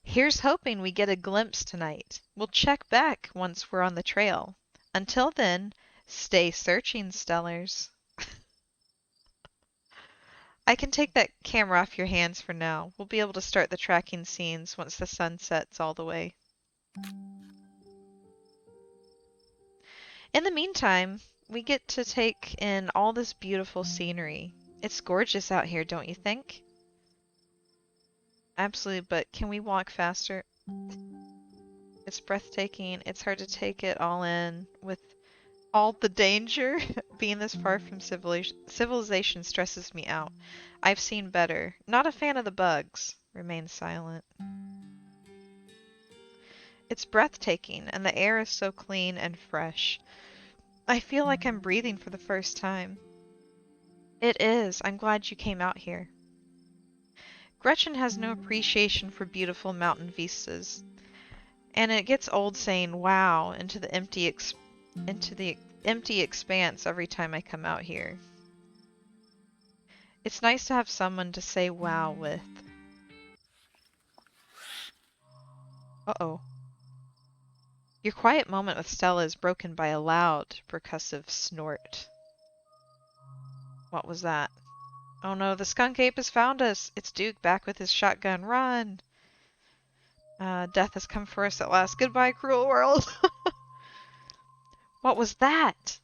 Here's hoping we get a glimpse tonight. We'll check back once we're on the trail. Until then, stay searching, Stellars. I can take that camera off your hands for now. We'll be able to start the tracking scenes once the sun sets all the way. In the meantime, we get to take in all this beautiful scenery. It's gorgeous out here, don't you think? Absolutely, but can we walk faster? It's breathtaking. It's hard to take it all in with all the danger. Being this far from civilization stresses me out. I've seen better. Not a fan of the bugs. Remain silent. It's breathtaking, and the air is so clean and fresh. I feel like I'm breathing for the first time. It is. I'm glad you came out here. Gretchen has no appreciation for beautiful mountain vistas, and it gets old saying "wow" into the empty expanse every time I come out here. It's nice to have someone to say "wow" with. Uh-oh. Your quiet moment with Stella is broken by a loud, percussive snort. What was that? Oh no, the skunk ape has found us! It's Duke back with his shotgun. Run! Death has come for us at last. Goodbye, cruel world! What was that?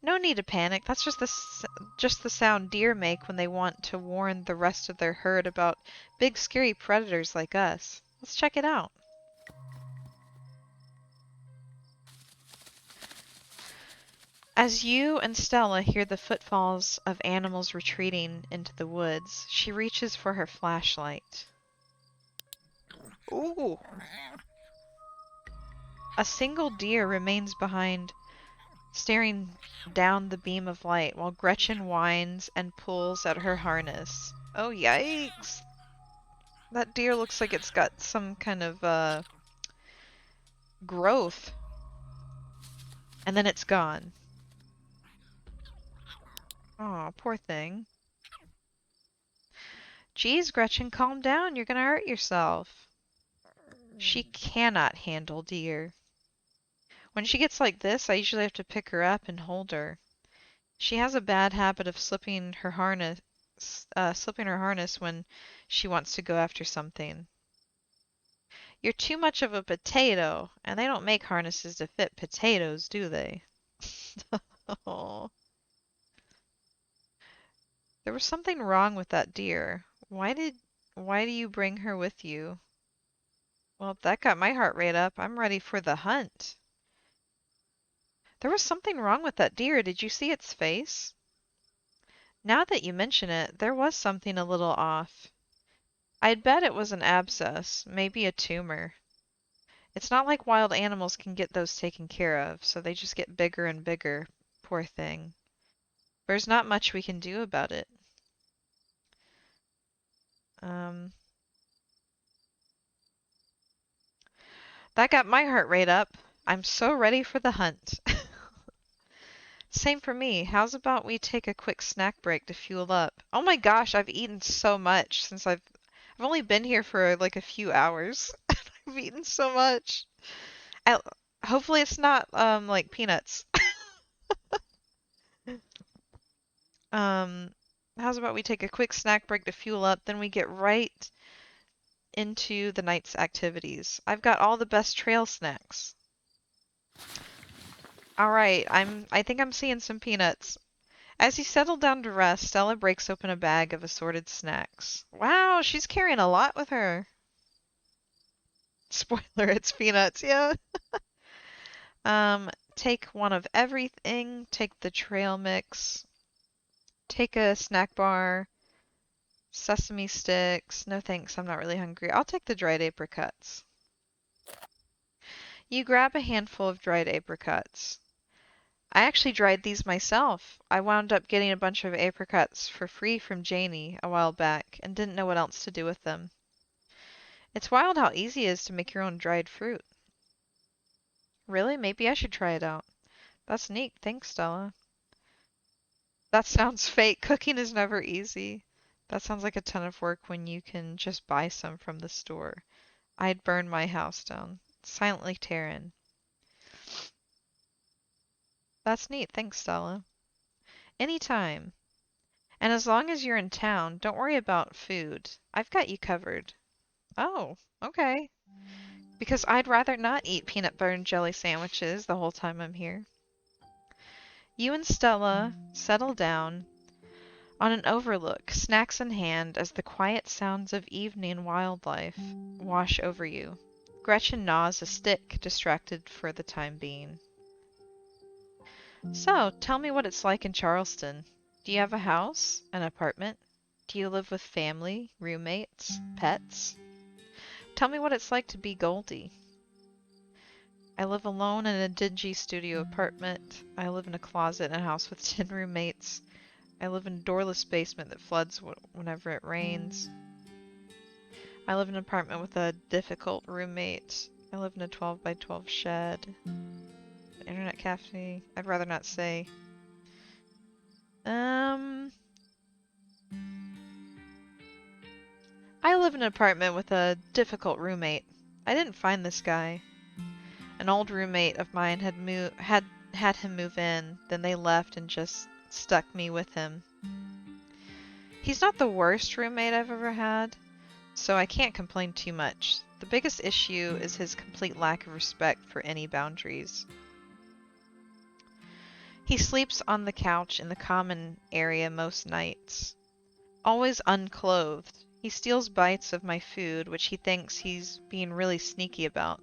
No need to panic. That's just the sound deer make when they want to warn the rest of their herd about big scary predators like us. Let's check it out. As you and Stella hear the footfalls of animals retreating into the woods, she reaches for her flashlight. Ooh! A single deer remains behind, staring down the beam of light while Gretchen whines and pulls at her harness. Oh, yikes! That deer looks like it's got some kind of, growth. And then it's gone. Aw, poor thing. Geez, Gretchen, calm down. You're gonna hurt yourself. She cannot handle deer. When she gets like this, I usually have to pick her up and hold her. She has a bad habit of slipping her harness when she wants to go after something. You're too much of a potato, and they don't make harnesses to fit potatoes, do they? Oh. There was something wrong with that deer. Why do you bring her with you? Well, that got my heart rate up. I'm ready for the hunt. There was something wrong with that deer. Did you see its face? Now that you mention it, there was something a little off. I'd bet it was an abscess, maybe a tumor. It's not like wild animals can get those taken care of, so they just get bigger and bigger. Poor thing. There's not much we can do about it. That got my heart rate up. I'm so ready for the hunt. Same for me. How's about we take a quick snack break to fuel up? Oh my gosh, I've eaten so much since I've only been here for like a few hours. I've eaten so much. I, hopefully it's not like peanuts. Um, how's about we take a quick snack break to fuel up, then we get right into the night's activities. I've got all the best trail snacks. All right, I think I'm seeing some peanuts. As you settle down to rest, Stella breaks open a bag of assorted snacks. Wow, she's carrying a lot with her. Spoiler, it's peanuts, yeah. Take one of everything, take the trail mix, take a snack bar, sesame sticks. No thanks, I'm not really hungry. I'll take the dried apricots. You grab a handful of dried apricots. I actually dried these myself. I wound up getting a bunch of apricots for free from Janie a while back and didn't know what else to do with them. It's wild how easy it is to make your own dried fruit. Really? Maybe I should try it out. That's neat. Thanks, Stella. That sounds fake. Cooking is never easy. That sounds like a ton of work when you can just buy some from the store. I'd burn my house down. Silently Terran. That's neat. Thanks, Stella. Anytime. And as long as you're in town, don't worry about food. I've got you covered. Oh, okay. Because I'd rather not eat peanut butter and jelly sandwiches the whole time I'm here. You and Stella settle down on an overlook, snacks in hand, as the quiet sounds of evening wildlife wash over you. Gretchen gnaws a stick, distracted for the time being. So, tell me what it's like in Charleston. Do you have a house? An apartment? Do you live with family, roommates, pets? Tell me what it's like to be Goldie. I live alone in a dingy studio apartment. I live in a closet in a house with 10 roommates. I live in a doorless basement that floods whenever it rains. I live in an apartment with a difficult roommate. I live in a 12 by 12 shed. Internet cafe. I'd rather not say. I live in an apartment with a difficult roommate. I didn't find this guy. An old roommate of mine had him move in, then they left and just stuck me with him. He's not the worst roommate I've ever had, so I can't complain too much. The biggest issue is his complete lack of respect for any boundaries. He sleeps on the couch in the common area most nights. Always unclothed. He steals bites of my food, which he thinks he's being really sneaky about.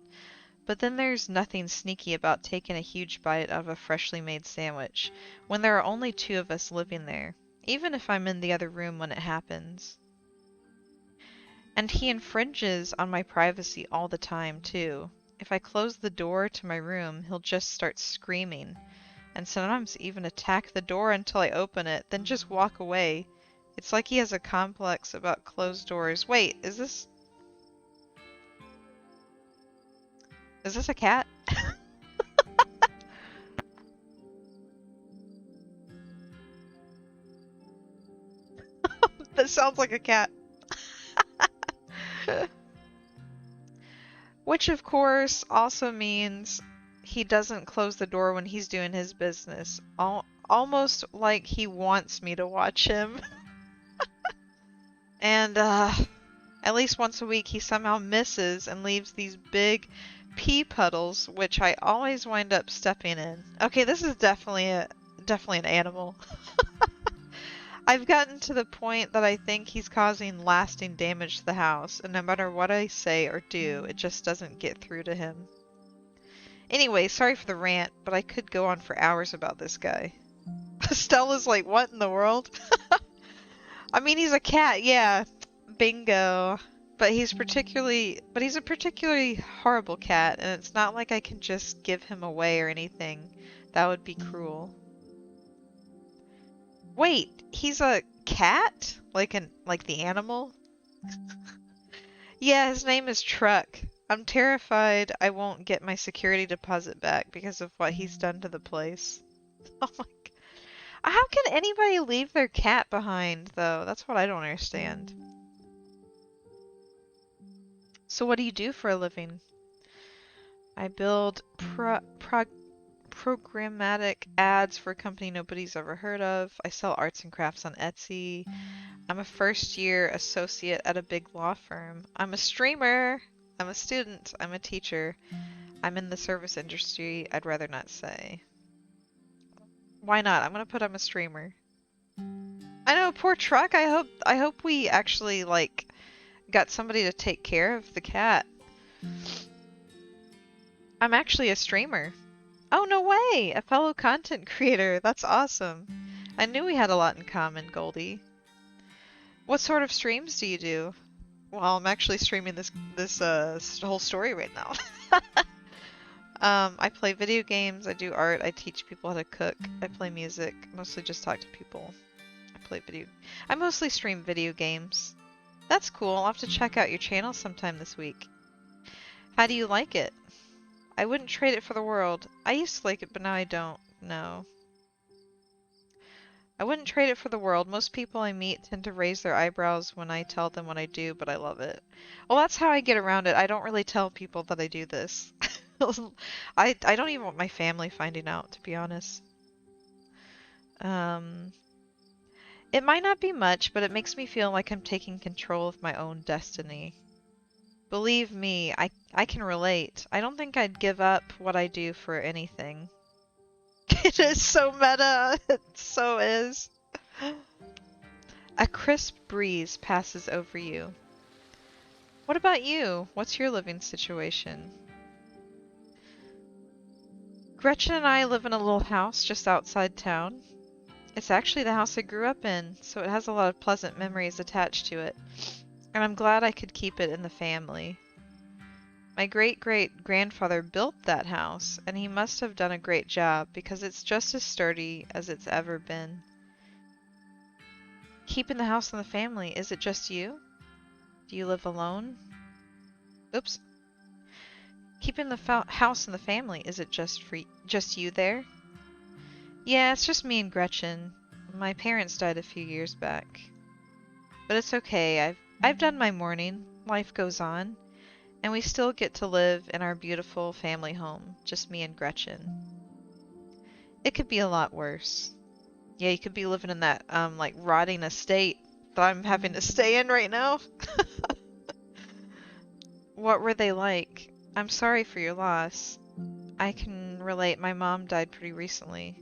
But then there's nothing sneaky about taking a huge bite of a freshly made sandwich, when there are only 2 of us living there, even if I'm in the other room when it happens. And he infringes on my privacy all the time, too. If I close the door to my room, he'll just start screaming, and sometimes even attack the door until I open it, then just walk away. It's like he has a complex about closed doors. Wait, is this a cat? That sounds like a cat. Which, of course, also means he doesn't close the door when he's doing his business. Almost like he wants me to watch him. And, at least once a week he somehow misses and leaves these big pee puddles, which I always wind up stepping in. Okay, this is definitely an animal. I've gotten to the point that I think he's causing lasting damage to the house, and no matter what I say or do, it just doesn't get through to him. Anyway, sorry for the rant, but I could go on for hours about this guy. Stella's like, what in the world? I mean, he's a cat, yeah. Bingo. But he's a particularly horrible cat, and it's not like I can just give him away or anything. That would be cruel. Wait, he's a cat? Like the animal? Yeah, his name is Truck. I'm terrified I won't get my security deposit back because of what he's done to the place. Oh my god. How can anybody leave their cat behind, though? That's what I don't understand. So what do you do for a living? I build programmatic ads for a company nobody's ever heard of. I sell arts and crafts on Etsy. I'm a first-year associate at a big law firm. I'm a streamer. I'm a student. I'm a teacher. I'm in the service industry. I'd rather not say. Why not? I'm gonna put I'm a streamer. I know, poor Truck. I hope we actually like got somebody to take care of the cat. I'm actually a streamer. Oh, no way! A fellow content creator. That's awesome. I knew we had a lot in common, Goldie. What sort of streams do you do? Well, I'm actually streaming this whole story right now. I play video games, I do art, I teach people how to cook, I play music, mostly just talk to people. I mostly stream video games. That's cool, I'll have to check out your channel sometime this week. How do you like it? I wouldn't trade it for the world. I used to like it, but now I don't. No. I wouldn't trade it for the world. Most people I meet tend to raise their eyebrows when I tell them what I do, but I love it. Well, that's how I get around it. I don't really tell people that I do this. I don't even want my family finding out, to be honest. It might not be much, but it makes me feel like I'm taking control of my own destiny. Believe me, I can relate. I don't think I'd give up what I do for anything. It is so meta. It so is. A crisp breeze passes over you. What about you? What's your living situation? Gretchen and I live in a little house just outside town. It's actually the house I grew up in, so it has a lot of pleasant memories attached to it. And I'm glad I could keep it in the family. My great-great-grandfather built that house, and he must have done a great job because it's just as sturdy as it's ever been. Keeping the house in the family, is it just you? Do you live alone? Oops. Keeping the house in the family, is it just you there? Yeah, it's just me and Gretchen. My parents died a few years back. But it's okay, I've done my mourning. Life goes on. And we still get to live in our beautiful family home, just me and Gretchen. It could be a lot worse. Yeah, you could be living in that, like, rotting estate that I'm having to stay in right now. What were they like? I'm sorry for your loss. I can relate, my mom died pretty recently.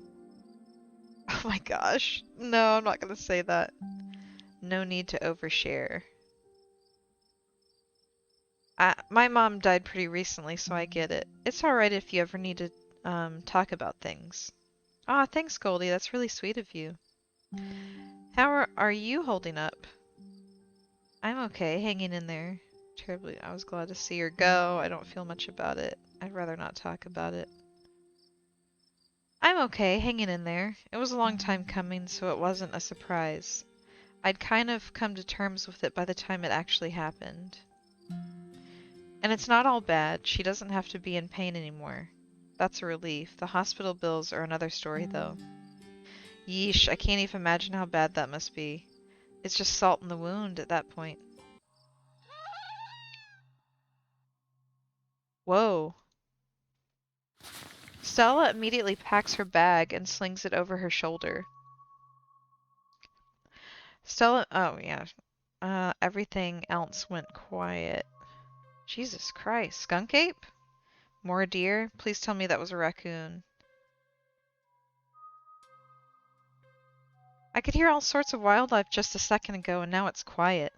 Oh my gosh. No, I'm not gonna say that. No need to overshare. My mom died pretty recently, so I get it. It's alright if you ever need to talk about things. Aw, thanks, Goldie. That's really sweet of you. How are you holding up? I'm okay, hanging in there. Terribly, I was glad to see her go. I don't feel much about it. I'd rather not talk about it. I'm okay, hanging in there. It was a long time coming, so it wasn't a surprise. I'd kind of come to terms with it by the time it actually happened. And it's not all bad. She doesn't have to be in pain anymore. That's a relief. The hospital bills are another story, though. Yeesh, I can't even imagine how bad that must be. It's just salt in the wound at that point. Whoa. Stella immediately packs her bag and slings it over her shoulder. Oh yeah. Everything else went quiet. Jesus Christ. Skunk ape? More deer? Please tell me that was a raccoon. I could hear all sorts of wildlife just a second ago, and now it's quiet.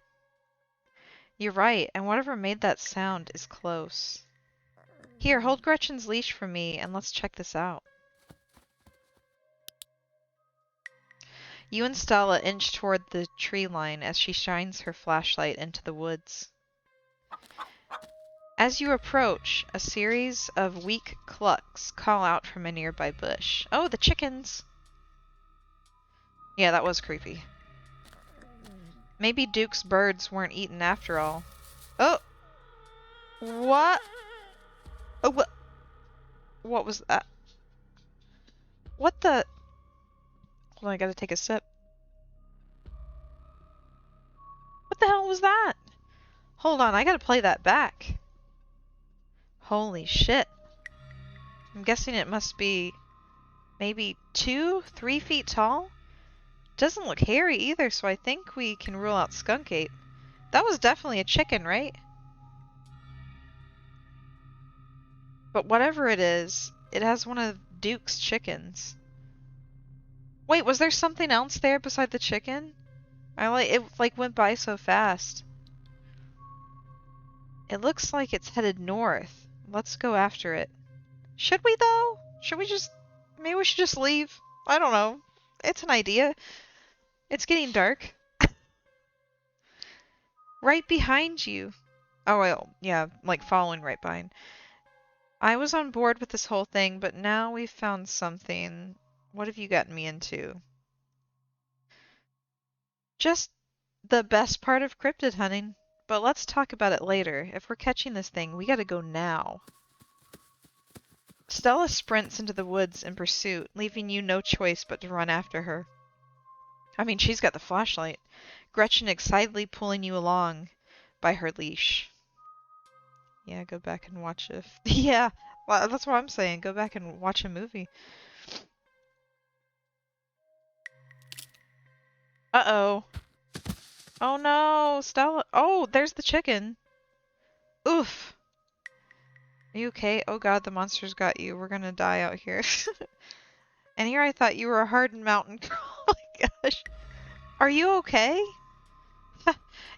You're right, and whatever made that sound is close. Here, hold Gretchen's leash for me, and let's check this out. You and Stella inch toward the tree line as she shines her flashlight into the woods. As you approach, a series of weak clucks call out from a nearby bush. Oh, the chickens! Yeah, that was creepy. Maybe Duke's birds weren't eaten after all. Oh! What? Oh, what was that? What the? Hold on, I gotta take a sip. What the hell was that? Hold on, I gotta play that back. Holy shit. I'm guessing it must be maybe 2, 3 feet tall? Doesn't look hairy either, so I think we can rule out skunk ape. That was definitely a chicken, right? But whatever it is, it has one of Duke's chickens. Wait, was there something else there beside the chicken? It went by so fast. It looks like it's headed north. Let's go after it. Should we though? Maybe we should just leave? I don't know. It's an idea. It's getting dark. Right behind you. Oh, well, yeah, like following right behind. I was on board with this whole thing, but now we've found something. What have you gotten me into? Just the best part of cryptid hunting. But let's talk about it later. If we're catching this thing, we gotta go now. Stella sprints into the woods in pursuit, leaving you no choice but to run after her. I mean, she's got the flashlight. Gretchen excitedly pulling you along by her leash. Yeah, go back and watch it. Yeah, well, that's what I'm saying. Go back and watch a movie. Uh-oh. Oh no, Stella. Oh, there's the chicken. Oof. Are you okay? Oh god, the monster's got you. We're gonna die out here. And here I thought you were a hardened mountain girl. Oh my gosh. Are you okay?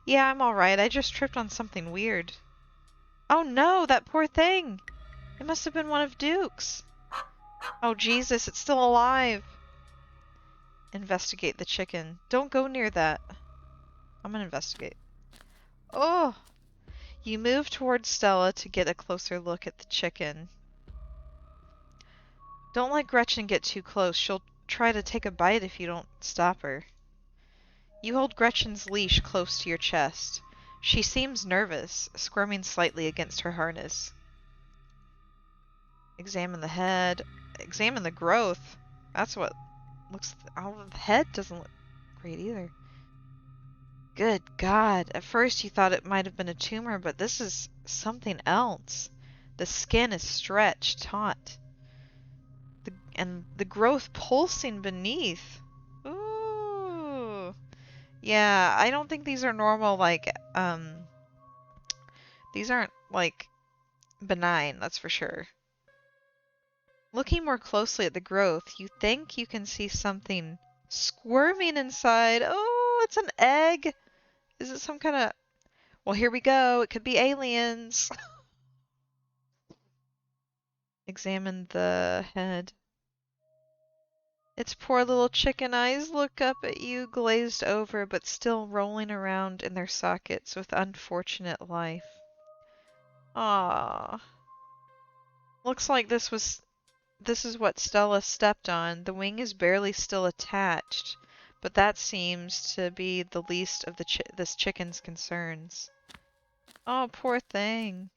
Yeah, I'm alright. I just tripped on something weird. Oh no, that poor thing. It must have been one of Duke's. Oh Jesus, it's still alive. Investigate the chicken. Don't go near that. I'm gonna investigate. Oh! You move towards Stella to get a closer look at the chicken. Don't let Gretchen get too close. She'll try to take a bite if you don't stop her. You hold Gretchen's leash close to your chest. She seems nervous, squirming slightly against her harness. Examine the head. Examine the growth. That's what looks... Oh, the head doesn't look great either. Good God. At first you thought it might have been a tumor, but this is something else. The skin is stretched, taut. And the growth pulsing beneath. Ooh. Yeah, I don't think these are normal, these aren't, benign, that's for sure. Looking more closely at the growth, you think you can see something squirming inside. Oh, it's an egg! Is it some kind of... Well, here we go. It could be aliens. Examine the head. Its poor little chicken eyes look up at you, glazed over, but still rolling around in their sockets with unfortunate life. Ah, looks like this is what Stella stepped on. The wing is barely still attached, but that seems to be the least of this chicken's concerns. Oh, poor thing.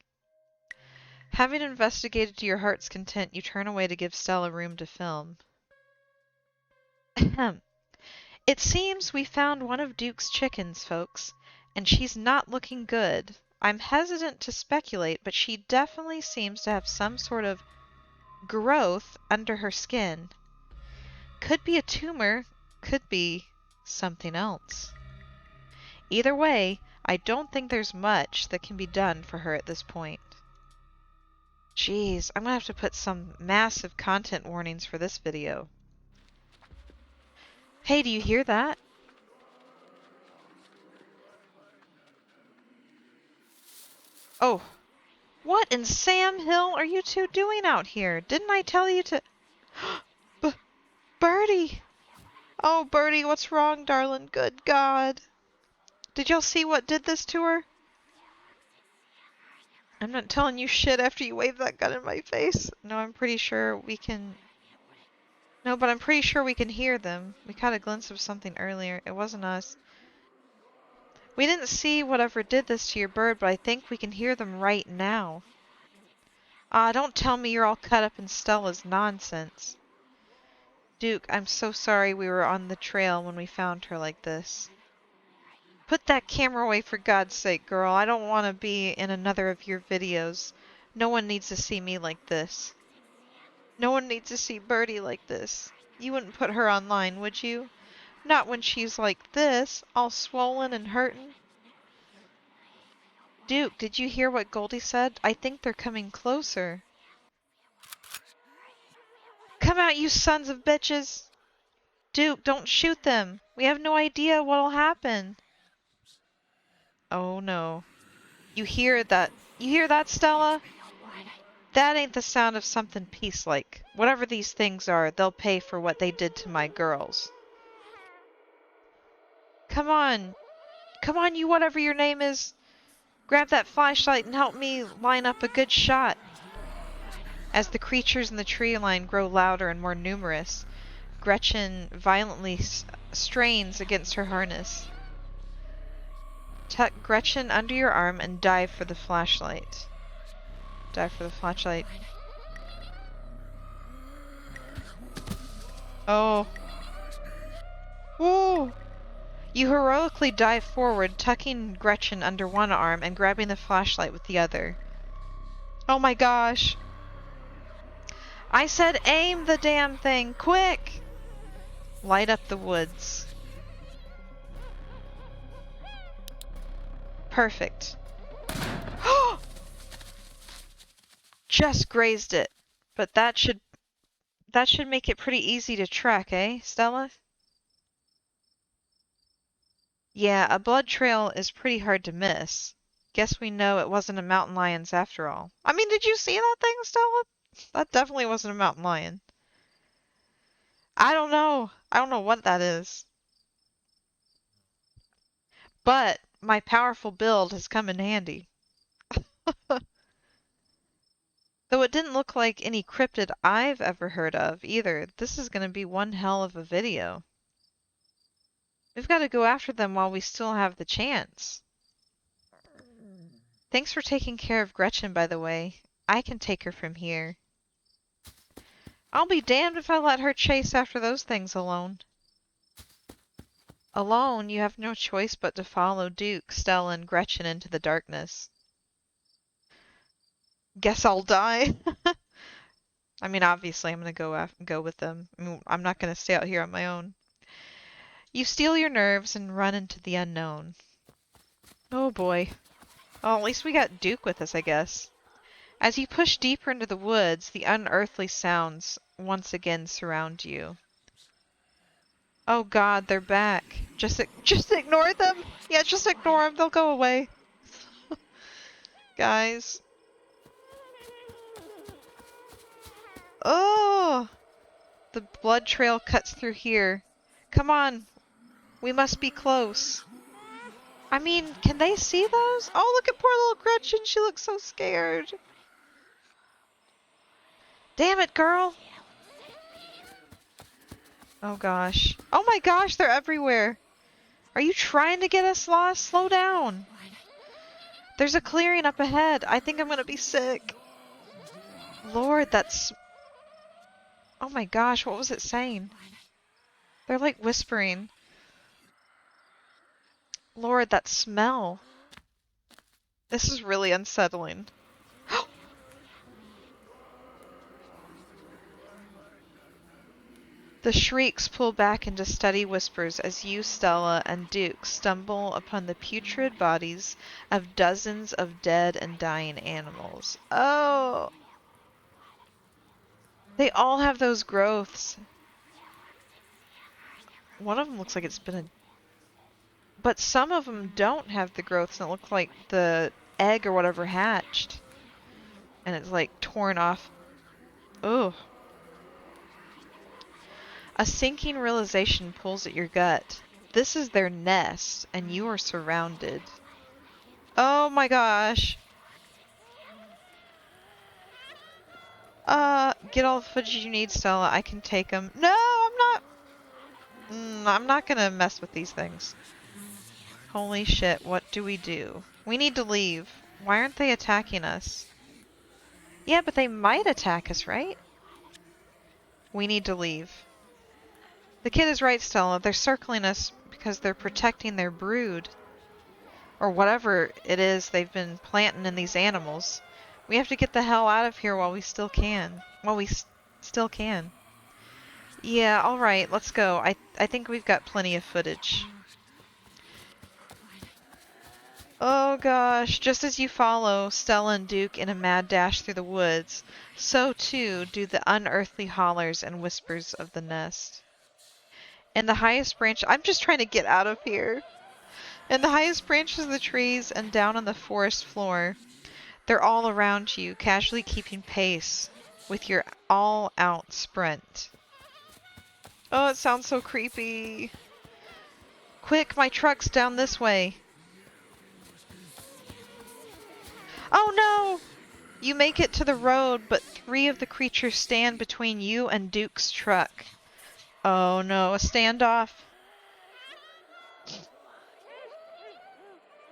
Having investigated to your heart's content, you turn away to give Stella room to film. Ahem. It seems we found one of Duke's chickens, folks, and she's not looking good. I'm hesitant to speculate, but she definitely seems to have some sort of growth under her skin. Could be a tumor, could be something else. Either way, I don't think there's much that can be done for her at this point. Jeez, I'm gonna have to put some massive content warnings for this video. Hey, do you hear that? Oh. What in Sam Hill are you two doing out here? Didn't I tell you to... Birdie! Oh, Birdie, what's wrong, darling? Good God. Did y'all see what did this to her? I'm not telling you shit after you waved that gun in my face. No, I'm pretty sure we can... No, but I'm pretty sure we can hear them. We caught a glimpse of something earlier. It wasn't us. We didn't see whatever did this to your bird, but I think we can hear them right now. Don't tell me you're all cut up in Stella's nonsense. Duke, I'm so sorry we were on the trail when we found her like this. Put that camera away for God's sake, girl. I don't want to be in another of your videos. No one needs to see me like this. No one needs to see Birdie like this. You wouldn't put her online, would you? Not when she's like this, all swollen and hurtin'. Duke, did you hear what Goldie said? I think they're coming closer. Come out, you sons of bitches! Duke, don't shoot them. We have no idea what'll happen. Oh no. You hear that? You hear that, Stella? That ain't the sound of something peace-like. Whatever these things are, they'll pay for what they did to my girls. Come on. Come on, you whatever your name is. Grab that flashlight and help me line up a good shot. As the creatures in the tree line grow louder and more numerous, Gretchen violently strains against her harness. Tuck Gretchen under your arm and dive for the flashlight. Dive for the flashlight. Oh. Woo! You heroically dive forward, tucking Gretchen under one arm and grabbing the flashlight with the other. Oh my gosh. I said aim the damn thing, quick! Light up the woods. Perfect. Just grazed it. But that should make it pretty easy to track, eh, Stella? Yeah, a blood trail is pretty hard to miss. Guess we know it wasn't a mountain lion's after all. I mean, did you see that thing, Stella? That definitely wasn't a mountain lion. I don't know. I don't know what that is. But my powerful build has come in handy. Though it didn't look like any cryptid I've ever heard of either, this is going to be one hell of a video. We've got to go after them while we still have the chance. Thanks for taking care of Gretchen, by the way. I can take her from here. I'll be damned if I let her chase after those things alone. Alone, you have no choice but to follow Duke, Stella, and Gretchen into the darkness. Guess I'll die. I mean, obviously, I'm going to go with them. I mean, I'm not going to stay out here on my own. You steel your nerves and run into the unknown. Oh boy. Well, at least we got Duke with us, I guess. As you push deeper into the woods, the unearthly sounds once again surround you. Oh god, they're back. Just ignore them. Yeah, just ignore them. They'll go away. Guys. Oh! The blood trail cuts through here. Come on. We must be close. I mean, can they see those? Oh, look at poor little Gretchen. She looks so scared. Damn it, girl. Oh gosh. Oh my gosh, they're everywhere. Are you trying to get us lost? Slow down. There's a clearing up ahead. I think I'm gonna be sick. Lord, that's... Oh my gosh, what was it saying? They're like whispering. Lord, that smell. This is really unsettling. The shrieks pull back into steady whispers as you, Stella, and Duke stumble upon the putrid bodies of dozens of dead and dying animals. Oh! They all have those growths. One of them looks like it's been a... But some of them don't have the growths and it looks like the egg or whatever hatched. And it's like torn off. Ugh. A sinking realization pulls at your gut. This is their nest, and you are surrounded. Oh my gosh. Get all the footage you need, Stella. I can take them. No, I'm not. I'm not gonna mess with these things. Holy shit, what do we do? We need to leave. Why aren't they attacking us? Yeah, but they might attack us, right? We need to leave. The kid is right, Stella. They're circling us because they're protecting their brood. Or whatever it is they've been planting in these animals. We have to get the hell out of here while we still can. While we still can. Yeah, alright, let's go. I think we've got plenty of footage. Oh gosh, just as you follow Stella and Duke in a mad dash through the woods, so too do the unearthly hollers and whispers of the nest. In the highest branch, I'm just trying to get out of here. In the highest branches of the trees and down on the forest floor, they're all around you, casually keeping pace with your all-out sprint. Oh, it sounds so creepy. Quick, my truck's down this way. Oh no! You make it to the road, but 3 of the creatures stand between you and Duke's truck. Oh no, a standoff.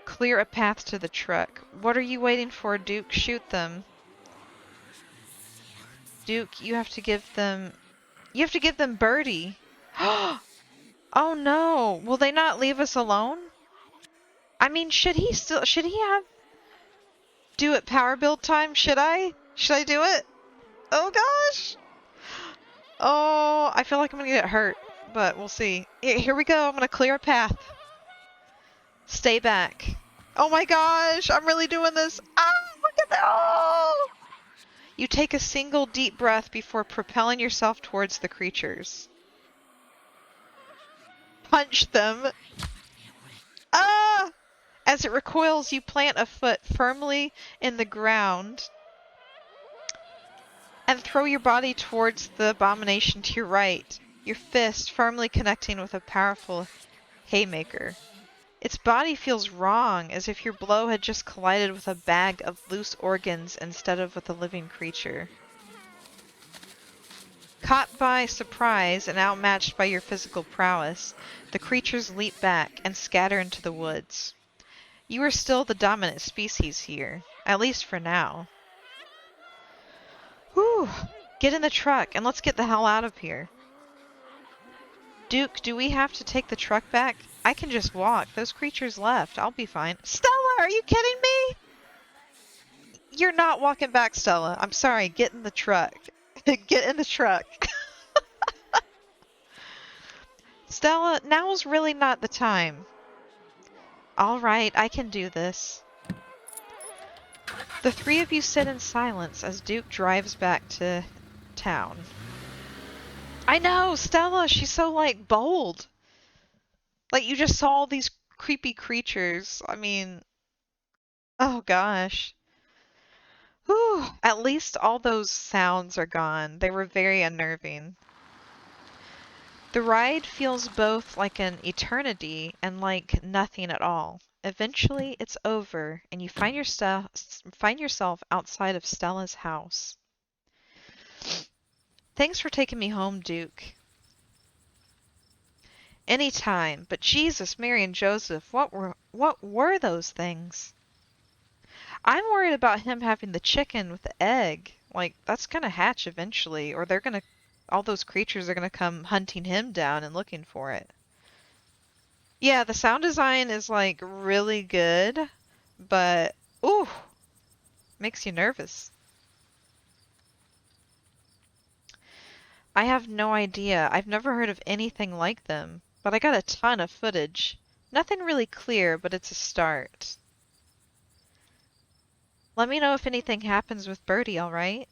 Clear a path to the truck. What are you waiting for, Duke? Shoot them. Duke, you have to give them... You have to give them Birdie. Oh no! Will they not leave us alone? I mean, should he have... Do it power build time? Should I? Should I do it? Oh gosh! Oh, I feel like I'm gonna get hurt, but we'll see. Here we go. I'm gonna clear a path. Stay back. Oh my gosh, I'm really doing this. Ah, look at that. Oh! You take a single deep breath before propelling yourself towards the creatures. Punch them. Ah! As it recoils, you plant a foot firmly in the ground and throw your body towards the abomination to your right, your fist firmly connecting with a powerful haymaker. Its body feels wrong, as if your blow had just collided with a bag of loose organs instead of with a living creature. Caught by surprise and outmatched by your physical prowess, the creatures leap back and scatter into the woods. You are still the dominant species here, at least for now. Whew! Get in the truck and let's get the hell out of here. Duke, do we have to take the truck back? I can just walk. Those creatures left. I'll be fine. Stella, are you kidding me? You're not walking back, Stella. I'm sorry. Get in the truck. Get in the truck. Stella, now's really not the time. All right, I can do this. The 3 of you sit in silence as Duke drives back to town. I know, Stella, she's so, like, bold. Like, you just saw all these creepy creatures. I mean, oh gosh. Whew, at least all those sounds are gone. They were very unnerving. The ride feels both like an eternity and like nothing at all. Eventually, it's over, and you find yourself outside of Stella's house. Thanks for taking me home, Duke. Anytime, but Jesus, Mary, and Joseph, what were those things? I'm worried about him having the chicken with the egg. Like, that's gonna hatch eventually, or all those creatures are gonna come hunting him down and looking for it. Yeah, the sound design is, like, really good, but, ooh, makes you nervous. I have no idea. I've never heard of anything like them, but I got a ton of footage. Nothing really clear, but it's a start. Let me know if anything happens with Birdie, alright?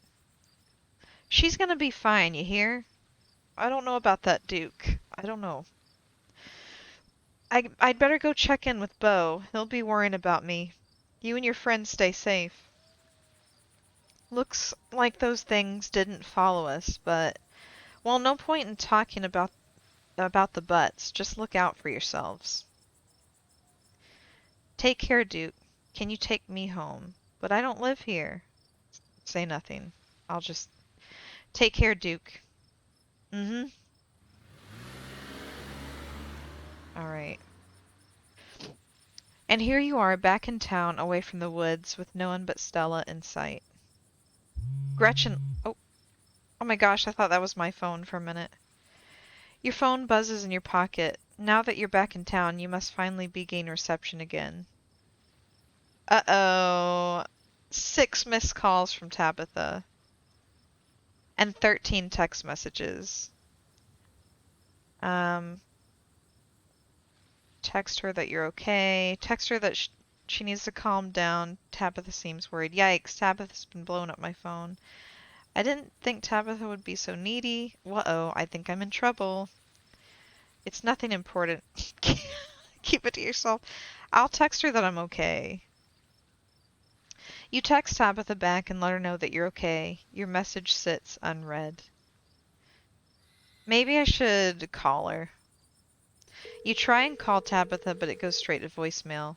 She's gonna be fine, you hear? I don't know about that Duke. I don't know. I'd better go check in with Beau. He'll be worrying about me. You and your friends stay safe. Looks like those things didn't follow us, but... Well, no point in talking about the butts. Just look out for yourselves. Take care, Duke. Can you take me home? But I don't live here. Say nothing. I'll just... Take care, Duke. Mm-hmm. Alright. And here you are, back in town, away from the woods, with no one but Stella in sight. Gretchen... Oh, oh my gosh, I thought that was my phone for a minute. Your phone buzzes in your pocket. Now that you're back in town, you must finally gain reception again. Uh-oh. 6 missed calls from Tabitha. And 13 text messages. Text her that you're okay. Text her that she needs to calm down. Tabitha seems worried. Yikes, Tabitha's been blowing up my phone. I didn't think Tabitha would be so needy. Uh-oh, I think I'm in trouble. It's nothing important. Keep it to yourself. I'll text her that I'm okay. You text Tabitha back and let her know that you're okay. Your message sits unread. Maybe I should call her. You try and call Tabitha, but it goes straight to voicemail.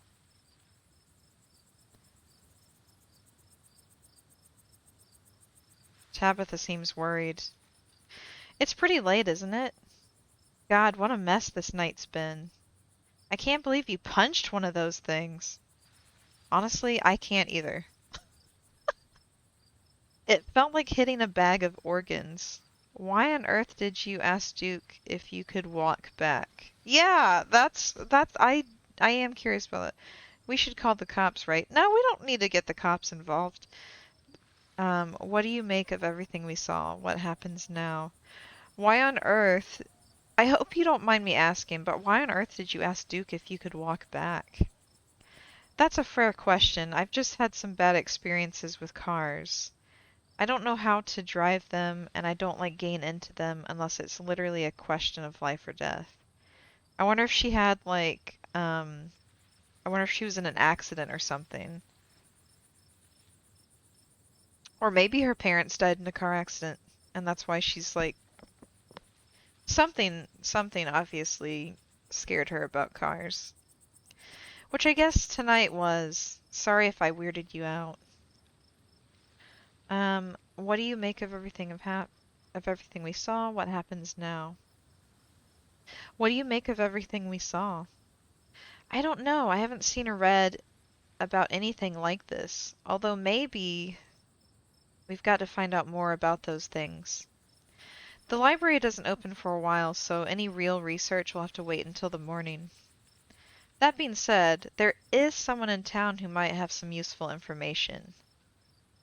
Tabitha seems worried. It's pretty late, isn't it? God, what a mess this night's been. I can't believe you punched one of those things. Honestly, I can't either. It felt like hitting a bag of organs. Why on earth did you ask Duke if you could walk back? Yeah, I am curious about it. We should call the cops, right? No, we don't need to get the cops involved. What do you make of everything we saw? What happens now? Why on earth... I hope you don't mind me asking, but why on earth did you ask Duke if you could walk back? That's a fair question. I've just had some bad experiences with cars. I don't know how to drive them, and I don't like getting into them unless it's literally a question of life or death. I wonder if she had, like, I wonder if she was in an accident or something. Or maybe her parents died in a car accident, and that's why she's, like, something obviously scared her about cars. Which I guess tonight was. Sorry if I weirded you out. What do you make of everything of everything we saw? What happens now? What do you make of everything we saw? I don't know. I haven't seen or read about anything like this. Although maybe we've got to find out more about those things. The library doesn't open for a while, so any real research will have to wait until the morning. That being said, there is someone in town who might have some useful information.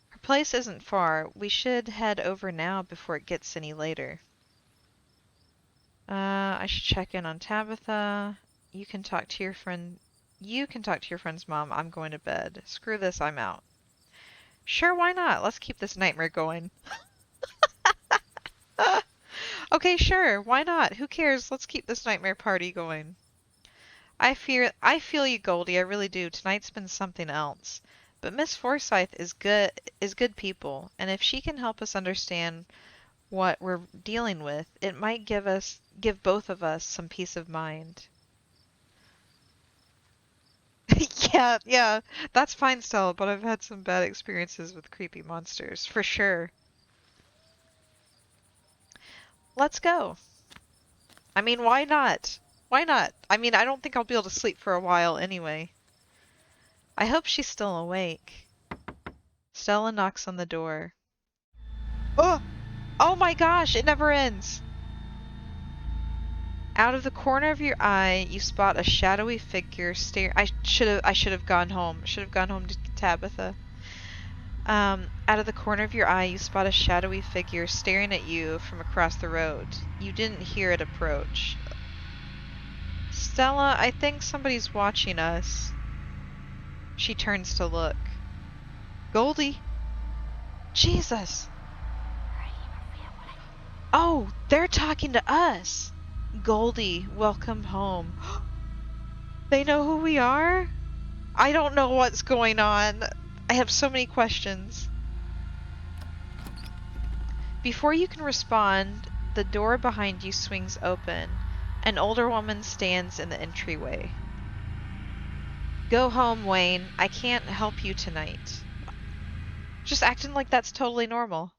Her place isn't far. We should head over now before it gets any later. I should check in on Tabitha. You can talk to your friend. You can talk to your friend's mom. I'm going to bed. Screw this, I'm out. Sure, why not? Let's keep this nightmare going. Okay, sure, why not? Who cares? Let's keep this nightmare party going. I feel you, Goldie. I really do. Tonight's been something else. But Miss Forsyth is good people, and if she can help us understand what we're dealing with, it might give both of us some peace of mind. Yeah, that's fine, Stella, but I've had some bad experiences with creepy monsters, for sure. Let's go. I mean, why not? Why not? I mean, I don't think I'll be able to sleep for a while anyway. I hope she's still awake. Stella knocks on the door. Oh! Oh my gosh, it never ends! Out of the corner of your eye, you spot a shadowy figure stare. I should have gone home. Should have gone home to Tabitha. Out of the corner of your eye, you spot a shadowy figure staring at you from across the road. You didn't hear it approach. Stella, I think somebody's watching us. She turns to look. Goldie! Jesus! Oh, they're talking to us! Goldie, welcome home. They know who we are? I don't know what's going on. I have so many questions. Before you can respond, the door behind you swings open. An older woman stands in the entryway. Go home, Wayne. I can't help you tonight. Just acting like that's totally normal.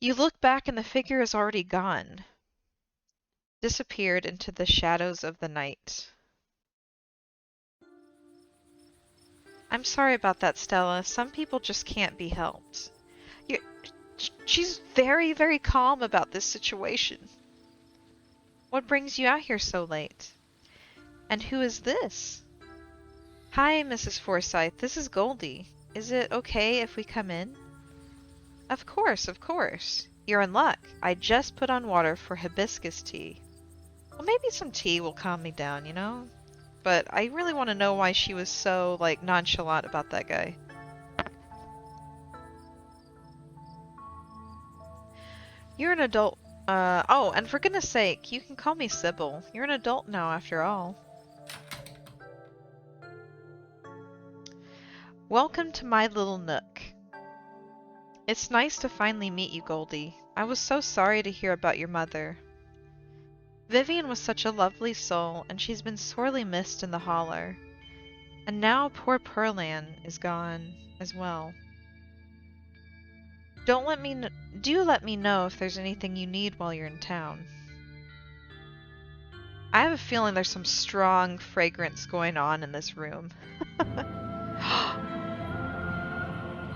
You look back and the figure is already gone. Disappeared into the shadows of the night. I'm sorry about that, Stella. Some people just can't be helped. You, she's very, very calm about this situation. What brings you out here so late? And who is this? Hi, Mrs. Forsythe. This is Goldie. Is it okay if we come in? Of course, of course. You're in luck. I just put on water for hibiscus tea. Well, maybe some tea will calm me down, you know? But I really want to know why she was so, like, nonchalant about that guy. You're an adult. Oh, and for goodness sake, you can call me Sybil. You're an adult now, after all. Welcome to my little nook. It's nice to finally meet you, Goldie. I was so sorry to hear about your mother. Vivian was such a lovely soul, and she's been sorely missed in the holler. And now poor Pearlan is gone as well. Do let me know if there's anything you need while you're in town. I have a feeling there's some strong fragrance going on in this room.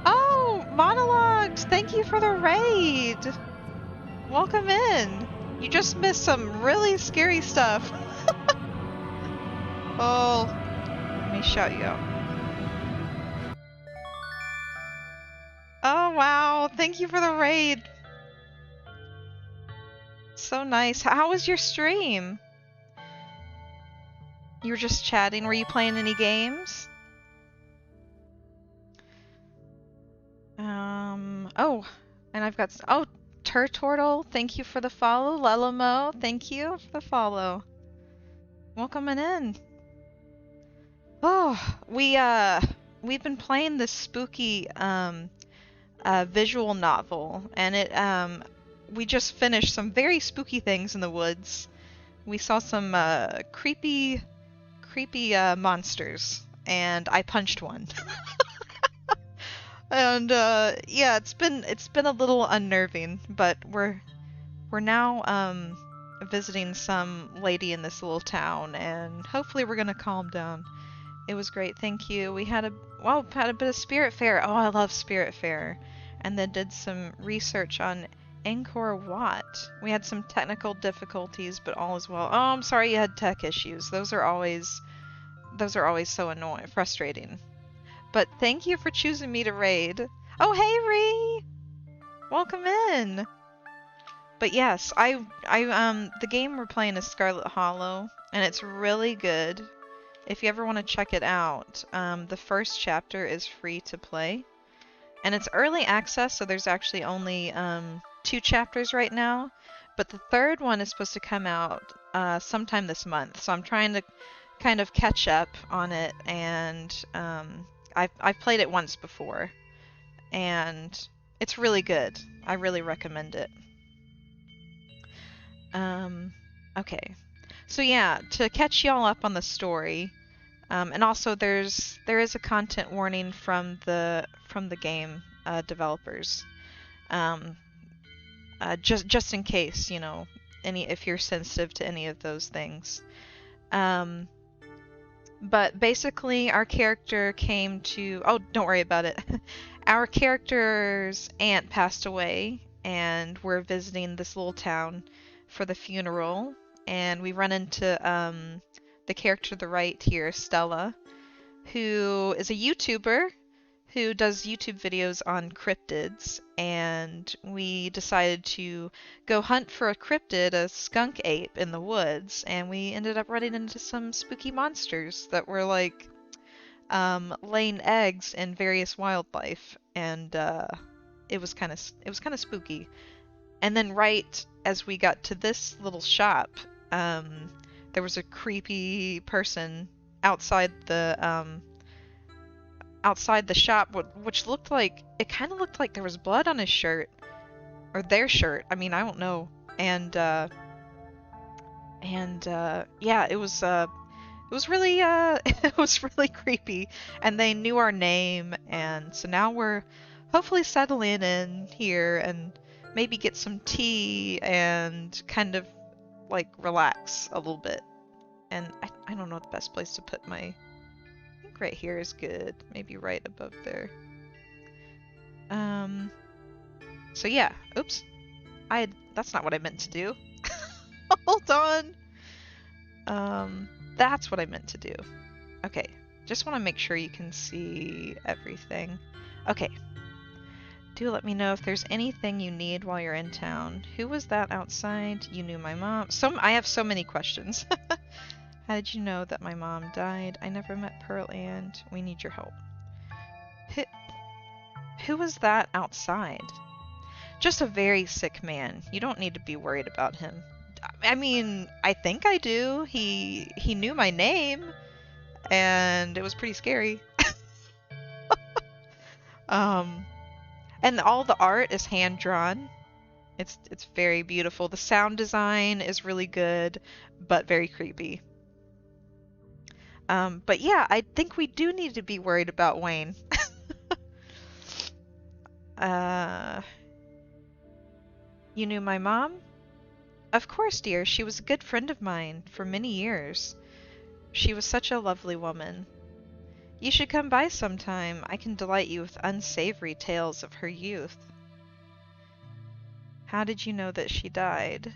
Oh, monologues! Thank you for the raid! Welcome in! You just missed some really scary stuff. Oh, let me shout you out. Oh, wow. Thank you for the raid. So nice. How was your stream? You were just chatting. Were you playing any games? Oh, and I've got... Oh, Turturtle, thank you for the follow. Lelamo, thank you for the follow. Welcome in. Oh, we've been playing this spooky, visual novel, and we just finished some very spooky things in the woods. We saw some, creepy monsters, and I punched one. And yeah, it's been a little unnerving, but we're now visiting some lady in this little town, and hopefully we're gonna calm down. It was great, thank you. We had a bit of Spirit Fair. Oh, I love Spirit Fair. And then did some research on Angkor Wat. We had some technical difficulties, but all is well. Oh, I'm sorry you had tech issues. Those are always so annoying, frustrating. But thank you for choosing me to raid. Oh, hey, Ree! Welcome in! But yes, the game we're playing is Scarlet Hollow, and it's really good. If you ever want to check it out, the first chapter is free to play. And it's early access, so there's actually only 2 chapters right now. But the third one is supposed to come out sometime this month. So I'm trying to kind of catch up on it, and I've played it once before, and it's really good. I really recommend it. Okay. So yeah, to catch y'all up on the story, and also there is a content warning from the game developers, just in case, you know, if you're sensitive to any of those things. But basically, our character came to... Oh, don't worry about it. Our character's aunt passed away, and we're visiting this little town for the funeral. And we run into the character to the right here, Stella, who is a YouTuber who does YouTube videos on cryptids. And we decided to go hunt for a cryptid, a skunk ape, in the woods, and we ended up running into some spooky monsters that were like laying eggs in various wildlife, and it was kind of spooky. And then right as we got to this little shop, there was a creepy person outside the shop, which looked like, it kind of looked like there was blood on his shirt, or their shirt. I mean, I don't know. And yeah, it was really it was really creepy, and they knew our name, and so now we're hopefully settling in here and maybe get some tea and kind of like relax a little bit. And I don't know the best place to put my... I think think right here is good. Maybe right above there. So yeah, oops. That's not what I meant to do. Hold on. That's what I meant to do. Okay, just want to make sure you can see everything. Okay. Do let me know if there's anything you need while you're in town. Who was that outside? You knew my mom. I have so many questions. How did you know that my mom died? I never met Pearl Ann. We need your help. Who was that outside? Just a very sick man. You don't need to be worried about him. I mean, I think I do. He knew my name, and it was pretty scary. And all the art is hand drawn. It's very beautiful. The sound design is really good, but very creepy. But yeah, I think we do need to be worried about Wayne. You knew my mom? Of course, dear. She was a good friend of mine for many years. She was such a lovely woman. You should come by sometime. I can delight you with unsavory tales of her youth. How did you know that she died?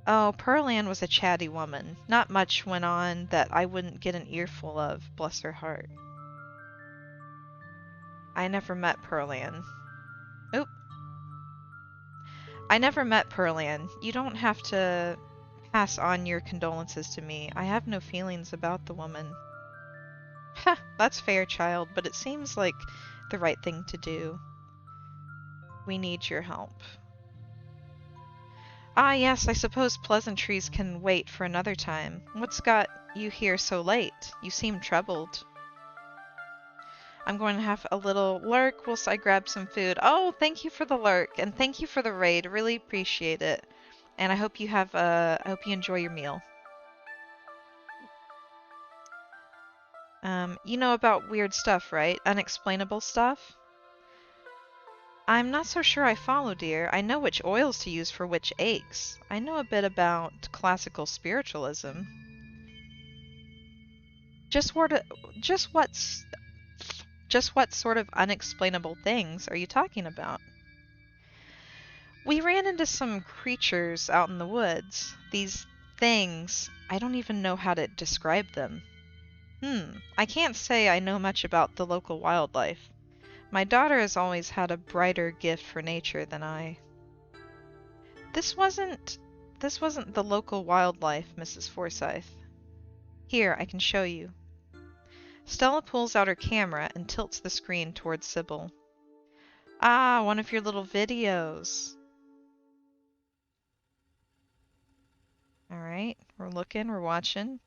Oh, Pearl Ann was a chatty woman. Not much went on that I wouldn't get an earful of, bless her heart. I never met Pearl Ann. Oop. I never met Pearl Ann. You don't have to pass on your condolences to me. I have no feelings about the woman. Ha, that's fair, child, but it seems like the right thing to do. We need your help. Ah, yes, I suppose pleasantries can wait for another time. What's got you here so late? You seem troubled. I'm going to have a little lurk whilst I grab some food. Oh, thank you for the lurk, and thank you for the raid. Really appreciate it. And I hope you enjoy your meal. You know about weird stuff, right? Unexplainable stuff? I'm not so sure I follow, dear. I know which oils to use for which aches. I know a bit about classical spiritualism. Just what sort of unexplainable things are you talking about? We ran into some creatures out in the woods. These things, I don't even know how to describe them. I can't say I know much about the local wildlife. My daughter has always had a brighter gift for nature than I. This wasn't the local wildlife, Mrs. Forsyth. Here, I can show you. Stella pulls out her camera and tilts the screen towards Sybil. Ah, one of your little videos. Alright, we're looking, we're watching.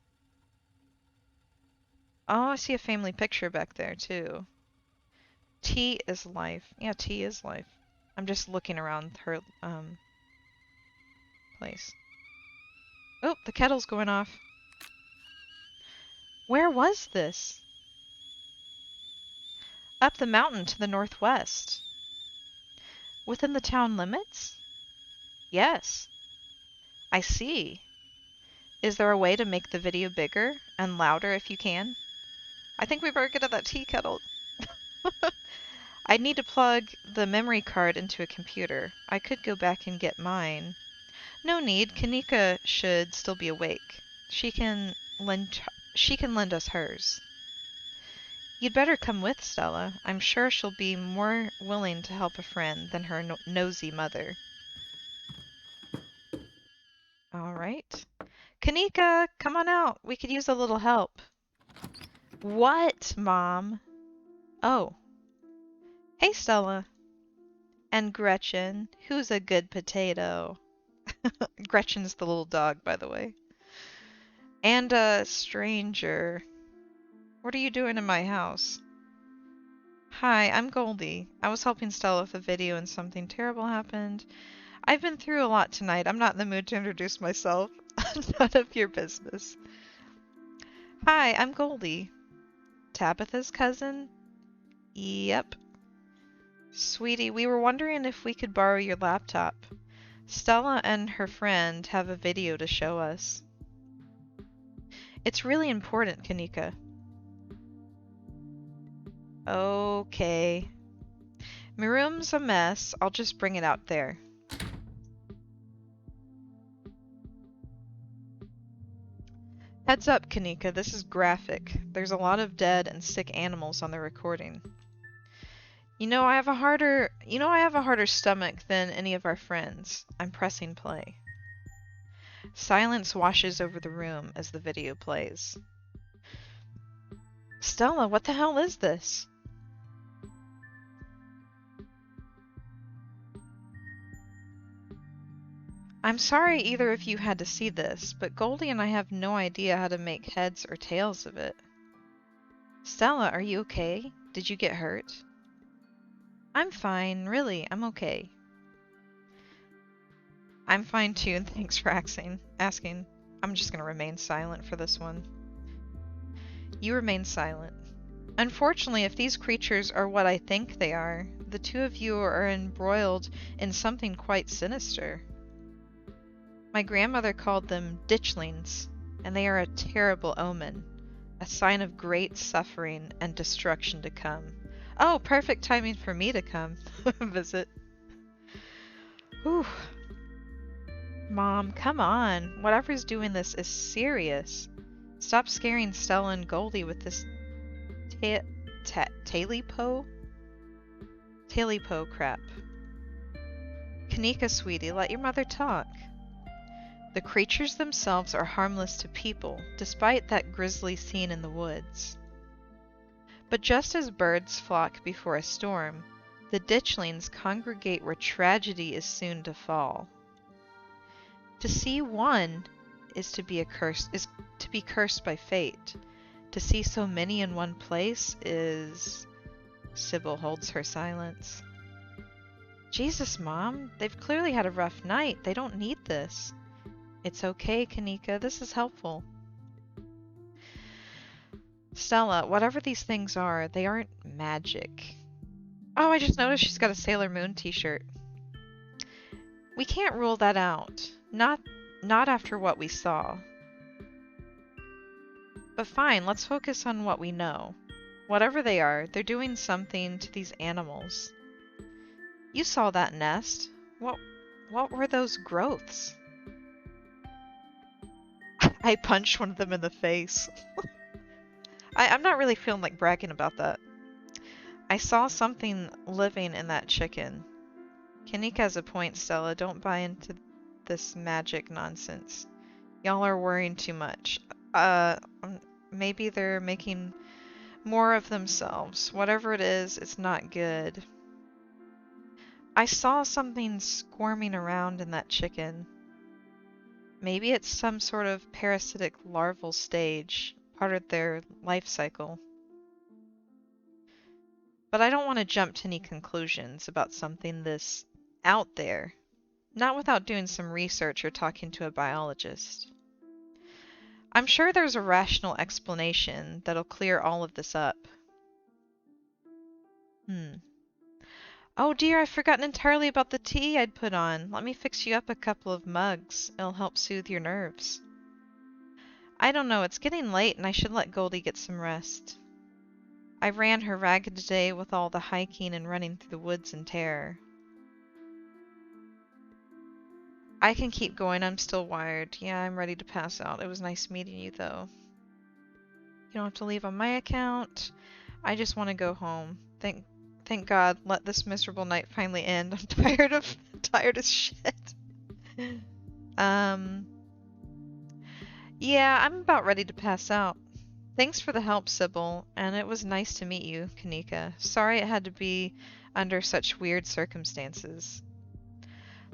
Oh, I see a family picture back there, too. Tea is life. Yeah, tea is life. I'm just looking around her, place. Oh, the kettle's going off. Where was this? Up the mountain to the northwest. Within the town limits? Yes. I see. Is there a way to make the video bigger and louder if you can? I think we better get at that tea kettle. I need to plug the memory card into a computer. I could go back and get mine. No need. Kanika should still be awake. She can lend us hers. You'd better come with, Stella. I'm sure she'll be more willing to help a friend than her nosy mother. All right. Kanika, come on out. We could use a little help. What, Mom? Oh. Hey, Stella. And Gretchen, who's a good potato. Gretchen's the little dog, by the way. And a stranger. What are you doing in my house? Hi, I'm Goldie. I was helping Stella with a video and something terrible happened. I've been through a lot tonight. I'm not in the mood to introduce myself. None of your business. Hi, I'm Goldie. Tabitha's cousin? Yep. Sweetie, we were wondering if we could borrow your laptop. Stella and her friend have a video to show us. It's really important, Kanika. Okay. My room's a mess. I'll just bring it out there. Heads up, Kanika, this is graphic. There's a lot of dead and sick animals on the recording. I have a harder stomach than any of our friends. I'm pressing play. Silence washes over the room as the video plays. Stella, what the hell is this? I'm sorry either of you had to see this, but Goldie and I have no idea how to make heads or tails of it. Stella, are you okay? Did you get hurt? I'm fine, really, I'm okay. I'm fine too, and thanks for asking. I'm just gonna remain silent for this one. You remain silent. Unfortunately, if these creatures are what I think they are, the two of you are embroiled in something quite sinister. My grandmother called them ditchlings, and they are a terrible omen, a sign of great suffering and destruction to come. Oh, perfect timing for me to come visit. Whew. Mom, come on. Whatever's doing this is serious. Stop scaring Stella and Goldie with this Talipo crap. Kanika, sweetie, let your mother talk. The creatures themselves are harmless to people, despite that grisly scene in the woods. But just as birds flock before a storm, the ditchlings congregate where tragedy is soon to fall. To see one is to be cursed by fate. To see so many in one place is... Sybil holds her silence. Jesus, Mom, they've clearly had a rough night. They don't need this. It's okay, Kanika. This is helpful. Stella, whatever these things are, they aren't magic. Oh, I just noticed she's got a Sailor Moon t-shirt. We can't rule that out. Not after what we saw. But fine, let's focus on what we know. Whatever they are, they're doing something to these animals. You saw that nest. What were those growths? I punched one of them in the face. I'm not really feeling like bragging about that. I saw something living in that chicken. Kanika has a point, Stella. Don't buy into this magic nonsense. Y'all are worrying too much. Maybe they're making more of themselves. Whatever it is, it's not good. I saw something squirming around in that chicken. Maybe it's some sort of parasitic larval stage, part of their life cycle. But I don't want to jump to any conclusions about something this out there, not without doing some research or talking to a biologist. I'm sure there's a rational explanation that'll clear all of this up. Oh dear, I've forgotten entirely about the tea I'd put on. Let me fix you up a couple of mugs. It'll help soothe your nerves. I don't know, it's getting late and I should let Goldie get some rest. I ran her ragged today with all the hiking and running through the woods in terror. I can keep going, I'm still wired. Yeah, I'm ready to pass out. It was nice meeting you, though. You don't have to leave on my account. I just want to go home. Thank God, let this miserable night finally end. I'm tired as shit. Yeah, I'm about ready to pass out. Thanks for the help, Sybil, and it was nice to meet you, Kanika. Sorry it had to be under such weird circumstances.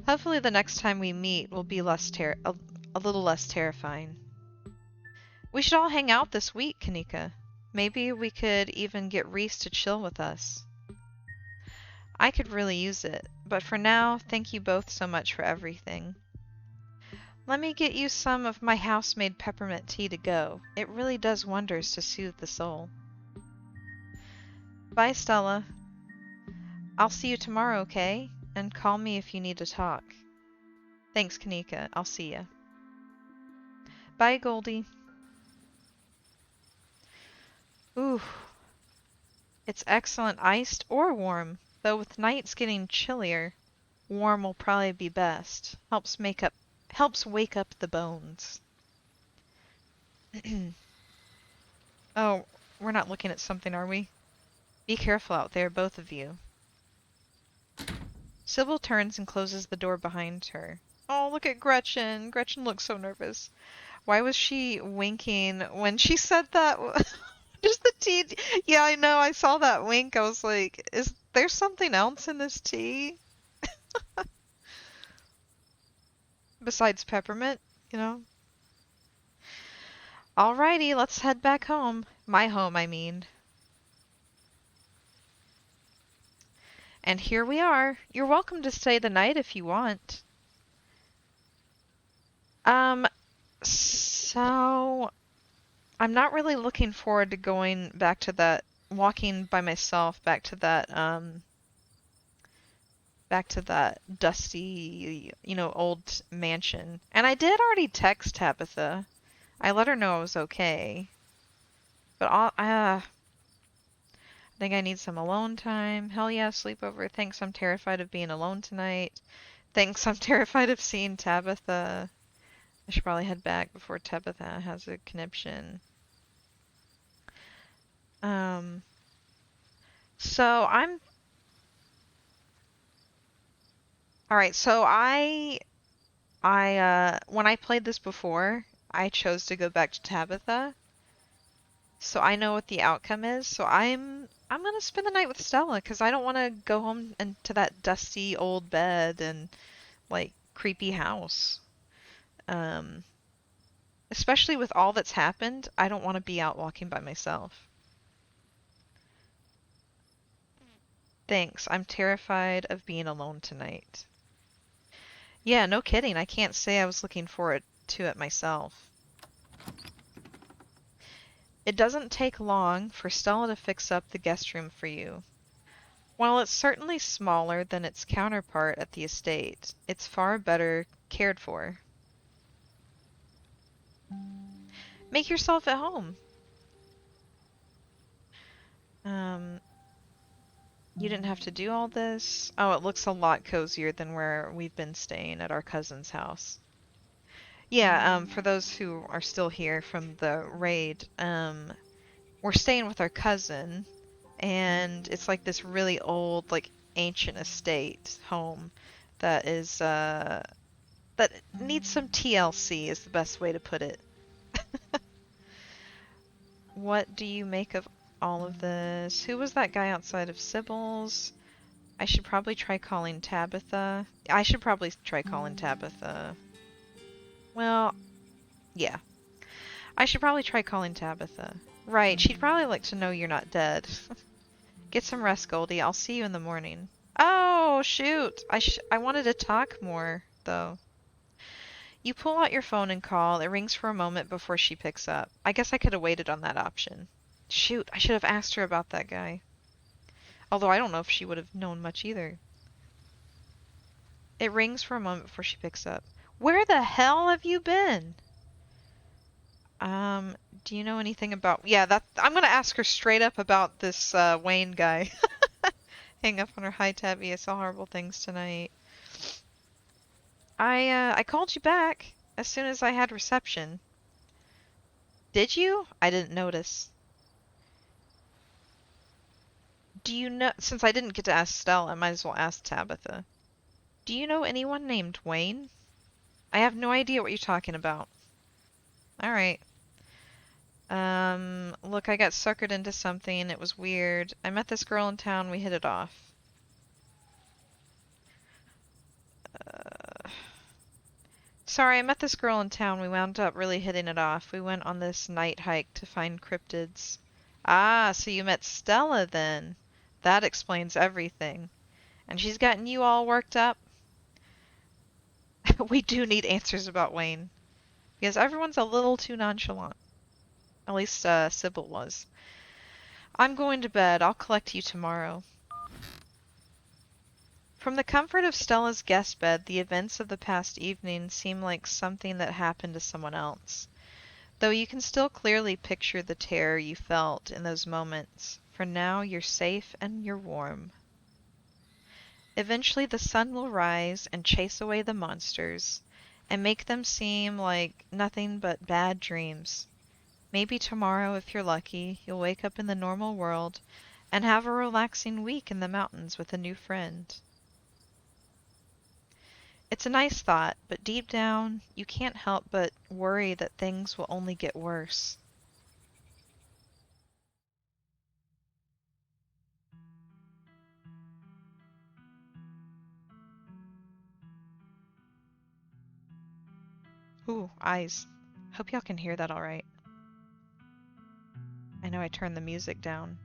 Hopefully the next time we meet will be a little less terrifying. We should all hang out this week, Kanika. Maybe we could even get Reese to chill with us. I could really use it, but for now, thank you both so much for everything. Let me get you some of my house-made peppermint tea to go. It really does wonders to soothe the soul. Bye, Stella. I'll see you tomorrow, okay? And call me if you need to talk. Thanks, Kanika. I'll see ya. Bye, Goldie. Ooh. It's excellent iced or warm, though with nights getting chillier, warm will probably be best. Helps wake up the bones. Oh, we're not looking at something, are we? Be careful out there, both of you. Sybil turns and closes the door behind her. Oh, look at Gretchen. Gretchen looks so nervous. Why was she winking when she said that? Just the tea. Yeah, I know. I saw that wink. I was like, is there something else in this tea? Besides peppermint, you know? Alrighty, let's head back home. My home, I mean. And here we are. You're welcome to stay the night if you want. So I'm not really looking forward to going back to that, walking by myself back to that dusty, old mansion. And I did already text Tabitha. I let her know I was okay. But I think I need some alone time. Hell yeah, sleepover. Thanks, I'm terrified of being alone tonight. Thanks, I'm terrified of seeing Tabitha. I should probably head back before Tabitha has a conniption. So I'm... Alright, so when I played this before, I chose to go back to Tabitha. So I know what the outcome is. So I'm gonna spend the night with Stella because I don't want to go home and to that dusty old bed and like creepy house. Especially with all that's happened, I don't want to be out walking by myself. Thanks. I'm terrified of being alone tonight. Yeah, no kidding. I can't say I was looking forward to it myself. It doesn't take long for Stella to fix up the guest room for you. While it's certainly smaller than its counterpart at the estate, it's far better cared for. Make yourself at home. You didn't have to do all this. Oh, it looks a lot cozier than where we've been staying at our cousin's house. Yeah, for those who are still here from the raid, we're staying with our cousin, and it's like this really old, like ancient estate home that is, that needs some TLC is the best way to put it. What do you make of all of this? Who was that guy outside of Sybil's? I should probably try calling Tabitha. Well, yeah. I should probably try calling Tabitha. Right, she'd probably like to know you're not dead. Get some rest, Goldie. I'll see you in the morning. Oh, shoot! I wanted to talk more, though. You pull out your phone and call. It rings for a moment before she picks up. I guess I could have waited on that option. Shoot, I should have asked her about that guy. Although I don't know if she would have known much either. It rings for a moment before she picks up. Where the hell have you been? Do you know anything about... Yeah, I'm gonna ask her straight up about this, Wayne guy. Hang up on her. Hi, Tabby. I saw horrible things tonight. I called you back as soon as I had reception. Did you? I didn't notice. Do you know... Since I didn't get to ask Stella, I might as well ask Tabitha. Do you know anyone named Wayne? I have no idea what you're talking about. Alright. Look, I got suckered into something. It was weird. I met this girl in town. We hit it off. Sorry, I met this girl in town. We wound up really hitting it off. We went on this night hike to find cryptids. Ah, so you met Stella then. That explains everything. And she's gotten you all worked up? We do need answers about Wayne. Because everyone's a little too nonchalant. At least, Sybil was. I'm going to bed. I'll collect you tomorrow. From the comfort of Stella's guest bed, the events of the past evening seem like something that happened to someone else. Though you can still clearly picture the terror you felt in those moments, For now, you're safe and you're warm. Eventually, the sun will rise and chase away the monsters and make them seem like nothing but bad dreams. Maybe tomorrow, if you're lucky, you'll wake up in the normal world and have a relaxing week in the mountains with a new friend. It's a nice thought, but deep down, you can't help but worry that things will only get worse. Ooh, eyes. Hope y'all can hear that all right. I know I turned the music down.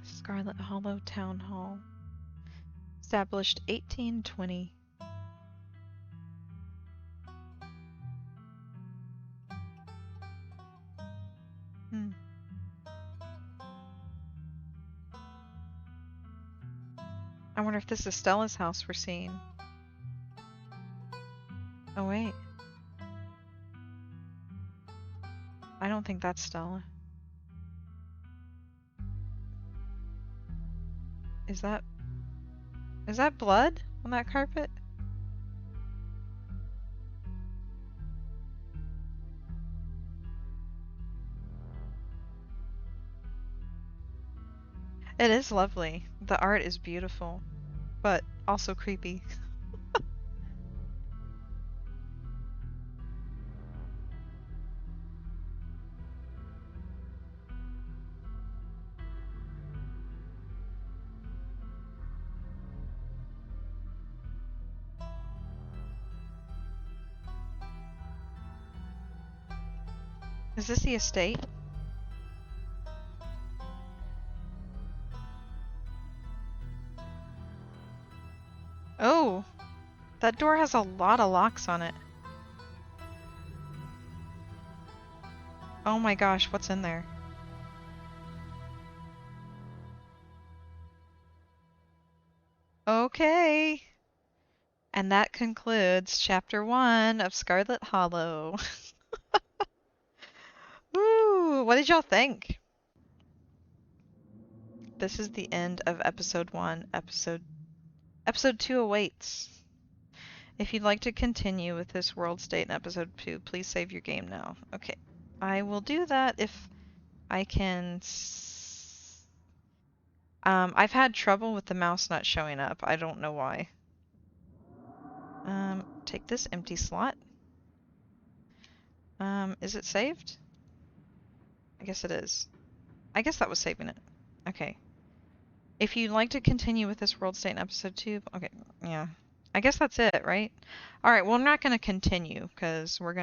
Scarlet Hollow Town Hall. Established 1820. I wonder if this is Stella's house we're seeing. Oh, wait. I don't think that's Stella. Is that blood on that carpet? It is lovely. The art is beautiful, but also creepy. Is this the estate? Oh, that door has a lot of locks on it. Oh my gosh, what's in there? Okay. And that concludes Chapter 1 of Scarlet Hollow. Woo! What did y'all think? This is the end of Episode 1. Episode 2 awaits. If you'd like to continue with this world state in Episode 2, please save your game now. Okay. I will do that if I can... I've had trouble with the mouse not showing up. I don't know why. Take this empty slot. Is it saved? I guess it is. I guess that was saving it. Okay. If you'd like to continue with this world state in Episode 2... Okay, yeah. I guess that's it, right? Alright, well, we're not going to continue, because we'll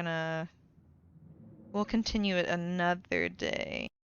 continue it another day.